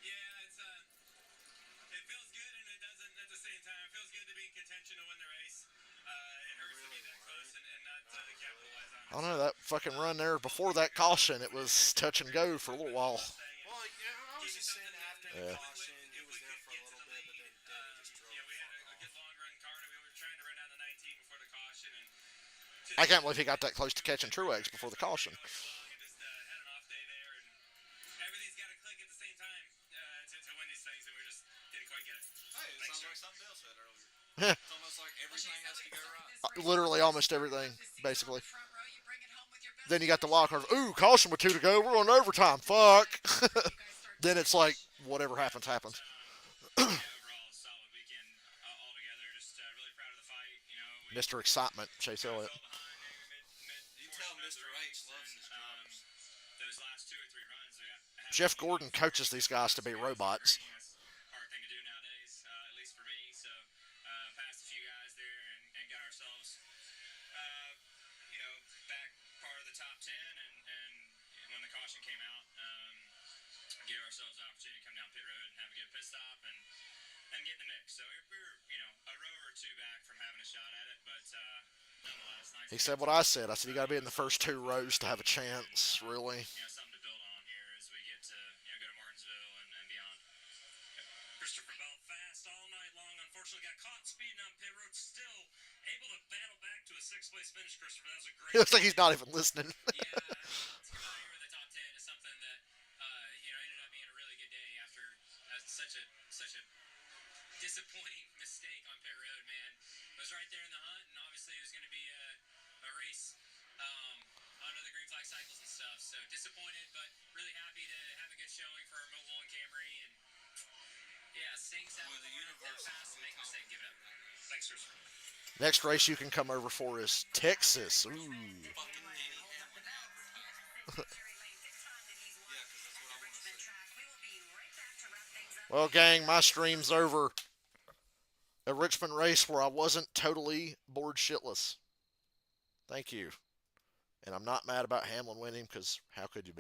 Yeah, it's it feels good and it doesn't at the same time. It feels good to be in contention to win the race. It hurts to be that close and not capitalize on it. I don't know, that fucking run there before that caution, it was touch and go for a little while. Well, yeah, I was just saying after the caution, he was there for a little bit, but then Denny just drove Yeah, we had the a fuck good off. long run car. We were trying to run down the 19 before the caution and I can't believe he got that close to catching Truex before the caution. just had an off day there and everything's got to click at the same time to win these things and we just didn't quite get it. Hey, it sounds like something else said earlier. Yeah. It's almost like everything has to go right. Literally almost everything, basically. Then you got the walk. Ooh, caution with 2 to go. We're on overtime. Fuck. Then it's like, whatever happens, happens. Overall, solid weekend altogether. Just really proud of the fight. You know, we Mr. Excitement, Chase Elliott. fell behind You tell Mr. H loves his drivers. those last 2 or 3 runs. We had Jeff Gordon coaches these guys to be robots. That's a hard thing to do nowadays, at least for me. So, passed a few guys there and got ourselves, back part of the top 10. And when the caution came out, gave ourselves the opportunity to come down pit road and have a good pit stop and get in the mix. So we were, a row or 2 back from having a shot at it, but nonetheless, nice. He said what I said. I said, you got to be in the first 2 rows to have a chance, really. Something to build on here as we get to go to Martinsville and beyond. Christopher Bell fast all night long. Unfortunately, got caught speeding on pit road. Still able to battle back to a 6th place finish. Christopher, that was a great. It looks like he's not even listening. Yeah, to come out here with the top 10 is something that ended up being a really good day after such a disappointing mistake on pit road. Man, it was right there in the hunt, and obviously it was going to be a race under the green flag cycles and stuff. So disappointed, but really happy to have a good showing for our mobile and Camry. And yeah, stinks out With the universe. fast and make a mistake, give it up. Thanks, Christopher. Next race you can come over for is Texas. Ooh. Fucking Danny Hamlin. Yeah, because that's what I want to see. Well, gang, my stream's over. A Richmond race where I wasn't totally bored shitless. Thank you. And I'm not mad about Hamlin winning because how could you be?